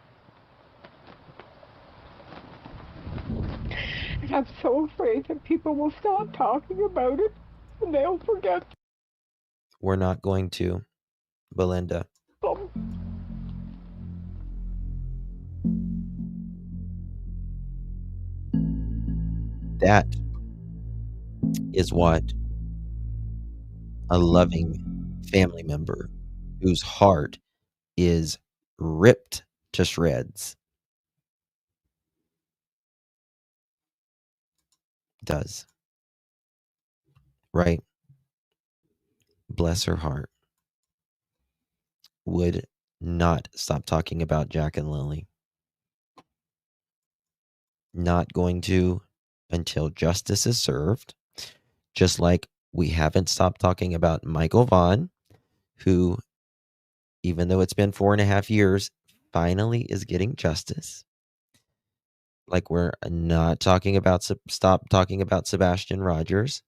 And I'm so afraid that people will stop talking about it and they'll forget We're not going to, Belinda. them. That is what a loving family member whose heart is ripped to shreds does. Right? Bless her heart. Would not stop talking about Jack and Lilly. Not going to until justice is served. Just like we haven't stopped talking about Michael Vaughn, who, even though it's been 4.5 years, finally is getting justice. Like we're not talking about, stop talking about Sebastian Rogers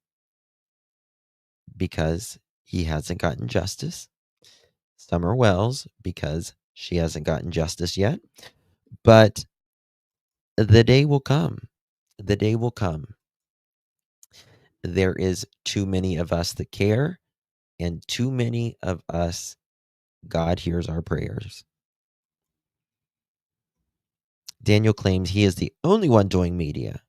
because he hasn't gotten justice. Summer Wells because she hasn't gotten justice yet. But the day will come. The day will come. There is too many of us that care, and too many of us, God hears our prayers. Daniel claims he is the only one doing media.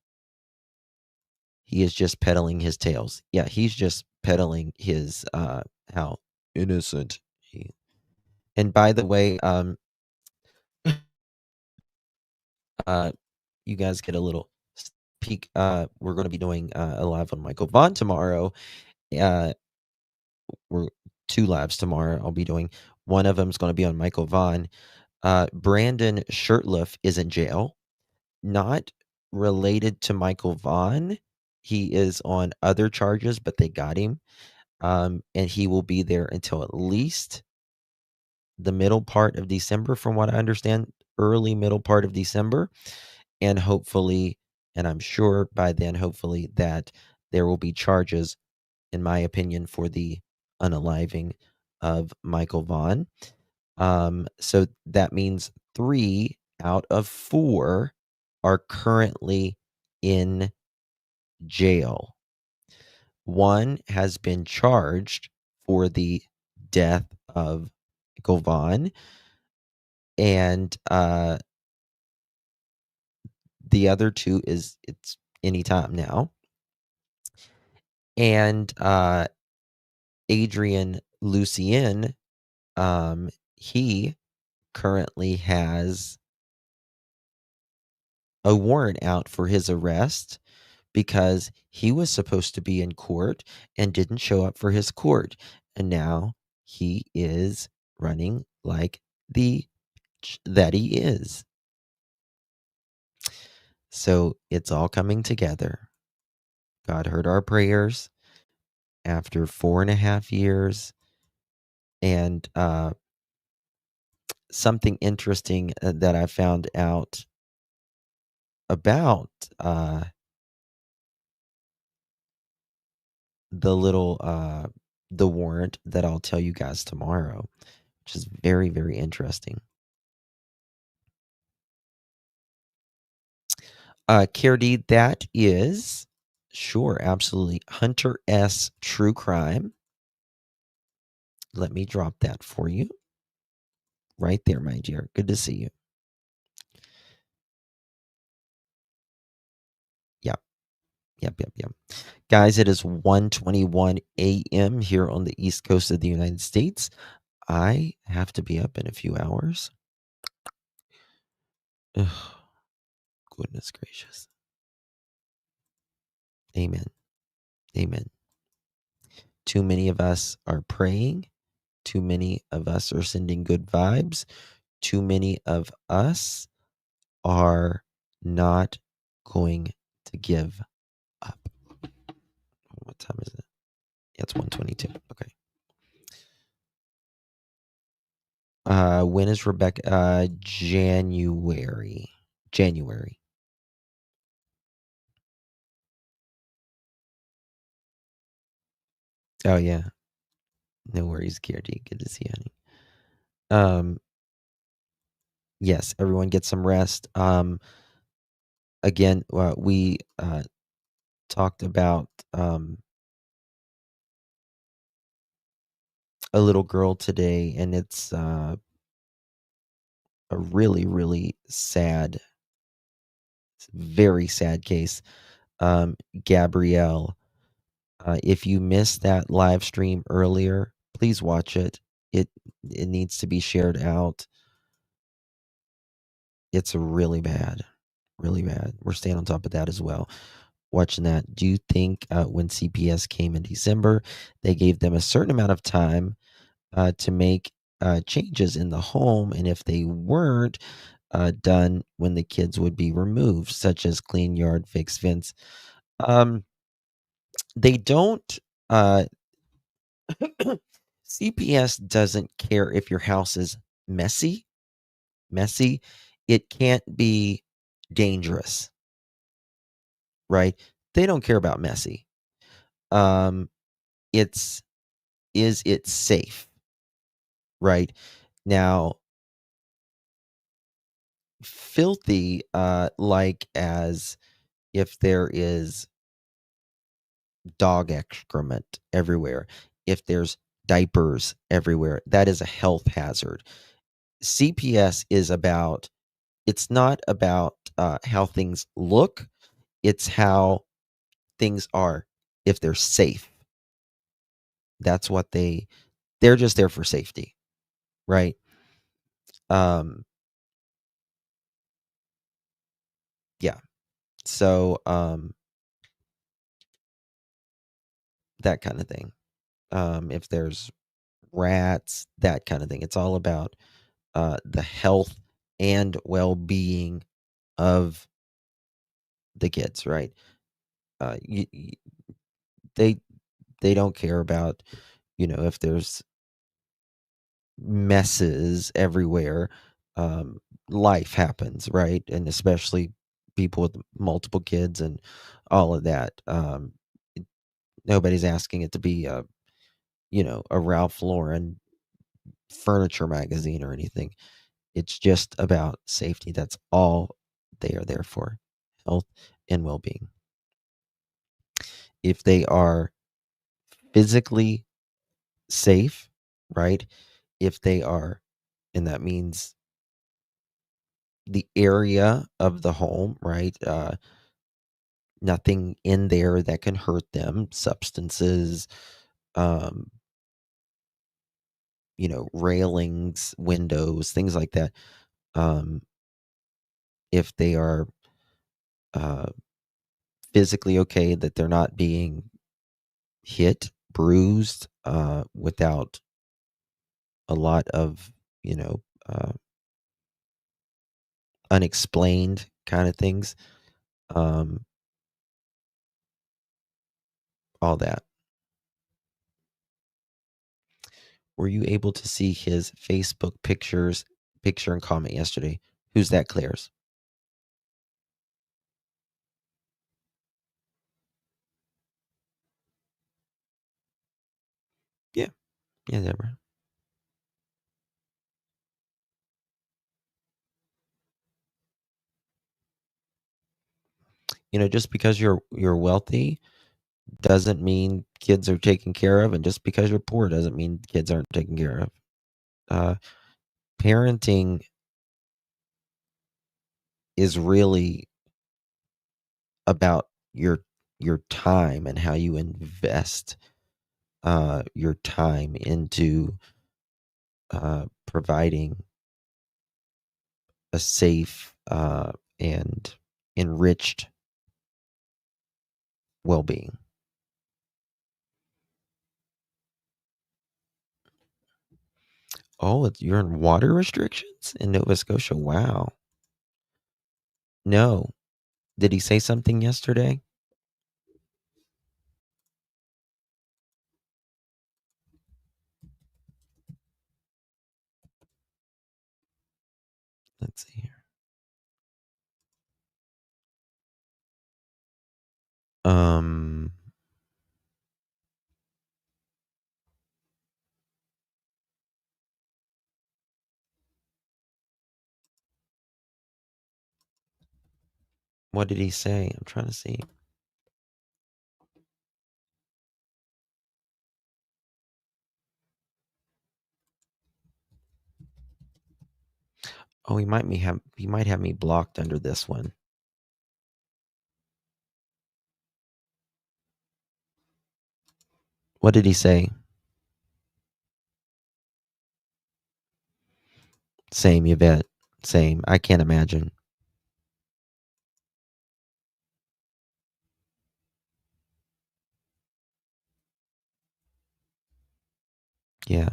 He is just peddling his tales. Yeah, he's just peddling his how innocent he. And by the way, you guys get a little peek. We're going to be doing a live on Michael Vaughn tomorrow. We're 2 lives tomorrow. I'll be doing. One of them is going to be on Michael Vaughn. Brandon Shirtliff is in jail, not related to Michael Vaughn. He is on other charges, but they got him. And he will be there until at least the middle part of December, from what I understand, early middle part of December. And hopefully, and I'm sure by then, hopefully, that there will be charges, in my opinion, for the unaliving of Michael Vaughn. So that means 3 out of 4 are currently in jail. 1 has been charged for the death of Michael Vaughn, and the other 2 it's anytime now. And Adrian Lucien, he currently has a warrant out for his arrest because he was supposed to be in court and didn't show up for his court. And now he is running like the that he is. So it's all coming together. God heard our prayers after 4.5 years. And something interesting that I found out about the little the warrant that I'll tell you guys tomorrow, which is very, very interesting. Kirdy, that is sure, absolutely. Hunter S. True Crime. Let me drop that for you. Right there, my dear. Good to see you. Yep. Guys, it is 1:21 a.m. here on the East Coast of the United States. I have to be up in a few hours. Ugh. Goodness gracious. Amen. Amen. Too many of us are praying. Too many of us are sending good vibes. Too many of us are not going to give up. What time is it? Yeah, it's 1:22. Okay. When is Rebecca? January. Oh yeah. No worries, Kirti. Good to see you, honey. Yes, everyone get some rest. Again, we talked about a little girl today, and it's a really, really sad, very sad case. Gabrielle, if you missed that live stream earlier, please watch it. It needs to be shared out. It's really bad, really bad. We're staying on top of that as well. Watching that. Do you think when CPS came in December, they gave them a certain amount of time to make changes in the home, and if they weren't done, when the kids would be removed, such as clean yard, fix fence? They don't. CPS doesn't care if your house is messy. It can't be dangerous, right? They don't care about messy. It's is it safe, right? Now, filthy, like as if there is dog excrement everywhere, if there's diapers everywhere, that is a health hazard. CPS is about, it's not about how things look, it's how things are, if they're safe. That's what they're just there for safety, right? Yeah. So that kind of thing. If there's rats, that kind of thing. It's all about the health and well-being of the kids, right? They they don't care about, if there's messes everywhere. Life happens, right? And especially people with multiple kids and all of that. Nobody's asking it to be a Ralph Lauren furniture magazine or anything. It's just about safety. That's all they are there for, health and well-being. If they are physically safe, right? If they are, and that means the area of the home, right? Nothing in there that can hurt them, substances, um, railings, windows, things like that. If they are physically okay, that they're not being hit, bruised, without a lot of, unexplained kind of things, all that. Were you able to see his Facebook picture and comment yesterday? Who's that, Claire's? Yeah. Yeah, Deborah. Just because you're wealthy doesn't mean kids are taken care of, and just because you're poor doesn't mean kids aren't taken care of. Parenting is really about your time and how you invest your time into providing a safe and enriched well-being. Oh, you're in water restrictions in Nova Scotia? Wow. No. Did he say something yesterday? Let's see here. What did he say? I'm trying to see. Oh, he might have me blocked under this one. What did he say? Same, Yvette. Same. I can't imagine. Yeah.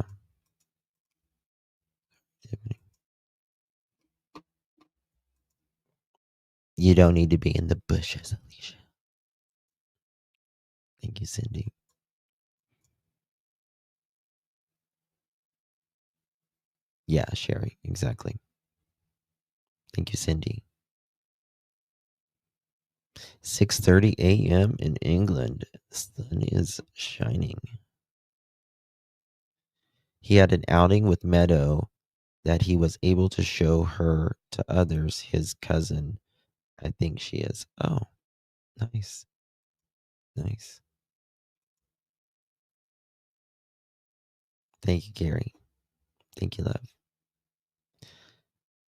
You don't need to be in the bushes, Alicia. Thank you, Cindy. Yeah, Sherry. Exactly. Thank you, Cindy. 6:30 a.m. in England. The sun is shining. He had an outing with Meadow that he was able to show her to others. His cousin, I think she is. Oh, nice. Nice. Thank you, Gary. Thank you, love.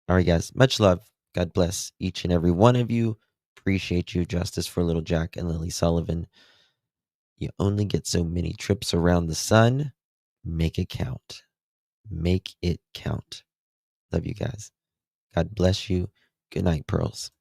All right, guys. Much love. God bless each and every one of you. Appreciate you. Justice for little Jack and Lilly Sullivan. You only get so many trips around the sun. Make it count. Make it count. Love you guys. God bless you. Good night, pearls.